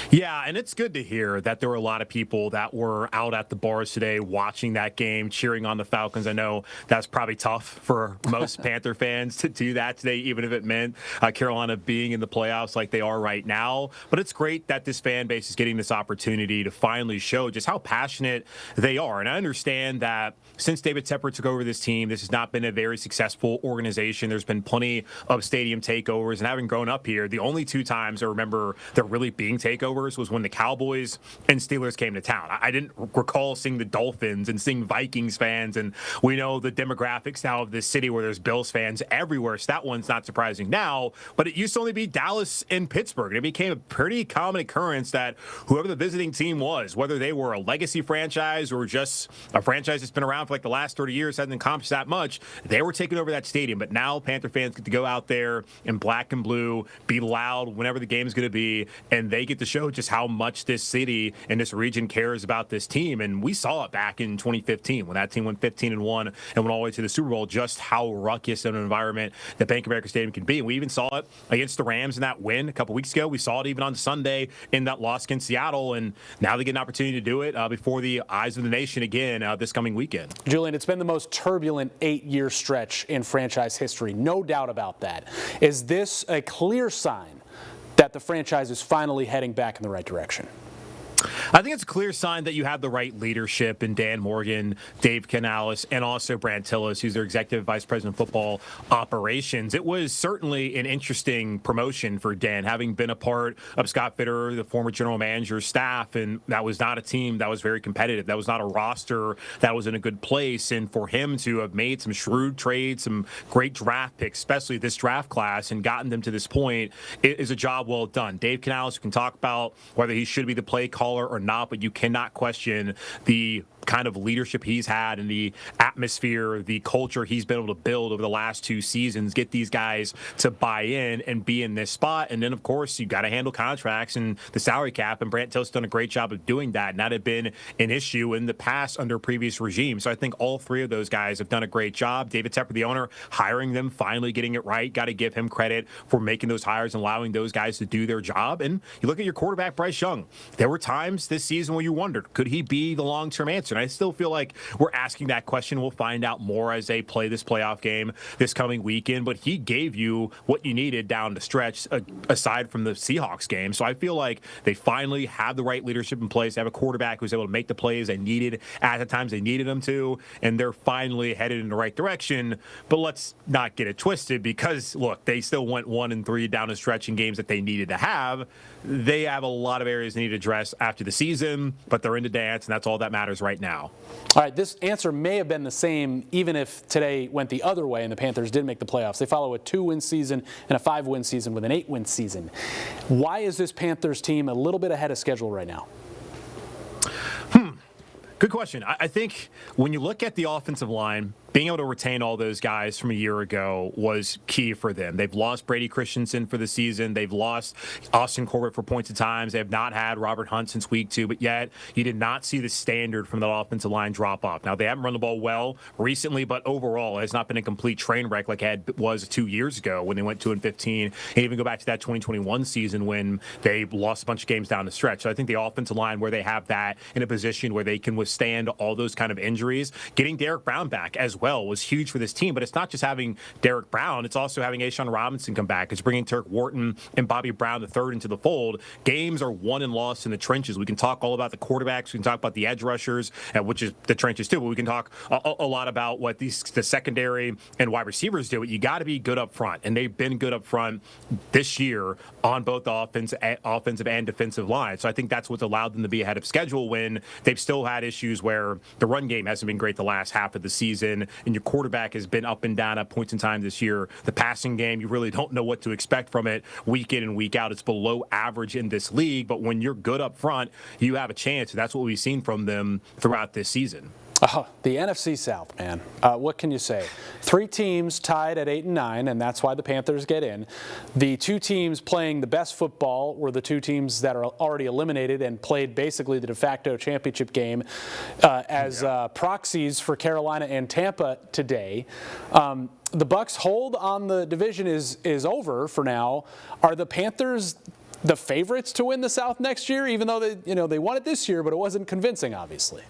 Yeah, and it's good to hear that there were a lot of people that were out at the bars today watching that game, cheering on the Falcons. I know that's probably tough for most Panther fans to do that today, even if it meant Carolina being in the playoffs like they are right now. But it's great that this fan base is getting this opportunity to finally show just how passionate they are. And I understand that since David Tepper took over this team, this has not been a very successful organization. There's been plenty of stadium takeovers. And having grown up here, the only two times I remember there really being takeovers was when the Cowboys and Steelers came to town. I didn't recall seeing the Dolphins and seeing Vikings fans, and we know the demographics now of this city where there's Bills fans everywhere, so that one's not surprising now, but it used to only be Dallas and Pittsburgh, and it became a pretty common occurrence that whoever the visiting team was, whether they were a legacy franchise or just a franchise that's been around for like the last 30 years, hasn't accomplished that much, they were taking over that stadium. But now Panther fans get to go out there in black and blue, be loud whenever the game is going to be, and they get to show just how much this city and this region cares about this team. And we saw it back in 2015 when that team went 15-1 and went all the way to the Super Bowl, just how ruckus of an environment that Bank of America Stadium can be. And we even saw it against the Rams in that win a couple weeks ago. We saw it even on Sunday in that loss against Seattle, and now they get an opportunity to do it before the eyes of the nation again this coming weekend. Julian, it's been the most turbulent 8-year stretch in franchise history, no doubt about that. Is this a clear sign that the franchise is finally heading back in the right direction? I think it's a clear sign that you have the right leadership in Dan Morgan, Dave Canales, and also Brant Tillis, who's their executive vice president of football operations. It was certainly an interesting promotion for Dan, having been a part of Scott Fitterer, the former general manager's staff, and that was not a team that was very competitive. That was not a roster that was in a good place. And for him to have made some shrewd trades, some great draft picks, especially this draft class, and gotten them to this point, it is a job well done. Dave Canales can talk about whether he should be the play caller or not, but you cannot question the kind of leadership he's had and the atmosphere, the culture he's been able to build over the last 2 seasons, get these guys to buy in and be in this spot. And then, of course, you got to handle contracts and the salary cap. And Brandt Tilt's done a great job of doing that. And that had been an issue in the past under previous regimes. So I think all 3 of those guys have done a great job. David Tepper, the owner, hiring them, finally getting it right. Got to give him credit for making those hires and allowing those guys to do their job. And you look at your quarterback, Bryce Young. There were times this season where you wondered, could he be the long-term answer? And I still feel like we're asking that question. We'll find out more as they play this playoff game this coming weekend. But he gave you what you needed down the stretch, aside from the Seahawks game. So I feel like they finally have the right leadership in place. They have a quarterback who's able to make the plays they needed at the times they needed them to, and they're finally headed in the right direction. But let's not get it twisted, because, look, they still went 1-3 down the stretch in games that they needed to have. They have a lot of areas they need to address after the season, but they're in the dance, and that's all that matters right now. All right, this answer may have been the same even if today went the other way and the Panthers did make the playoffs. They follow a 2-win season and a 5-win season with an 8-win season. Why is this Panthers team a little bit ahead of schedule right now? Good question. I think when you look at the offensive line, being able to retain all those guys from a year ago was key for them. They've lost Brady Christensen for the season. They've lost Austin Corbett for points of times. They have not had Robert Hunt since week 2, but yet you did not see the standard from that offensive line drop off. Now, they haven't run the ball well recently, but overall, it has not been a complete train wreck like it was 2 years ago when they went 2-15. And even go back to that 2021 season when they lost a bunch of games down the stretch. So I think the offensive line, where they have that in a position where they can withstand all those kind of injuries, getting Derek Brown back as well was huge for this team. But it's not just having Derek Brown, it's also having A'Shawn Robinson come back. It's bringing Turk Wharton and Bobby Brown III into the fold. Games are won and lost in the trenches. We can talk all about the quarterbacks, we can talk about the edge rushers, which is the trenches too, but we can talk a lot about what the secondary and wide receivers do. You got to be good up front, and they've been good up front this year on both the offensive and defensive line. So I think that's what's allowed them to be ahead of schedule when they've still had issues where the run game hasn't been great the last half of the season, and your quarterback has been up and down at points in time this year. The passing game, you really don't know what to expect from it week in and week out. It's below average in this league, but when you're good up front, you have a chance. That's what we've seen from them throughout this season. Oh, the NFC South, man. What can you say? 3 teams tied at 8-9, and that's why the Panthers get in. The 2 teams playing the best football were the 2 teams that are already eliminated and played basically the de facto championship game as proxies for Carolina and Tampa today. The Bucs' hold on the division is over for now. Are the Panthers the favorites to win the South next year, even though they won it this year, but it wasn't convincing, obviously?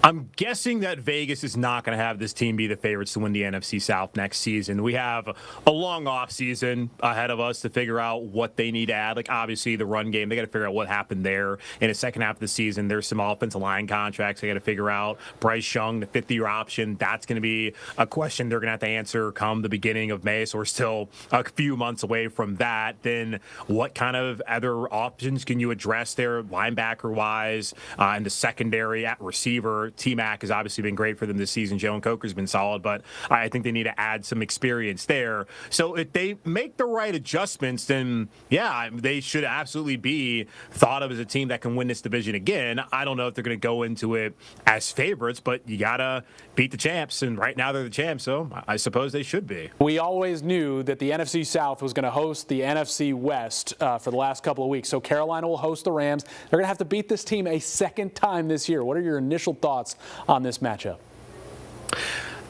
I'm guessing that Vegas is not going to have this team be the favorites to win the NFC South next season. We have a long offseason ahead of us to figure out what they need to add. Like, obviously, the run game, they got to figure out what happened there in the second half of the season. There's some offensive line contracts they got to figure out. Bryce Young, the 5th-year option, that's going to be a question they're going to have to answer come the beginning of May. So we're still a few months away from that. Then what kind of other options can you address there linebacker-wise in the secondary at receiver? T-Mac has obviously been great for them this season. Jalen Coker's been solid, but I think they need to add some experience there. So if they make the right adjustments, then, yeah, they should absolutely be thought of as a team that can win this division again. I don't know if they're going to go into it as favorites, but you got to beat the champs, and right now they're the champs, so I suppose they should be. We always knew that the NFC South was going to host the NFC West for the last couple of weeks. So Carolina will host the Rams. They're going to have to beat this team a second time this year. What are your initial thoughts on this matchup?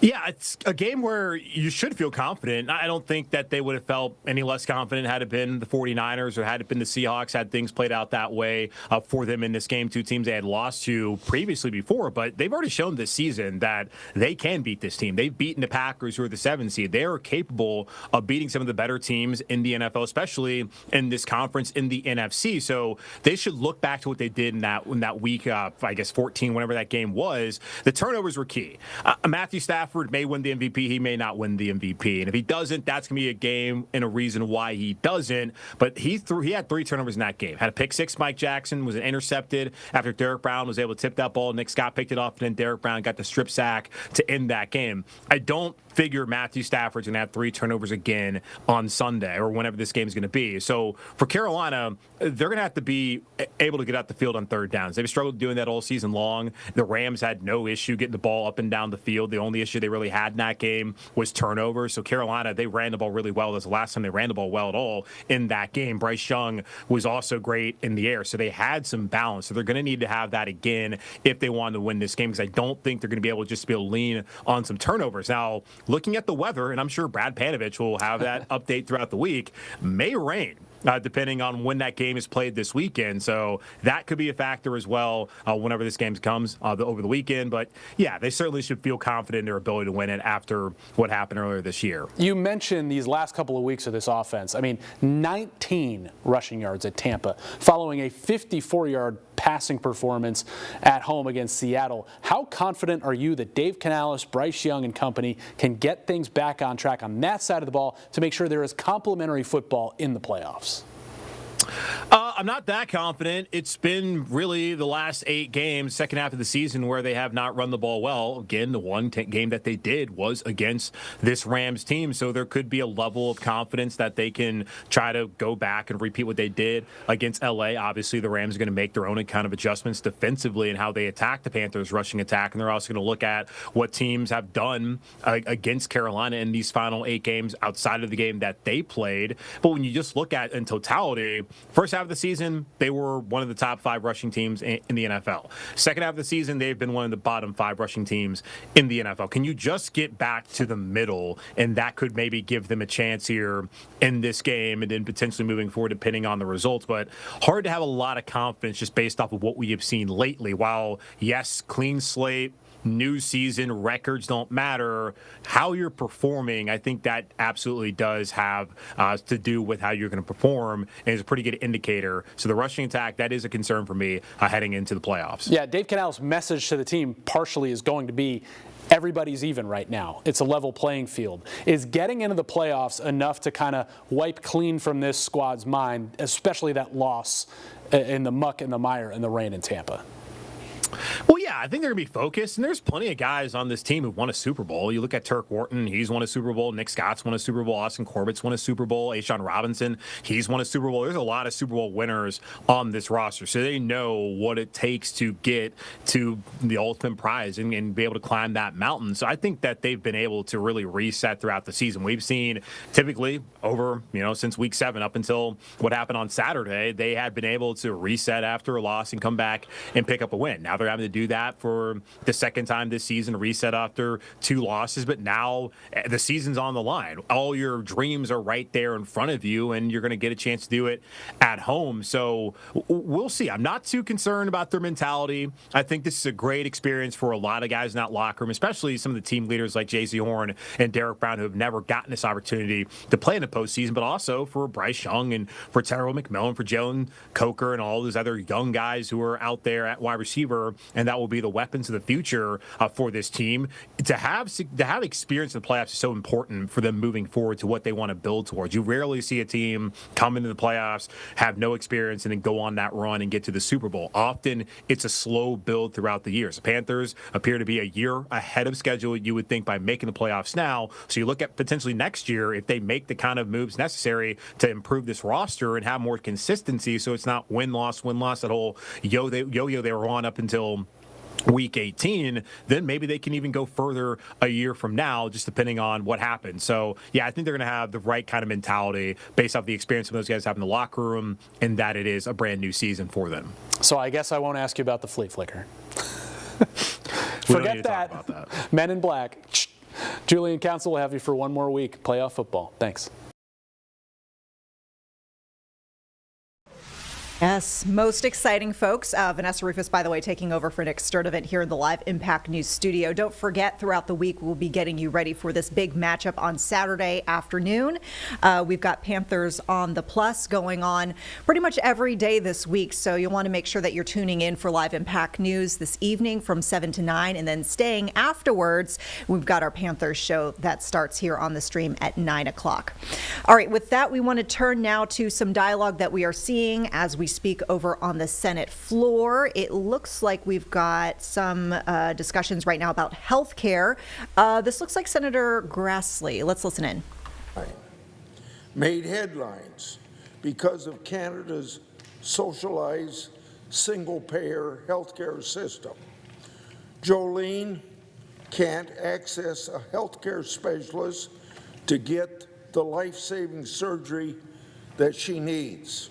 Yeah, it's a game where you should feel confident. I don't think that they would have felt any less confident had it been the 49ers or had it been the Seahawks, had things played out that way for them in this game. 2 teams they had lost to previously before, but they've already shown this season that they can beat this team. They've beaten the Packers, who are the 7th seed. They are capable of beating some of the better teams in the NFL, especially in this conference in the NFC. So they should look back to what they did in that week, I guess 14, whenever that game was. The turnovers were key. Matthew Stafford may win the MVP. He may not win the MVP. And if he doesn't, that's going to be a game and a reason why he doesn't. But he had 3 turnovers in that game. Had a pick 6, Mike Jackson, was intercepted after Derek Brown was able to tip that ball. Nick Scott picked it off, and then Derek Brown got the strip sack to end that game. I don't figure Matthew Stafford's going to have 3 turnovers again on Sunday or whenever this game is going to be. So for Carolina, they're going to have to be able to get out the field on third downs. They've struggled doing that all season long. The Rams had no issue getting the ball up and down the field. The only issue they really had in that game was turnovers. So Carolina, they ran the ball really well. That's the last time they ran the ball well at all in that game. Bryce Young was also great in the air. So they had some balance. So they're going to need to have that again if they want to win this game, because I don't think they're going to be able to just be able to lean on some turnovers. Now, looking at the weather, and I'm sure Brad Panovich will have that update throughout the week, may rain. Depending on when that game is played this weekend. So that could be a factor as well whenever this game comes over the weekend. But, yeah, they certainly should feel confident in their ability to win it after what happened earlier this year. You mentioned these last couple of weeks of this offense. I mean, 19 rushing yards at Tampa following a 54-yard passing performance at home against Seattle. How confident are you that Dave Canales, Bryce Young, and company can get things back on track on that side of the ball to make sure there is complementary football in the playoffs? I'm not that confident. It's been really the last 8 games, second half of the season, where they have not run the ball well. Again, the one game that they did was against this Rams team, so there could be a level of confidence that they can try to go back and repeat what they did against LA. Obviously, the Rams are going to make their own kind of adjustments defensively and how they attack the Panthers' rushing attack, and they're also going to look at what teams have done against Carolina in these final 8 games outside of the game that they played. But when you just look at in totality, first half of the season, they were one of the top 5 rushing teams in the NFL. Second half of the season, they've been one of the bottom 5 rushing teams in the NFL. Can you just get back to the middle, and that could maybe give them a chance here in this game and then potentially moving forward depending on the results? But hard to have a lot of confidence just based off of what we have seen lately. While, yes, clean slate, new season, records don't matter. How you're performing, I think that absolutely does have to do with how you're going to perform, and is a pretty good indicator. So the rushing attack, that is a concern for me heading into the playoffs. Yeah, Dave Canales' message to the team partially is going to be everybody's even right now. It's a level playing field. Is getting into the playoffs enough to kind of wipe clean from this squad's mind, especially that loss in the muck and the mire and the rain in Tampa? Well, yeah, I think they're going to be focused, and there's plenty of guys on this team who won a Super Bowl. You look at Turk Wharton, he's won a Super Bowl. Nick Scott's won a Super Bowl. Austin Corbett's won a Super Bowl. A'Shawn Robinson, he's won a Super Bowl. There's a lot of Super Bowl winners on this roster, so they know what it takes to get to the ultimate prize and be able to climb that mountain. So I think that they've been able to really reset throughout the season. We've seen typically over, since week 7 up until what happened on Saturday, they had been able to reset after a loss and come back and pick up a win. Now they're having to do that for the second time this season, reset after 2 losses, but now the season's on the line. All your dreams are right there in front of you, and you're going to get a chance to do it at home. So we'll see. I'm not too concerned about their mentality. I think this is a great experience for a lot of guys in that locker room, especially some of the team leaders like J.C. Horn and Derek Brown, who have never gotten this opportunity to play in the postseason, but also for Bryce Young and for Terrell McMillan, for Jalen Coker, and all those other young guys who are out there at wide receiver, and that will be the weapons of the future for this team. To have experience in the playoffs is so important for them moving forward to what they want to build towards. You rarely see a team come into the playoffs, have no experience, and then go on that run and get to the Super Bowl. Often it's a slow build throughout the years. The Panthers appear to be a year ahead of schedule, you would think, by making the playoffs now. So you look at potentially next year, if they make the kind of moves necessary to improve this roster and have more consistency, so it's not win-loss, that whole yo-yo they were on up until week 18, then maybe they can even go further a year from now, just depending on what happens. So, yeah, I think they're going to have the right kind of mentality based off the experience of those guys have in the locker room, and that it is a brand new season for them. So I guess I won't ask you about the flea flicker. Forget that. Men in Black. Julian Council will have you for one more week. Playoff football. Thanks. Yes, most exciting, folks. Vanessa Rufus, by the way, taking over for Nick Sturdivant here in the live Impact News studio. Don't forget, throughout the week, we'll be getting you ready for this big matchup on Saturday afternoon. We've got Panthers on the Plus going on pretty much every day this week, so you'll want to make sure that you're tuning in for live Impact News this evening from 7 to 9, and then staying afterwards. We've got our Panthers show that starts here on the stream at 9 o'clock. All right, with that, we want to turn now to some dialogue that we are seeing as we speak over on the Senate floor. It looks like we've got some discussions right now about health care. This looks like Senator Grassley. Let's listen in. Made headlines because of Canada's socialized single-payer healthcare system. Jolene can't access a healthcare specialist to get the life-saving surgery that she needs.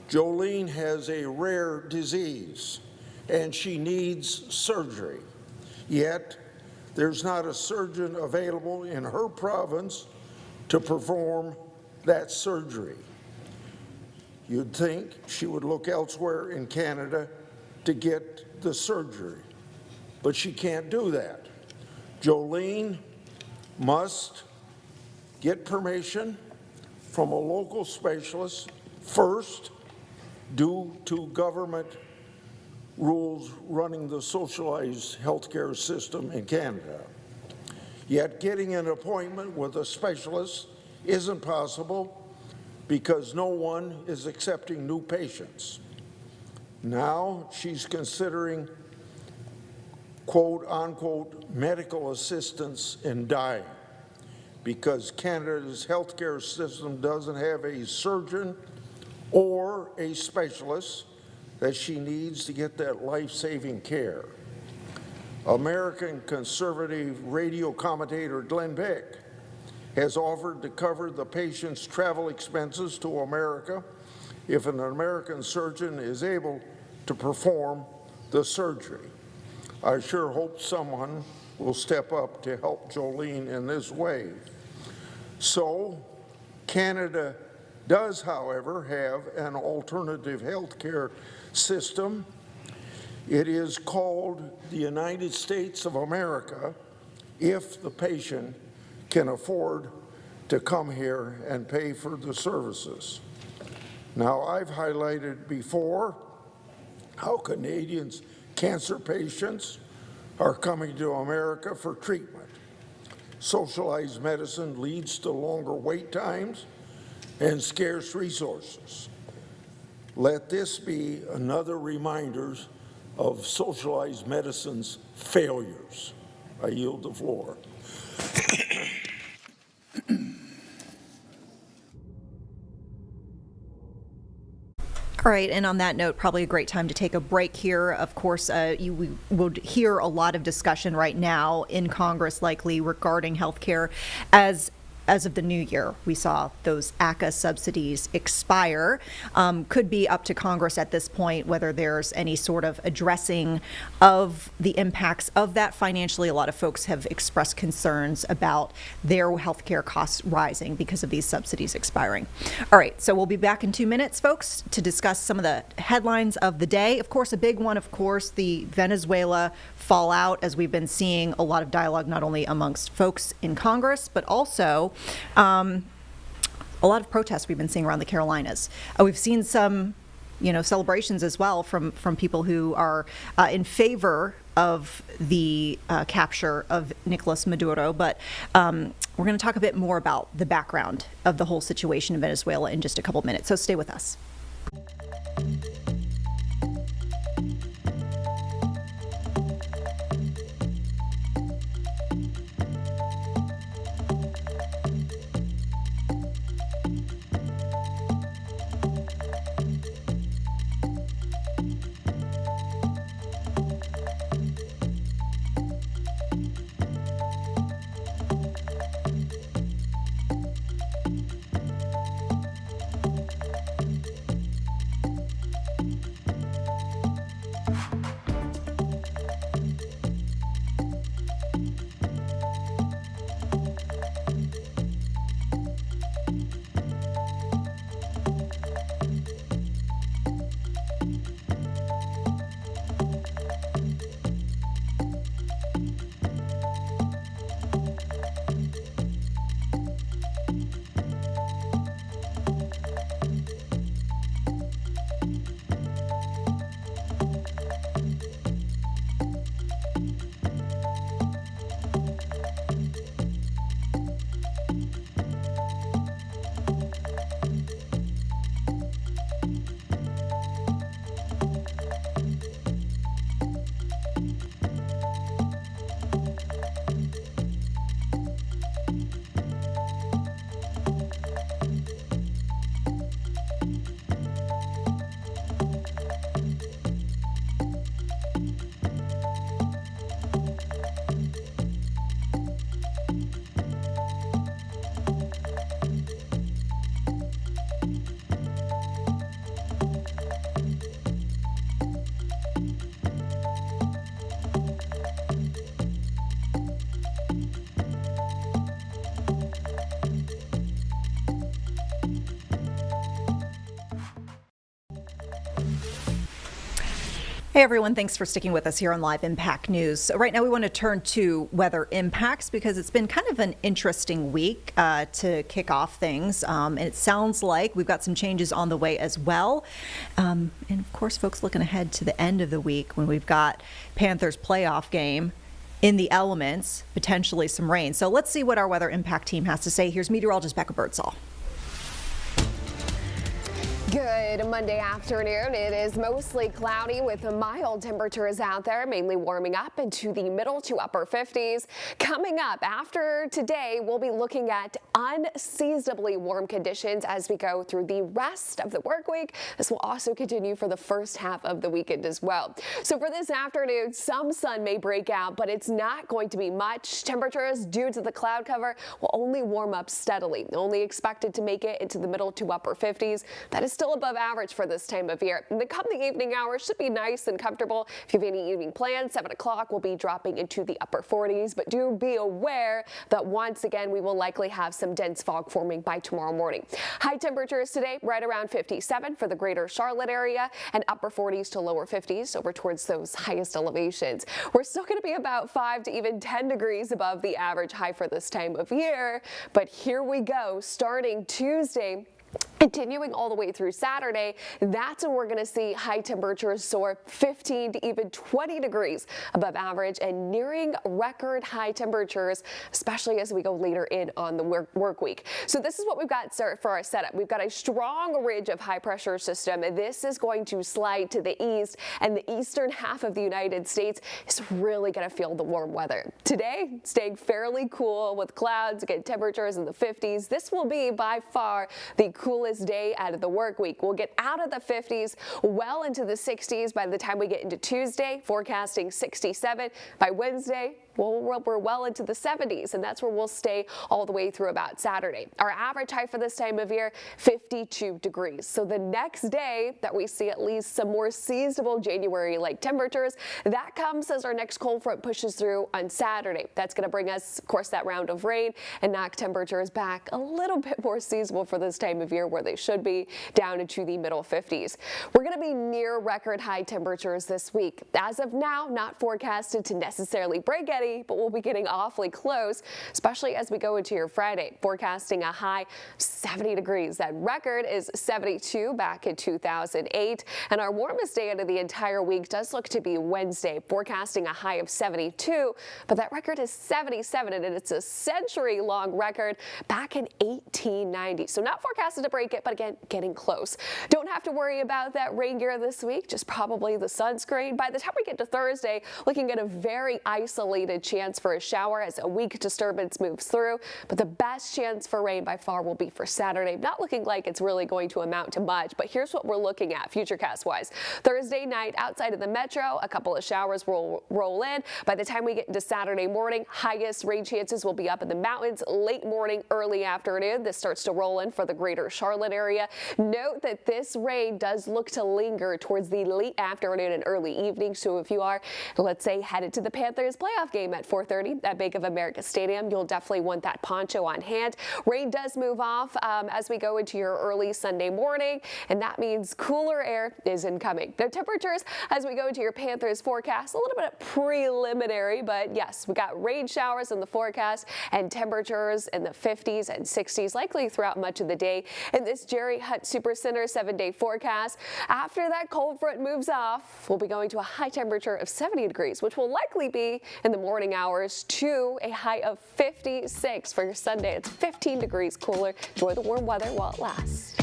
Jolene has a rare disease and she needs surgery. Yet, there's not a surgeon available in her province to perform that surgery. You'd think she would look elsewhere in Canada to get the surgery, but she can't do that. Jolene must get permission from a local specialist first, due to government rules running the socialized healthcare system in Canada. Yet getting an appointment with a specialist isn't possible because no one is accepting new patients. Now she's considering quote unquote medical assistance in dying because Canada's healthcare system doesn't have a surgeon or a specialist that she needs to get that life-saving care. American conservative radio commentator Glenn Beck has offered to cover the patient's travel expenses to America if an American surgeon is able to perform the surgery. I sure hope someone will step up to help Jolene in this way. So, Canada does, however, have an alternative health care system. It is called the United States of America if the patient can afford to come here and pay for the services. Now, I've highlighted before how Canadians' cancer patients are coming to America for treatment. Socialized medicine leads to longer wait times and scarce resources. Let this be another reminder of socialized medicine's failures. I yield the floor. All right, and on that note, probably a great time to take a break here. Of course, we will hear a lot of discussion right now in Congress, likely regarding health care. As of the new year, we saw those ACA subsidies expire. Could be up to Congress at this point whether there's any sort of addressing of the impacts of that financially. A lot of folks have expressed concerns about their healthcare costs rising because of these subsidies expiring. All right, so we'll be back in 2 minutes, folks, to discuss some of the headlines of the day. Of course, a big one, the Venezuela fallout, as we've been seeing a lot of dialogue not only amongst folks in Congress, but also a lot of protests we've been seeing around the Carolinas. We've seen some, celebrations as well from people who are in favor of the capture of Nicolas Maduro. But we're going to talk a bit more about the background of the whole situation in Venezuela in just a couple minutes. So stay with us. Hey everyone, thanks for sticking with us here on Live Impact News. So right now we want to turn to weather impacts because it's been kind of an interesting week to kick off things. And it sounds like we've got some changes on the way as well. And of course, folks, looking ahead to the end of the week when we've got Panthers playoff game in the elements, potentially some rain. So let's see what our weather impact team has to say. Here's meteorologist Becca Birdsall. Good Monday afternoon. It is mostly cloudy with mild temperatures out there, mainly warming up into the middle to upper 50s. Coming up after today, we'll be looking at unseasonably warm conditions as we go through the rest of the work week. This will also continue for the first half of the weekend as well. So for this afternoon, some sun may break out, but it's not going to be much. Temperatures due to the cloud cover will only warm up steadily, only expected to make it into the middle to upper 50s. That is still above average for this time of year. The coming evening hours should be nice and comfortable. If you have any evening plans, 7 o'clock will be dropping into the upper 40s, but do be aware that once again, we will likely have some dense fog forming by tomorrow morning. High temperatures today, right around 57 for the greater Charlotte area and upper 40s to lower 50s over towards those highest elevations. We're still going to be about 5 to even 10 degrees above the average high for this time of year, but here we go, starting Tuesday. Continuing all the way through Saturday, that's when we're going to see high temperatures soar 15 to even 20 degrees above average and nearing record high temperatures, especially as we go later in on the work week. So this is what we've got for our setup. We've got a strong ridge of high pressure system, and this is going to slide to the east, and the eastern half of the United States is really going to feel the warm weather. Today, staying fairly cool with clouds, again, temperatures in the 50s. This will be by far the coolest day out of the work week. We'll get out of the 50s well into the 60s by the time we get into Tuesday, forecasting 67. By Wednesday, we're well into the 70s, and that's where we'll stay all the way through about Saturday. Our average high for this time of year, 52 degrees. So the next day that we see at least some more seasonable January-like temperatures, that comes as our next cold front pushes through on Saturday. That's going to bring us, of course, that round of rain and knock temperatures back a little bit more seasonable for this time of year where they should be, down into the middle 50s. We're going to be near record high temperatures this week. As of now, not forecasted to necessarily break any, but we'll be getting awfully close, especially as we go into your Friday, forecasting a high 70 degrees. That record is 72 back in 2008, and our warmest day out of the entire week does look to be Wednesday, forecasting a high of 72, but that record is 77, and it's a century-long record back in 1890. So not forecasted to break it, but again, getting close. Don't have to worry about that rain gear this week, just probably the sunscreen. By the time we get to Thursday, looking at a very isolated chance for a shower as a weak disturbance moves through, but the best chance for rain by far will be for Saturday. Not looking like it's really going to amount to much, but here's what we're looking at futurecast wise. Thursday night outside of the metro, a couple of showers will roll in. By the time we get into Saturday morning, highest rain chances will be up in the mountains late morning, early afternoon. This starts to roll in for the greater Charlotte area. Note that this rain does look to linger towards the late afternoon and early evening. So if you are, let's say, headed to the Panthers playoff game at 4:30 at Bank of America Stadium, you'll definitely want that poncho on hand. Rain does move off as we go into your early Sunday morning, and that means cooler air is incoming. The temperatures as we go into your Panthers forecast, a little bit of preliminary, but yes, we got rain showers in the forecast and temperatures in the 50s and 60s likely throughout much of the day in this Jerry Hunt Supercenter 7-day forecast. After that cold front moves off, we'll be going to a high temperature of 70 degrees, which will likely be in the morning hours to a high of 56 for your Sunday. It's 15 degrees cooler. Enjoy the warm weather while it lasts.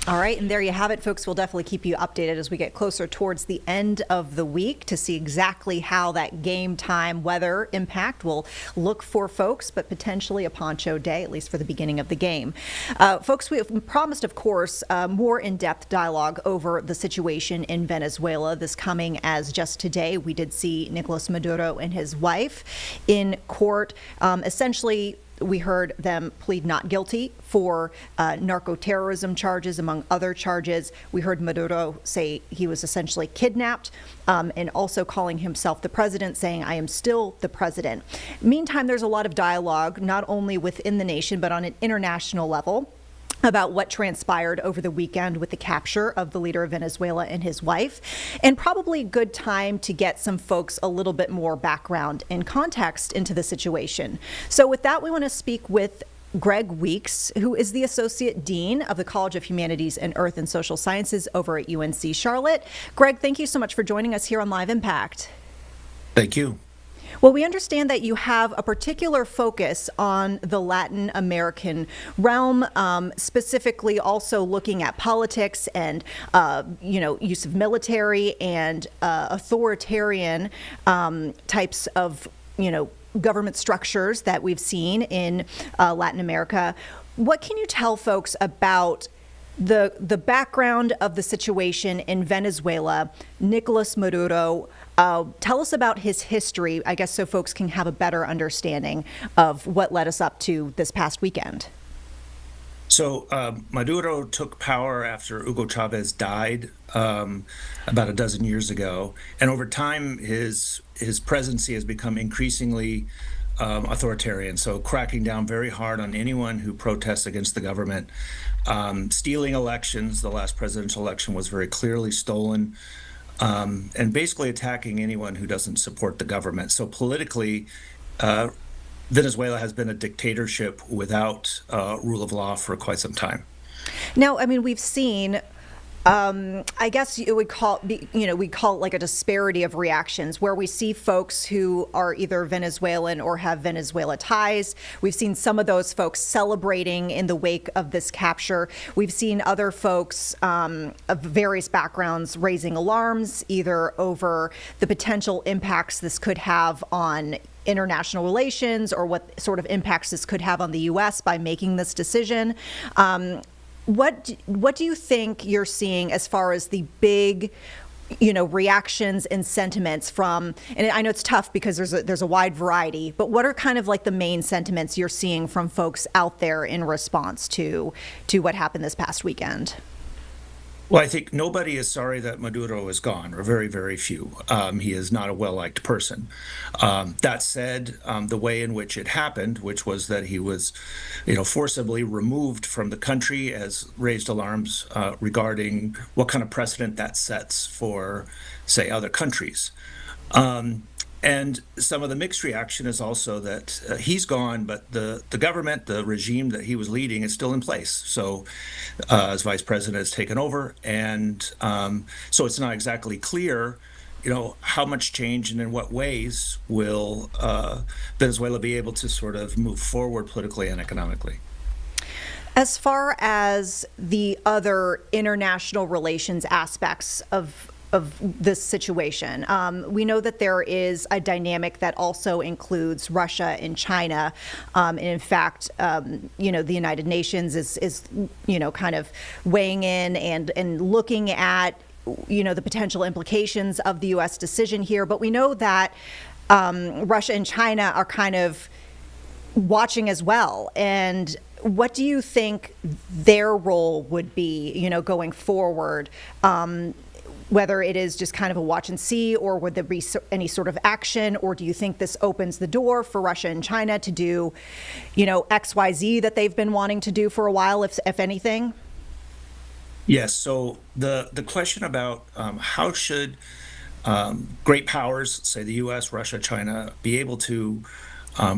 All right, and there you have it, folks. We'll definitely keep you updated as we get closer towards the end of the week to see exactly how that game time weather impact will look for folks, but potentially a poncho day, at least for the beginning of the game. Folks, we have promised, of course, more in-depth dialogue over the situation in Venezuela. This coming as just today, we did see Nicolas Maduro and his wife in court. Essentially, we heard them plead not guilty for narco-terrorism charges, among other charges. We heard Maduro say he was essentially kidnapped and also calling himself the president, saying, "I am still the president." Meantime, there's a lot of dialogue, not only within the nation, but on an international level. about what transpired over the weekend with the capture of the leader of Venezuela and his wife, and probably a good time to get some folks a little bit more background and context into the situation. So with that, we want to speak with Greg Weeks, who is the Associate Dean of the College of Humanities and Earth and Social Sciences over at UNC Charlotte. Greg, thank you so much for joining us here on Live Impact. Thank you. Well, we understand that you have a particular focus on the Latin American realm, specifically also looking at politics and, use of military and authoritarian types of, government structures that we've seen in Latin America. What can you tell folks about the background of the situation in Venezuela, Nicolas Maduro? Tell us about his history, I guess, so folks can have a better understanding of what led us up to this past weekend. So Maduro took power after Hugo Chavez died about a dozen years ago. And over time, his presidency has become increasingly authoritarian, so cracking down very hard on anyone who protests against the government, stealing elections. The last presidential election was very clearly stolen. And basically attacking anyone who doesn't support the government. So politically, Venezuela has been a dictatorship without rule of law for quite some time. Now, I mean, we've seen, I guess you would call, we call it like a disparity of reactions, where we see folks who are either Venezuelan or have Venezuela ties. We've seen some of those folks celebrating in the wake of this capture. We've seen other folks of various backgrounds raising alarms, either over the potential impacts this could have on international relations or what sort of impacts this could have on the U.S. by making this decision. What do you think you're seeing as far as the big, reactions and sentiments from, and I know it's tough because there's a wide variety, but what are kind of like the main sentiments you're seeing from folks out there in response to what happened this past weekend? Well, I think nobody is sorry that Maduro is gone, or very, very few. He is not a well-liked person. That said, the way in which it happened, which was that he was, forcibly removed from the country, has raised alarms regarding what kind of precedent that sets for, say, other countries. And some of the mixed reaction is also that he's gone, but the government, the regime that he was leading is still in place. So as vice president has taken over. And so it's not exactly clear, how much change and in what ways will Venezuela be able to sort of move forward politically and economically. As far as the other international relations aspects of this situation, we know that there is a dynamic that also includes Russia and China. And in fact, the United Nations is kind of weighing in and looking at, the potential implications of the U.S. decision here. But we know that Russia and China are kind of watching as well. And what do you think their role would be, going forward? Whether it is just kind of a watch and see, or would there be any sort of action, or do you think this opens the door for Russia and China to do, XYZ that they've been wanting to do for a while, if anything? Yes. So the question about how should great powers, say the U.S., Russia, China, be able to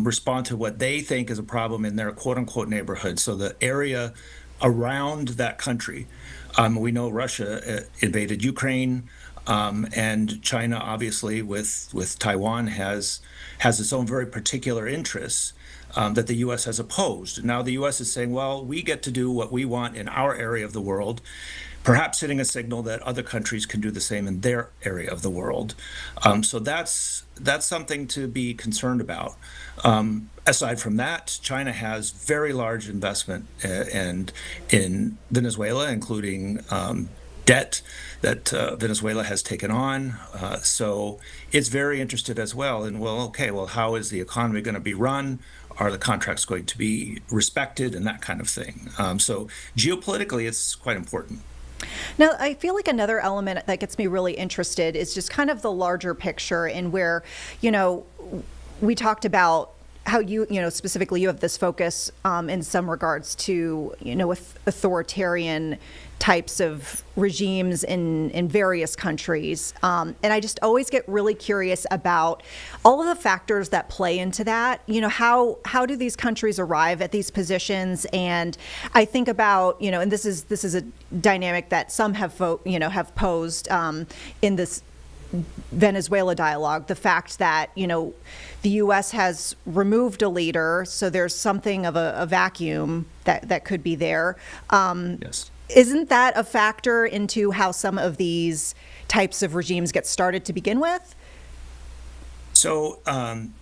respond to what they think is a problem in their quote unquote neighborhood. So the area around that country. We know Russia invaded Ukraine, and China, obviously, with Taiwan, has its own very particular interests that the U.S. has opposed. Now the U.S. is saying, well, we get to do what we want in our area of the world, perhaps sending a signal that other countries can do the same in their area of the world. So that's something to be concerned about. Aside from that, China has very large investment in Venezuela, including debt that Venezuela has taken on. So it's very interested as well in, how is the economy going to be run? Are the contracts going to be respected, and that kind of thing? So geopolitically, it's quite important. Now, I feel like another element that gets me really interested is just kind of the larger picture, and where, we talked about how you specifically you have this focus in some regards to with authoritarian types of regimes in various countries, and I just always get really curious about all of the factors that play into that. How do these countries arrive at these positions? And I think about and this is a dynamic that some have have posed in this Venezuela dialogue, the fact that the U.S. has removed a leader, so there's something of a vacuum that could be there. Yes. Isn't that a factor into how some of these types of regimes get started to begin with? So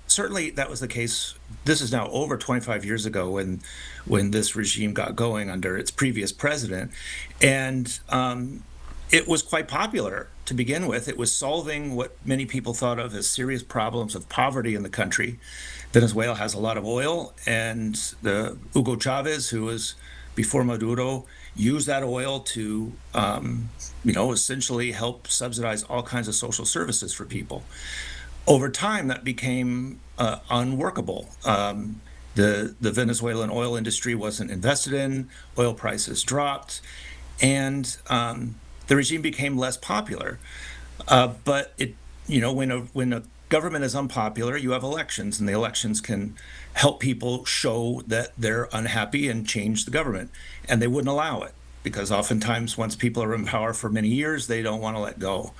certainly that was the case. This is now over 25 years ago when this regime got going under its previous president, and it was quite popular to begin with. It was solving what many people thought of as serious problems of poverty in the country. Venezuela has a lot of oil, and the Hugo Chavez, who was before Maduro, used that oil to, essentially help subsidize all kinds of social services for people. Over time, that became unworkable. The Venezuelan oil industry wasn't invested in, oil prices dropped, and the regime became less popular. But when a government is unpopular, you have elections, and the elections can help people show that they're unhappy and change the government. And they wouldn't allow it, because oftentimes once people are in power for many years, they don't want to let go.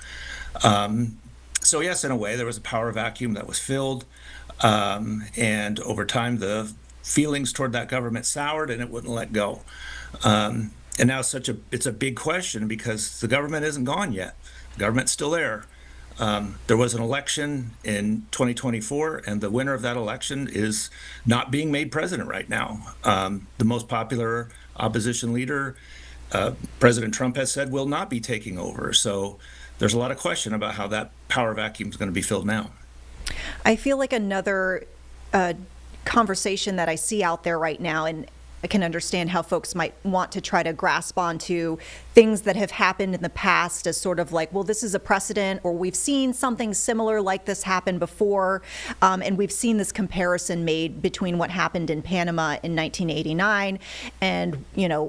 So yes, in a way, there was a power vacuum that was filled. And over time, the feelings toward that government soured, and it wouldn't let go. And now it's a big question, because the government isn't gone yet. The government's still there. There was an election in 2024, and the winner of that election is not being made president right now. The most popular opposition leader, President Trump, has said will not be taking over. So there's a lot of question about how that power vacuum is going to be filled now. I feel like another conversation that I see out there right now, and I can understand how folks might want to try to grasp onto things that have happened in the past as sort of like, well, this is a precedent, or we've seen something similar like this happen before. And we've seen this comparison made between what happened in Panama in 1989 and,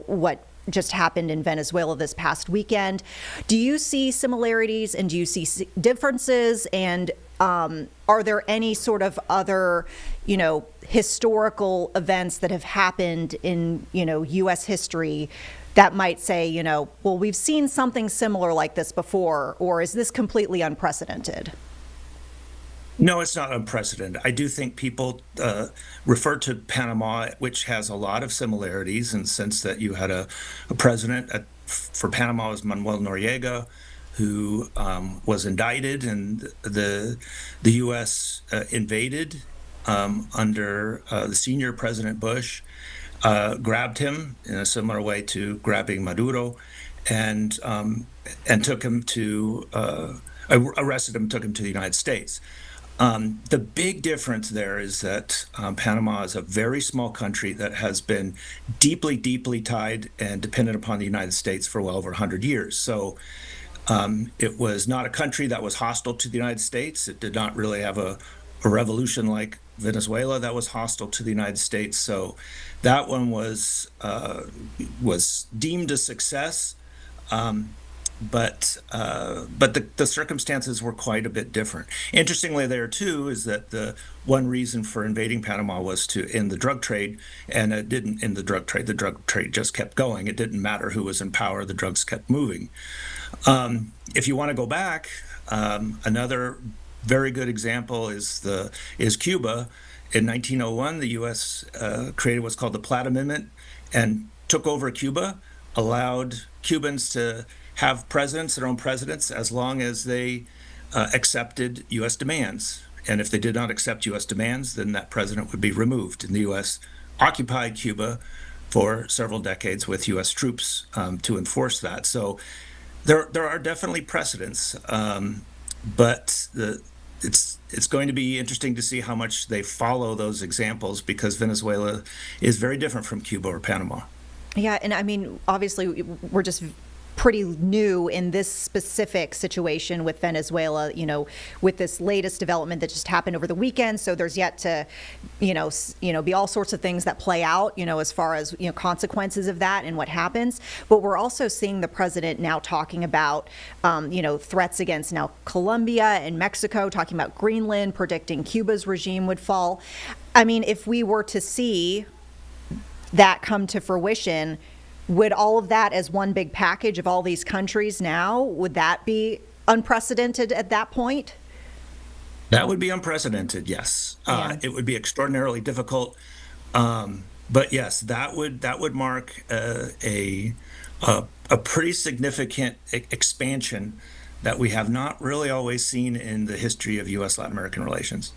what just happened in Venezuela this past weekend. Do you see similarities, and do you see differences? And are there any sort of other, historical events that have happened in, U.S. history that might say, well, we've seen something similar like this before, or is this completely unprecedented? No, it's not unprecedented. I do think people refer to Panama, which has a lot of similarities in the sense that you had a president for Panama was Manuel Noriega, who was indicted, and the U.S. invaded under the senior President Bush, grabbed him in a similar way to grabbing Maduro, and took him to arrested him, took him to the United States. The big difference there is that Panama is a very small country that has been deeply, deeply tied and dependent upon the United States for well over 100 years. So it was not a country that was hostile to the United States. It did not really have a revolution like Venezuela that was hostile to the United States. So that one was deemed a success. But the circumstances were quite a bit different. Interestingly, there too is that the one reason for invading Panama was to end the drug trade, and it didn't end the drug trade. The drug trade just kept going. It didn't matter who was in power; the drugs kept moving. If you want to go back, another very good example is Cuba. In 1901, the U.S. Created what's called the Platt Amendment and took over Cuba, allowed Cubans to have presidents, their own presidents, as long as they accepted U.S. demands. And if they did not accept U.S. demands, then that president would be removed. And the U.S. occupied Cuba for several decades with U.S. troops to enforce that. So there are definitely precedents, but it's going to be interesting to see how much they follow those examples, because Venezuela is very different from Cuba or Panama. Yeah, and I mean, obviously, we're just pretty new in this specific situation with Venezuela, with this latest development that just happened over the weekend. So there's yet to, be all sorts of things that play out, as far as, consequences of that and what happens. But we're also seeing the president now talking about, threats against now Colombia and Mexico, talking about Greenland, predicting Cuba's regime would fall. I mean, if we were to see that come to fruition, would all of that as one big package of all these countries now, would that be unprecedented at that point? That would be unprecedented, yes. It would be extraordinarily difficult. But yes, that would mark a pretty significant expansion that we have not really always seen in the history of U.S.-Latin American relations.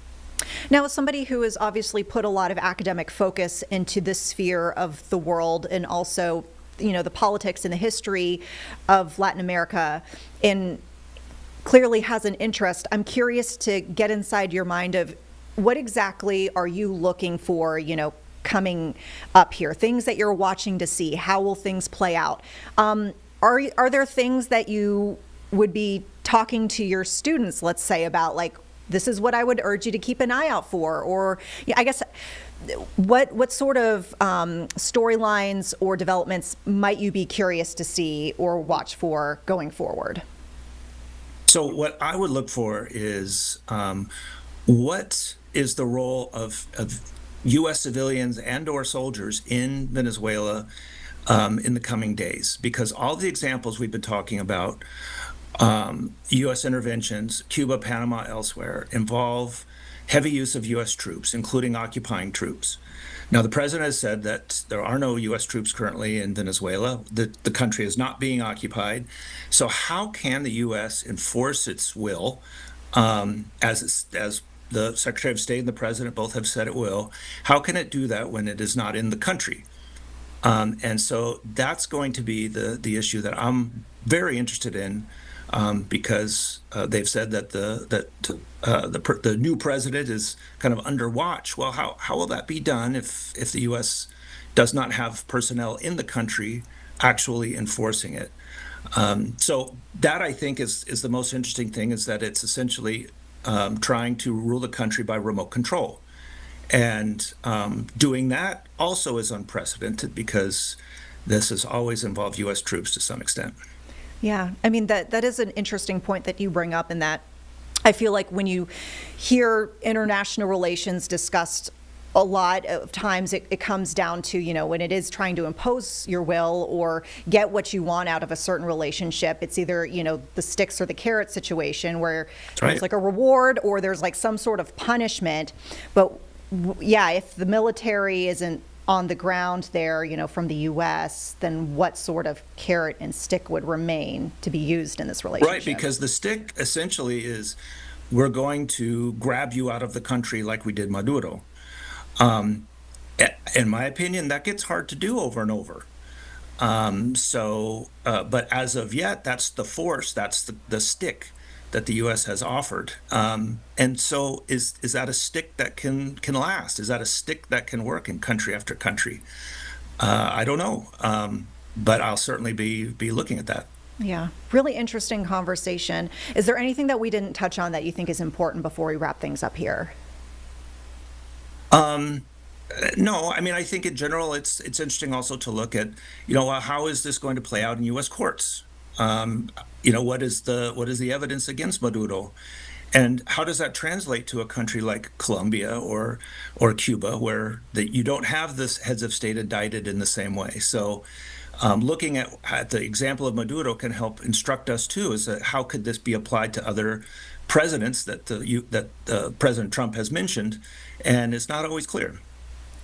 Now, as somebody who has obviously put a lot of academic focus into this sphere of the world and also, the politics and the history of Latin America, and clearly has an interest, I'm curious to get inside your mind of what exactly are you looking for, coming up here, things that you're watching to see, how will things play out? Are there things that you would be talking to your students, let's say, about, like, this is what I would urge you to keep an eye out for? Or I guess what sort of storylines or developments might you be curious to see or watch for going forward? So what I would look for is what is the role of U.S. civilians and or soldiers in Venezuela in the coming days? Because all the examples we've been talking about, U.S. interventions, Cuba, Panama, elsewhere, involve heavy use of U.S. troops, including occupying troops. Now, the president has said that there are no U.S. troops currently in Venezuela. The country is not being occupied. So how can the U.S. enforce its will, as the Secretary of State and the president both have said it will? How can it do that when it is not in the country? And so that's going to be the issue that I'm very interested in, because they've said that the new president is kind of under watch. Well, how will that be done if the U.S. does not have personnel in the country actually enforcing it? So that, I think, is the most interesting thing, is that it's essentially trying to rule the country by remote control. And doing that also is unprecedented, because this has always involved U.S. troops to some extent. Yeah, I mean, that is an interesting point that you bring up, in that I feel like when you hear international relations discussed, a lot of times it comes down to, when it is trying to impose your will or get what you want out of a certain relationship, it's either, the sticks or the carrot situation, where there's like a reward or there's like some sort of punishment. But yeah, if the military isn't on the ground there, from the U.S., then what sort of carrot and stick would remain to be used in this relationship? Right, because the stick essentially is, we're going to grab you out of the country like we did Maduro. In my opinion, that gets hard to do over and over. But as of yet, that's the force, that's the stick that the U.S. has offered. And so is that a stick that can last? Is that a stick that can work in country after country? I don't know, but I'll certainly be looking at that. Yeah, really interesting conversation. Is there anything that we didn't touch on that you think is important before we wrap things up here? No, I mean, I think in general, it's interesting also to look at, how is this going to play out in U.S. courts? What is the evidence against Maduro, and how does that translate to a country like Colombia or Cuba, where you don't have this heads of state indicted in the same way? So, looking at the example of Maduro can help instruct us too. Is that how could this be applied to other presidents that President Trump has mentioned, and it's not always clear.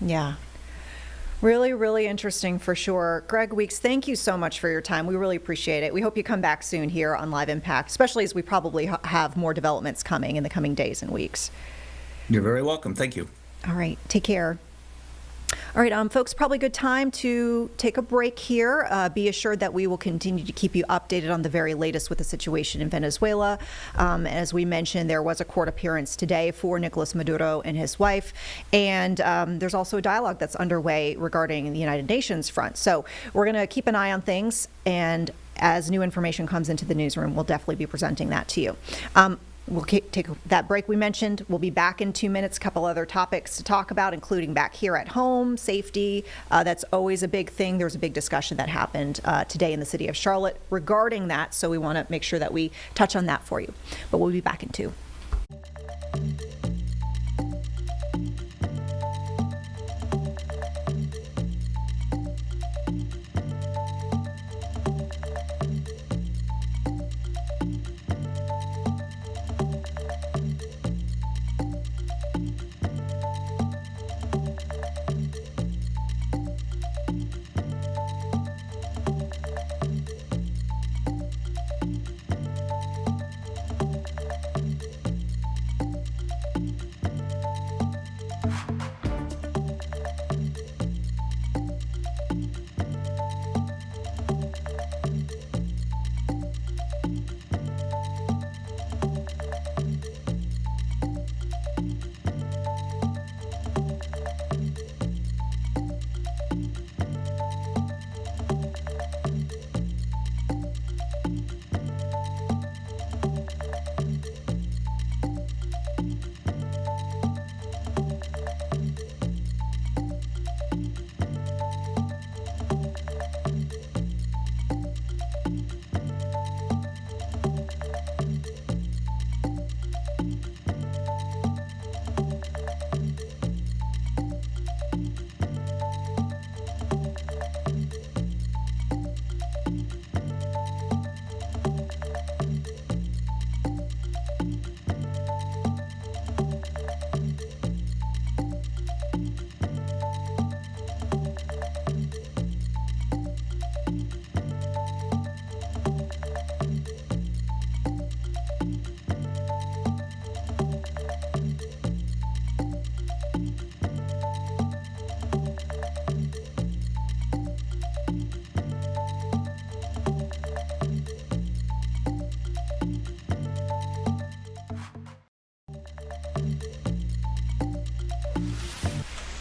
Yeah. Really, really interesting for sure. Greg Weeks, thank you so much for your time. We really appreciate it. We hope you come back soon here on Live Impact, especially as we probably have more developments coming in the coming days and weeks. You're very welcome. Thank you. All right. Take care. All right, folks, probably a good time to take a break here. Be assured that we will continue to keep you updated on the very latest with the situation in Venezuela. As we mentioned, there was a court appearance today for Nicolas Maduro and his wife, and there's also a dialogue that's underway regarding the United Nations front. So we're going to keep an eye on things, and as new information comes into the newsroom, we'll definitely be presenting that to you. We'll take that break we mentioned. We'll be back in 2 minutes. A couple other topics to talk about, including back here at home, safety. That's always a big thing. There was a big discussion that happened today in the city of Charlotte regarding that, so we want to make sure that we touch on that for you. But we'll be back in 2.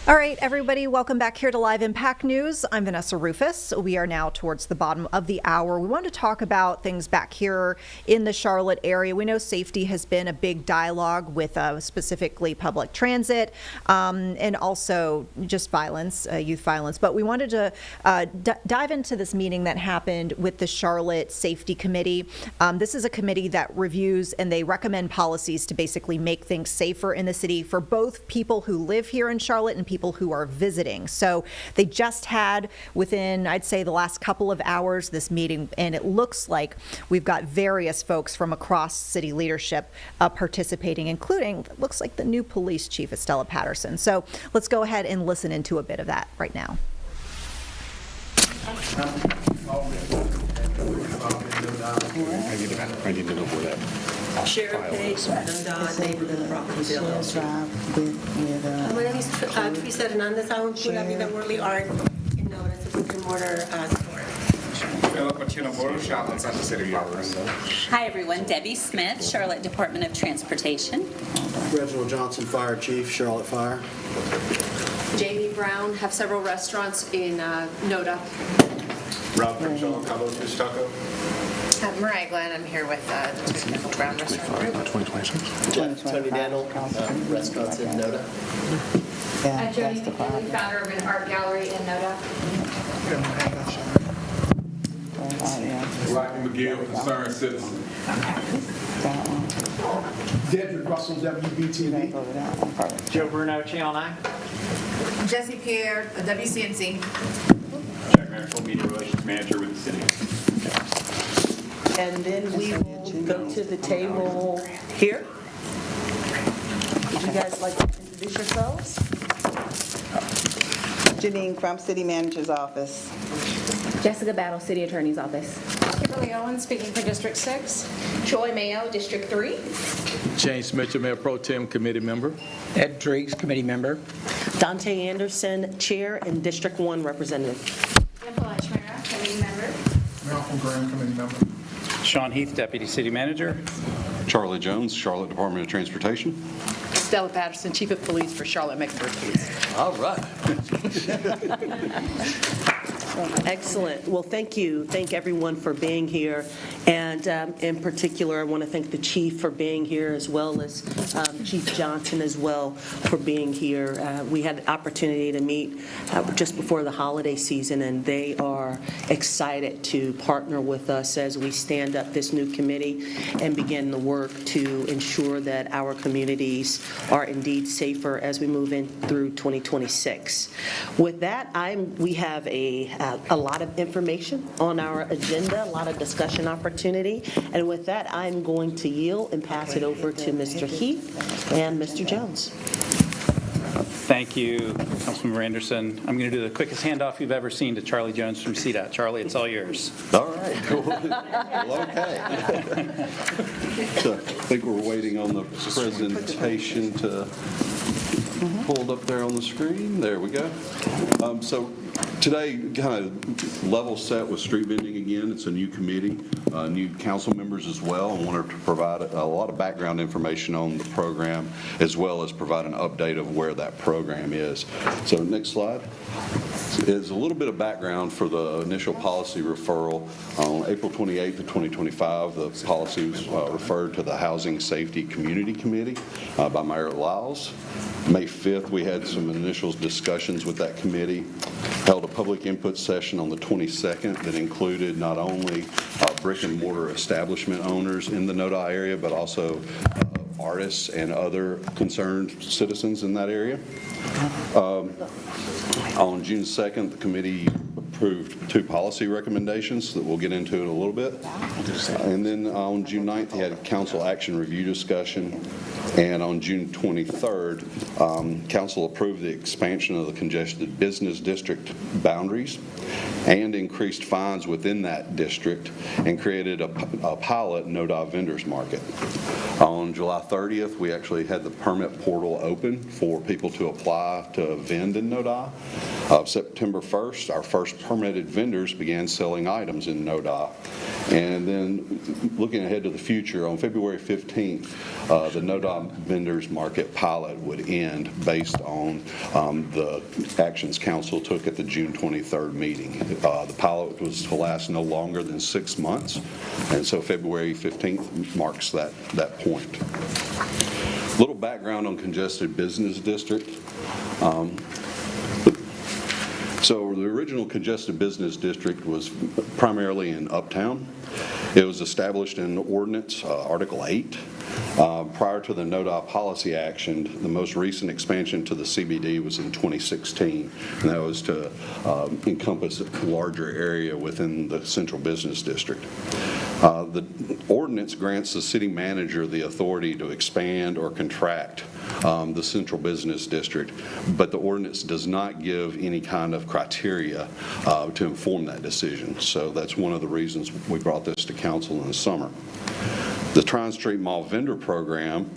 All right, everybody, welcome back here to Live Impact News. I'm Vanessa Rufus. We are now towards the bottom of the hour. We want to talk about things back here in the Charlotte area. We know safety has been a big dialogue with specifically public transit and also just violence, youth violence. But we wanted to dive into this meeting that happened with the Charlotte Safety Committee. This is a committee that reviews and they recommend policies to basically make things safer in the city for both people who live here in Charlotte and people who are visiting. So they just had, within, I'd say, the last couple of hours, this meeting, and it looks like we've got various folks from across city leadership participating, including, looks like the new police chief, Estella Patterson. So let's go ahead and listen into a bit of that right now. I need to know where that. Sheriff Page, neighborhood property LLC. My name is Teresa Hernandez. I work for La Vida Worley Art in Nova. It's a brick and mortar store. Hi everyone, Debbie Smith, Charlotte Department of Transportation. Reginald Johnson, Fire Chief, Charlotte Fire. Jamie Brown, have several restaurants in Noda. Rob Crenshaw, Cabo Fish Taco. Mariah Glenn, I'm here with the Technical Brown Restaurant Group. 2026. Tony Daniel, restaurants in Noda. I'm Jody McKinley, founder of an art gallery in Noda. Rocky McGill, concerned citizen. Dedrick Russell, WBTV. Joe Bruno, Channel 9. Jesse Pierre, WCNC. Jack Maxwell, Media Relations Manager with the city. And then we will go to the table here. Would you guys like to introduce yourselves? Janine from City Manager's Office. Jessica Battle, City Attorney's Office. Kimberly Owens, speaking for District 6. Joy Mayo, District 3. James Mitchell, Mayor Pro Tem, Committee Member. Ed Driggs, Committee Member. Dante Anderson, Chair and District 1 Representative. Dimple Ashmera, Committee Member. Malcolm Graham, Committee Member. Sean Heath, Deputy City Manager. Charlie Jones, Charlotte Department of Transportation. Stella Patterson, Chief of Police for Charlotte Mecklenburg Police. All right. Excellent. Well, thank you. Thank everyone for being here. And in particular, I want to thank the chief for being here, as well as Chief Johnson as well for being here. We had an opportunity to meet just before the holiday season, and they are excited to partner with us as we stand up this new committee and begin the work to ensure that our communities are indeed safer as we move in through 2026. With that, we have a lot of information on our agenda, a lot of discussion opportunity, and with that, I'm going to yield and pass it over to Mr. Heath and Mr. Jones. Thank you, Councilmember Anderson. I'm going to do the quickest handoff you've ever seen to Charlie Jones from CDOT. Charlie, it's all yours. All right. Well, okay. So I think we're waiting on the presentation to pulled up there on the screen. There we go. So today, kind of level set with street vending again. It's a new committee, new council members as well. I wanted to provide a lot of background information on the program, as well as provide an update of where that program is. So next slide is a little bit of background for the initial policy referral. On April 28th of 2025, the policy was referred to the Housing Safety Community Committee by Mayor Walz. May 5th, we had some initial discussions with that committee, held a public input session on the 22nd that included not only brick and mortar establishment owners in the NODA area, but also artists and other concerned citizens in that area. On June 2nd, the committee approved 2 policy recommendations that we'll get into in a little bit. And then on June 9th, we had a council action review discussion. And on June 23rd, council approved the expansion of the congested business district boundaries and increased fines within that district and created a pilot NODA vendors market. On July 30th, we actually had the permit portal open for people to apply to vend in NODA. September 1st, our first permitted vendors began selling items in NODA. And then looking ahead to the future, on February 15th, the NODA vendors market pilot would end based on the actions council took at the June 23rd meeting. The pilot was to last no longer than 6 months, and so February 15th marks that point. Little background on congested business district. So the original congested business district was primarily in Uptown. It was established in ordinance, Article 8. Prior to the NODA policy action, the most recent expansion to the CBD was in 2016, and that was to encompass a larger area within the central business district. The ordinance grants the city manager the authority to expand or contract the central business district, but the ordinance does not give any kind of criteria to inform that decision. So that's one of the reasons we brought this to council in the summer. The Trine Street Mall Vendor Program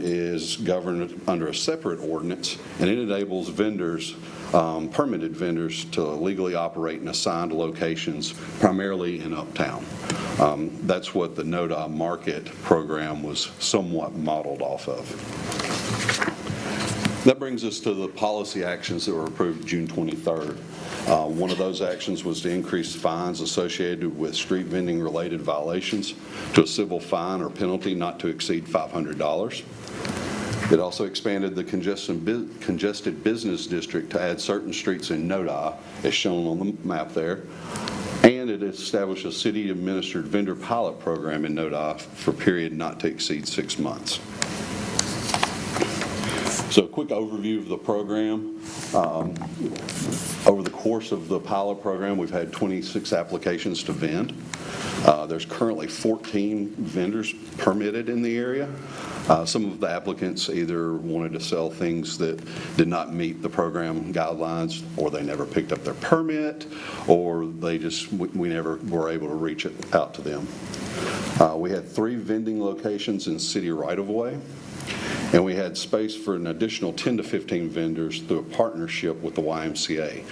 is governed under a separate ordinance, and it enables vendors, permitted vendors, to legally operate in assigned locations, primarily in Uptown. That's what the NODA Market program was somewhat modeled off of. That brings us to the policy actions that were approved June 23rd. One of those actions was to increase fines associated with street vending related violations to a civil fine or penalty not to exceed $500. It also expanded the congested business district to add certain streets in NODA, as shown on the map there. And it established a city-administered vendor pilot program in NODA for a period not to exceed 6 months. So a quick overview of the program. Over the course of the pilot program, we've had 26 applications to vend. There's currently 14 vendors permitted in the area. Some of the applicants either wanted to sell things that did not meet the program guidelines, or they never picked up their permit, or they just, we never were able to reach out to them. We had 3 vending locations in city right-of-way. And we had space for an additional 10 to 15 vendors through a partnership with the YMCA.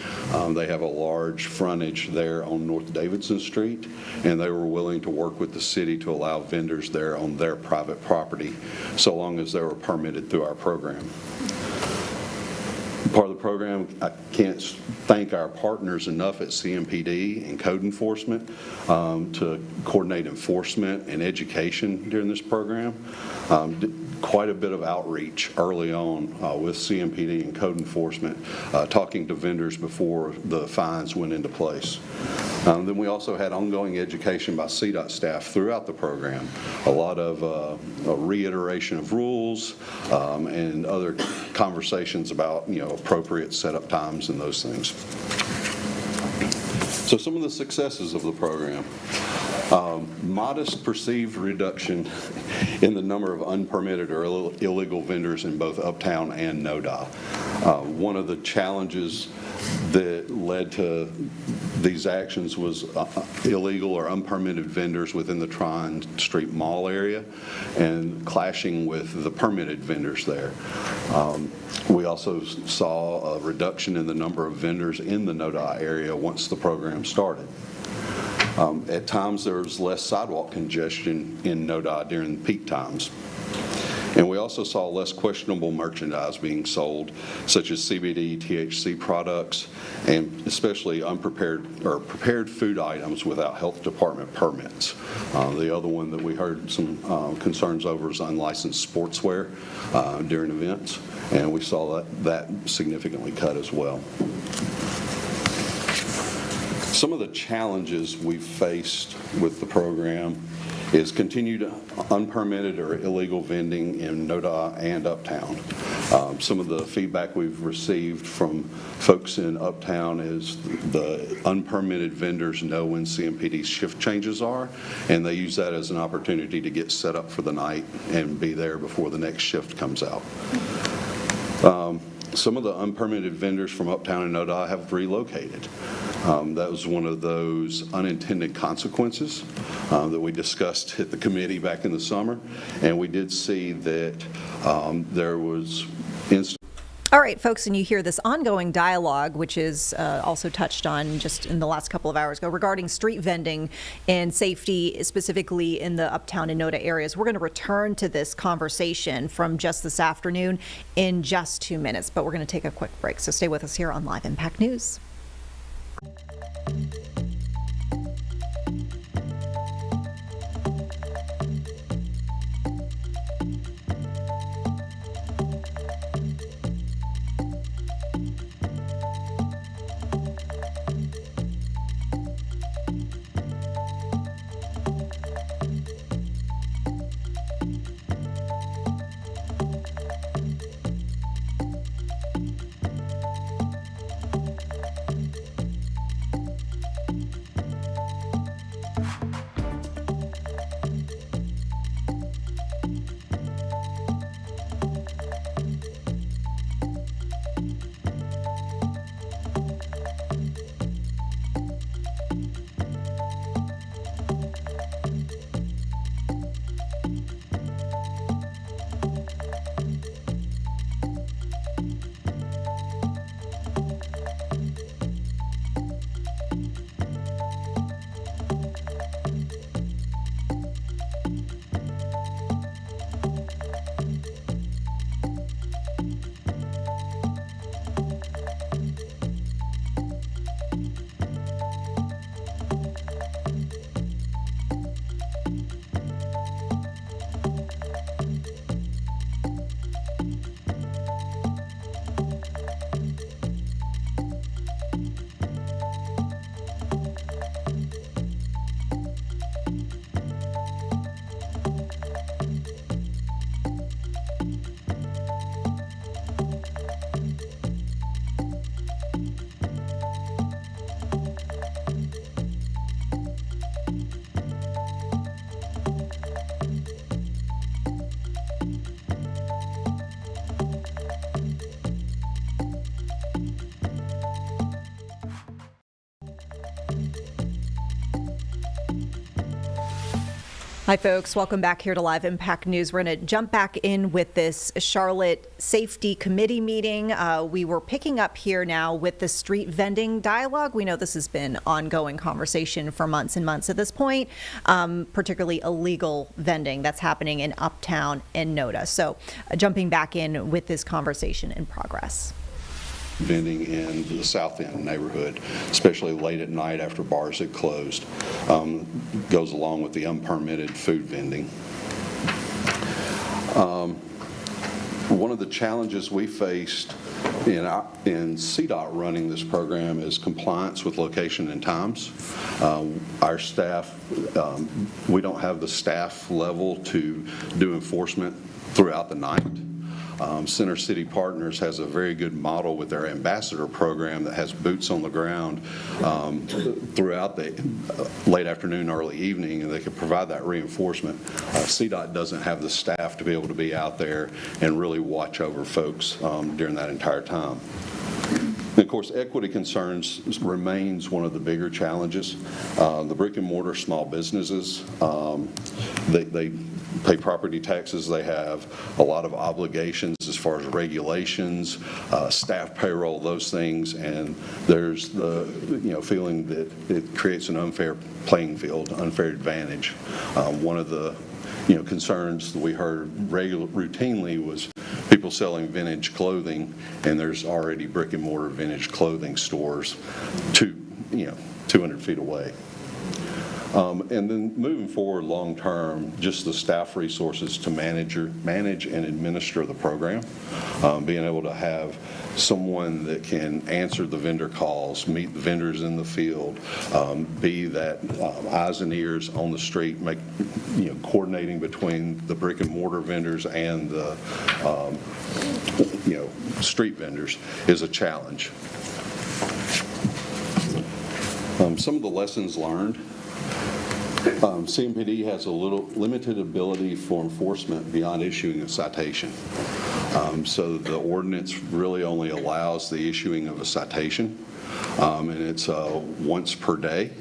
They have a large frontage there on North Davidson Street, and they were willing to work with the city to allow vendors there on their private property, so long as they were permitted through our program. Part of the program, I can't thank our partners enough at CMPD and code enforcement to coordinate enforcement and education during this program. Quite a bit of outreach early on with CMPD and code enforcement, talking to vendors before the fines went into place. Then we also had ongoing education by CDOT staff throughout the program. A lot of a reiteration of rules and other conversations about, appropriate setup times and those things. So some of the successes of the program. Modest perceived reduction in the number of unpermitted or illegal vendors in both Uptown and NODA. One of the challenges that led to these actions was illegal or unpermitted vendors within the Tryon Street Mall area and clashing with the permitted vendors there. We also saw a reduction in the number of vendors in the NODA area once the program started. At times, there was less sidewalk congestion in NODA during peak times. And we also saw less questionable merchandise being sold, such as CBD, THC products, and especially unprepared or prepared food items without health department permits. The other one that we heard some concerns over is unlicensed sportswear during events, and we saw that significantly cut as well. Some of the challenges we've faced with the program is continued unpermitted or illegal vending in NODA and Uptown. Some of the feedback we've received from folks in Uptown is the unpermitted vendors know when CMPD's shift changes are, and they use that as an opportunity to get set up for the night and be there before the next shift comes out. Some of the unpermitted vendors from Uptown and NODA have relocated. That was one of those unintended consequences that we discussed at the committee back in the summer, and we did see that there was All right, folks, and you hear this ongoing dialogue, which is also touched on just in the last couple of hours ago, regarding street vending and safety, specifically in the Uptown and NODA areas. We're going to return to this conversation from just this afternoon in just 2 minutes, but we're going to take a quick break. So stay with us here on Live Impact News. Hi, folks. Welcome back here to Live Impact News. We're going to jump back in with this Charlotte Safety Committee meeting. We were picking up here now with the street vending dialogue. We know this has been ongoing conversation for months and months at this point, particularly illegal vending that's happening in Uptown and NODA. So jumping back in with this conversation in progress. vending in the South End neighborhood, especially late at night after bars had closed. Goes along with the unpermitted food vending. One of the challenges we faced in CDOT running this program is compliance with location and times. Our staff, we don't have the staff level to do enforcement throughout the night. Center City Partners has a very good model with their ambassador program that has boots on the ground throughout the late afternoon, early evening, and they can provide that reinforcement. CDOT doesn't have the staff to be able to be out there and really watch over folks during that entire time. And of course, equity concerns remains one of the bigger challenges. The brick and mortar small businesses, they pay property taxes. They have a lot of obligations as far as regulations, staff payroll, those things, and there's the feeling that it creates an unfair playing field, unfair advantage. One of the concerns that we heard routinely was people selling vintage clothing, and there's already brick and mortar vintage clothing stores 200 feet away. And then moving forward long term, just the staff resources to manage and administer the program, being able to have someone that can answer the vendor calls, meet the vendors in the field, be that eyes and ears on the street, coordinating between the brick and mortar vendors and the street vendors is a challenge. Some of the lessons learned. CMPD has a little limited ability for enforcement beyond issuing a citation. So the ordinance really only allows the issuing of a citation, and it's once per day.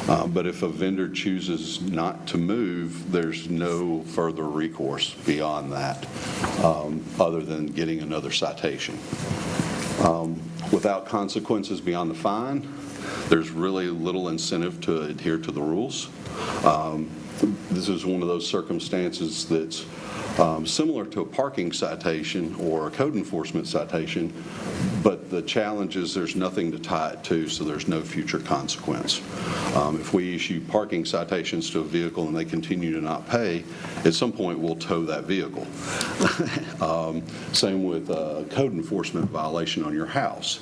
But if a vendor chooses not to move, there's no further recourse beyond that, other than getting another citation. Without consequences beyond the fine, there's really little incentive to adhere to the rules. This is one of those circumstances that's similar to a parking citation or a code enforcement citation, but the challenge is there's nothing to tie it to, so there's no future consequence. If we issue parking citations to a vehicle and they continue to not pay, at some point we'll tow that vehicle. Same with a code enforcement violation on your house.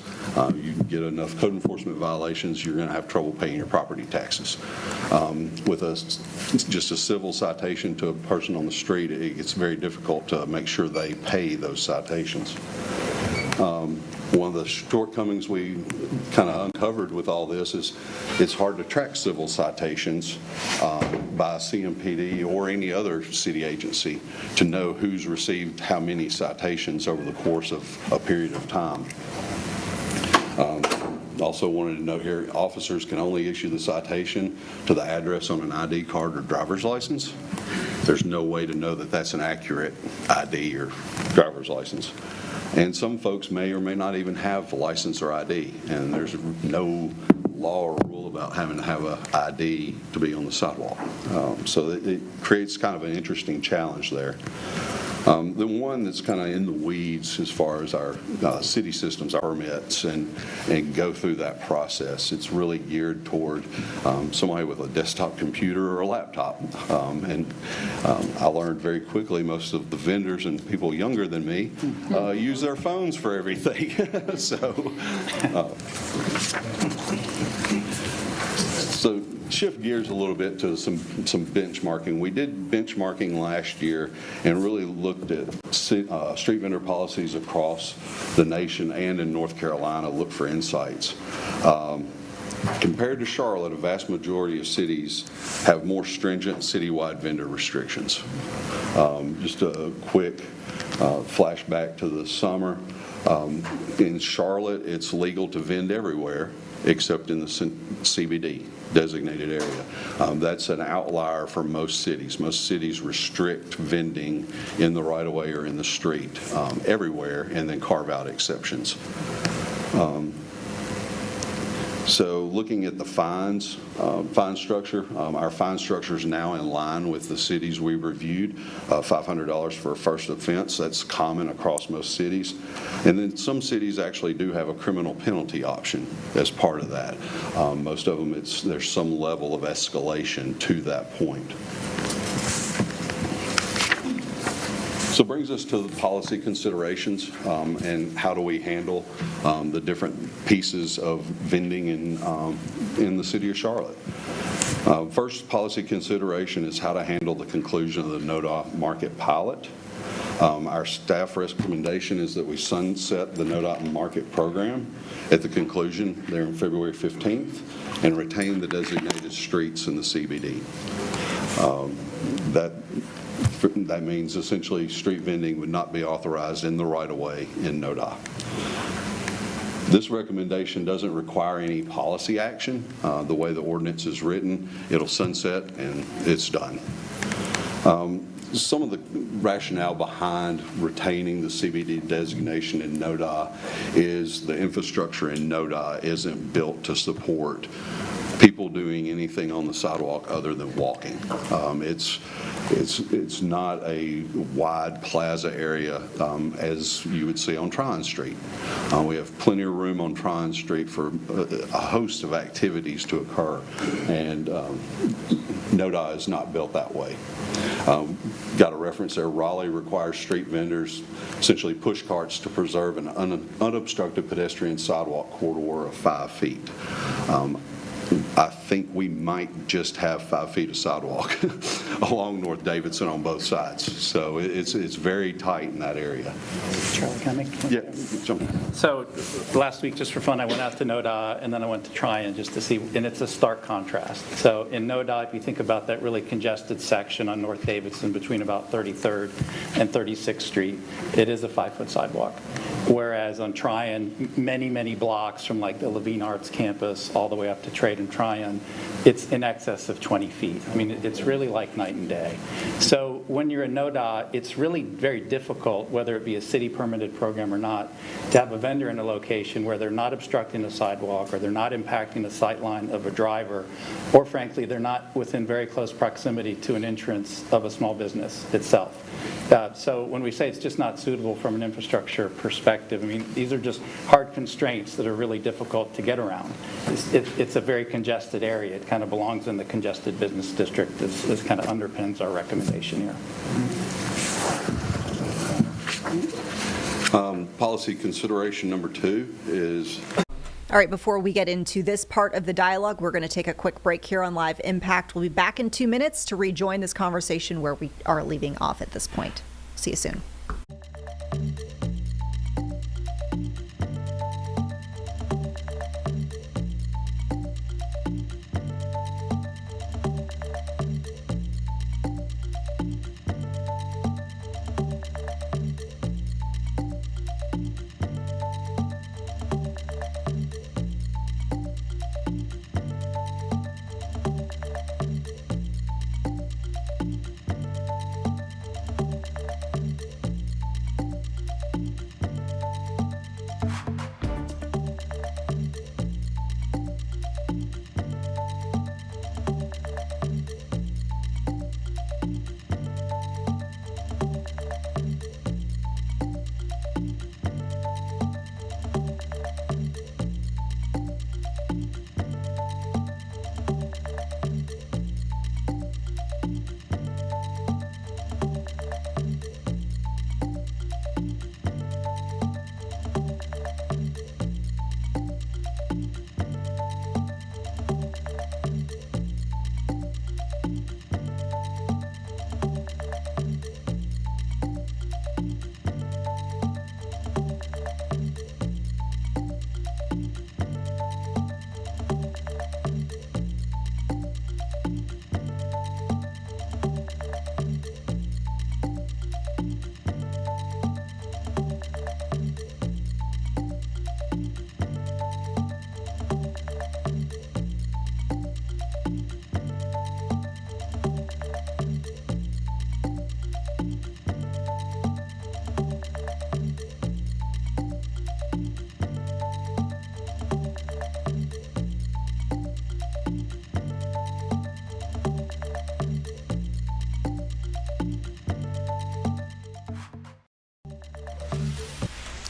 You get enough code enforcement violations, you're going to have trouble paying your property taxes. With just a civil citation to a person on the street, it's very difficult to make sure they pay those citations. One of the shortcomings we kind of uncovered with all this is it's hard to track civil citations by CMPD or any other city agency to know who's received how many citations over the course of a period of time. Also wanted to note here, officers can only issue the citation to the address on an ID card or driver's license. There's no way to know that that's an accurate ID or driver's license. And some folks may or may not even have a license or ID, and there's no law or rule about having to have an ID to be on the sidewalk. So it creates kind of an interesting challenge there. The one that's kind of in the weeds as far as our city systems, our permits, and go through that process. It's really geared toward somebody with a desktop computer or a laptop. I learned very quickly most of the vendors and people younger than me use their phones for everything. So shift gears a little bit to some benchmarking. We did benchmarking last year and really looked at street vendor policies across the nation and in North Carolina, look for insights. Compared to Charlotte, a vast majority of cities have more stringent citywide vendor restrictions. Just a quick flashback to the summer. In Charlotte, it's legal to vend everywhere except in the CBD designated area. That's an outlier for most cities. Most cities restrict vending in the right-of-way or in the street everywhere, and then carve out exceptions. So looking at the fine structure, our fine structure is now in line with the cities we reviewed. $500 for a first offense. That's common across most cities. And then some cities actually do have a criminal penalty option as part of that. Most of them, there's some level of escalation to that point. So it brings us to the policy considerations and how do we handle the different pieces of vending in the city of Charlotte. First policy consideration is how to handle the conclusion of the NODA market pilot. Our staff recommendation is that we sunset the NODA market program at the conclusion there on February 15th and retain the designated streets in the CBD. That means essentially street vending would not be authorized in the right-of-way in NODA. This recommendation doesn't require any policy action. The way the ordinance is written, it'll sunset and it's done. Some of the rationale behind retaining the CBD designation in NODA is the infrastructure in NODA isn't built to support people doing anything on the sidewalk other than walking. It's not a wide plaza area as you would see on Tryon Street. We have plenty of room on Tryon Street for a host of activities to occur, and NODA is not built that way. Got a reference there. Raleigh requires street vendors, essentially push carts, to preserve an unobstructed pedestrian sidewalk corridor of 5 feet. I think we might just have 5 feet of sidewalk along North Davidson on both sides. So it's very tight in that area. Charlie, can I make? Yeah, jump. So last week, just for fun, I went out to NODA and then I went to Tryon just to see, and it's a stark contrast. So in NODA, if you think about that really congested section on North Davidson between about 33rd and 36th Street, it is a 5-foot sidewalk. Whereas on Tryon, many blocks from like the Levine Arts campus all the way up to Trade and Tryon, it's in excess of 20 feet. I mean, it's really like night and day. So when you're in NODA, it's really very difficult, whether it be a city permitted program or not, to have a vendor in a location where they're not obstructing the sidewalk or they're not impacting the sight line of a driver, or frankly, they're not within very close proximity to an entrance of a small business itself. So when we say it's just not suitable from an infrastructure perspective, I mean, these are just hard constraints that are really difficult to get around. It's a very congested area. It kind of belongs in the congested business district. This kind of underpins our recommendation here. Policy consideration number 2 is... All right, before we get into this part of the dialogue, we're going to take a quick break here on Live Impact. We'll be back in 2 minutes to rejoin this conversation where we are leaving off at this point. See you soon.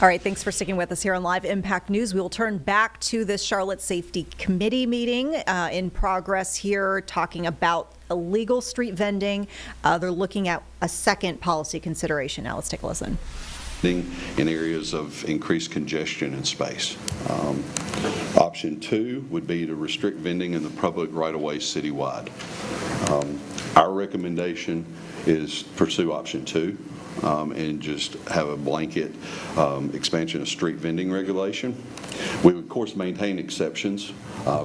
All right, thanks for sticking with us here on Live Impact News. We will turn back to this Charlotte Safety Committee meeting in progress here, talking about illegal street vending. They're looking at a second policy consideration. Now let's take a listen. In areas of increased congestion and space. Option 2 would be to restrict vending in the public right-of-way citywide. Our recommendation is pursue option 2 and just have a blanket expansion of street vending regulation. We would, of course, maintain exceptions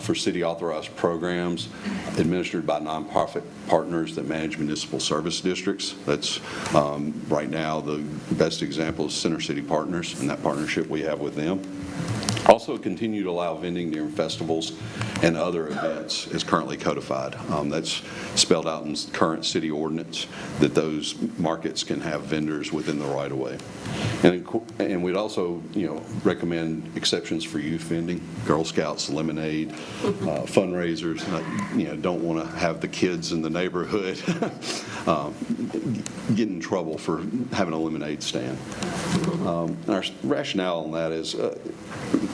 for city-authorized programs administered by nonprofit partners that manage municipal service districts. That's right now the best example is Center City Partners and that partnership we have with them. Also continue to allow vending during festivals and other events is currently codified. That's spelled out in current city ordinance that those markets can have vendors within the right of way. And we'd also, recommend exceptions for youth vending, Girl Scouts, lemonade, fundraisers. Don't want to have the kids in the neighborhood get in trouble for having a lemonade stand. Our rationale on that is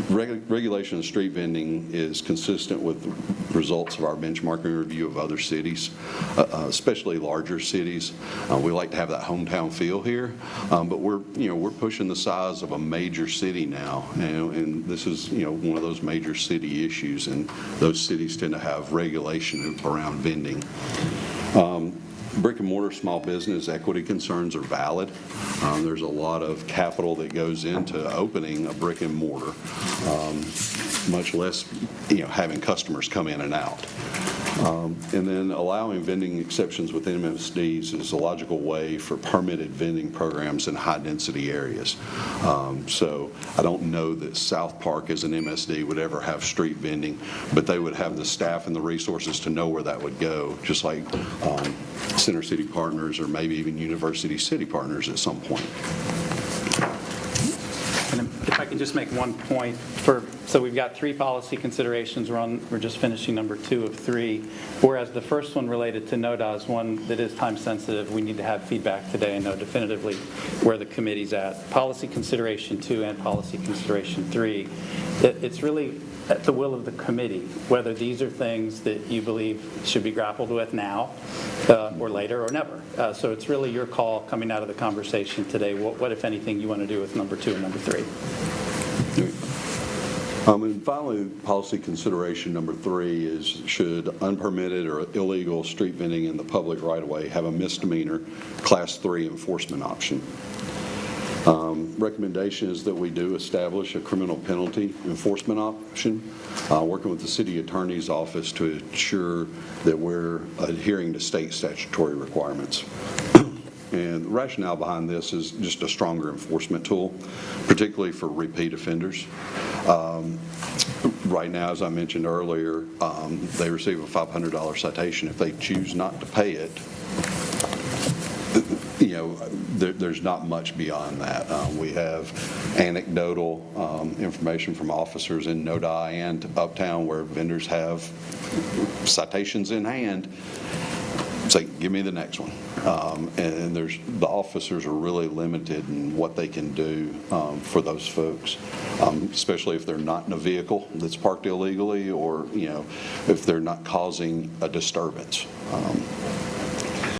regulation of street vending is consistent with results of our benchmarking review of other cities, especially larger cities. We like to have that hometown feel here, but we're pushing the size of a major city now, and this is one of those major city issues, and those cities tend to have regulation around vending. Brick and mortar small business equity concerns are valid. There's a lot of capital that goes into opening a brick and mortar, much less having customers come in and out. And then allowing vending exceptions within MSDs is a logical way for permitted vending programs in high-density areas. So I don't know that South Park as an MSD would ever have street vending, but they would have the staff and the resources to know where that would go, just like Center City Partners or maybe even University City Partners at some point. And if I could just make one point so we've got 3 policy considerations. We're just finishing number 2 of 3. Whereas the first one related to NODA is one that is time sensitive. We need to have feedback today and know definitively where the committee's at. Policy consideration 2 and policy consideration 3. It's really at the will of the committee whether these are things that you believe should be grappled with now or later or never. So it's really your call coming out of the conversation today. What if anything, you want to do with number 2 and number 3? And finally, policy consideration number 3 is should unpermitted or illegal street vending in the public right-of-way have a misdemeanor Class 3 enforcement option. Recommendation is that we do establish a criminal penalty enforcement option, working with the city attorney's office to ensure that we're adhering to state statutory requirements. And the rationale behind this is just a stronger enforcement tool, particularly for repeat offenders. Right now, as I mentioned earlier, they receive a $500 citation. If they choose not to pay it, there's not much beyond that. We have anecdotal information from officers in Nodi and Uptown where vendors have citations in hand. Say, give me the next one. And the officers are really limited in what they can do for those folks, especially if they're not in a vehicle that's parked illegally or, if they're not causing a disturbance.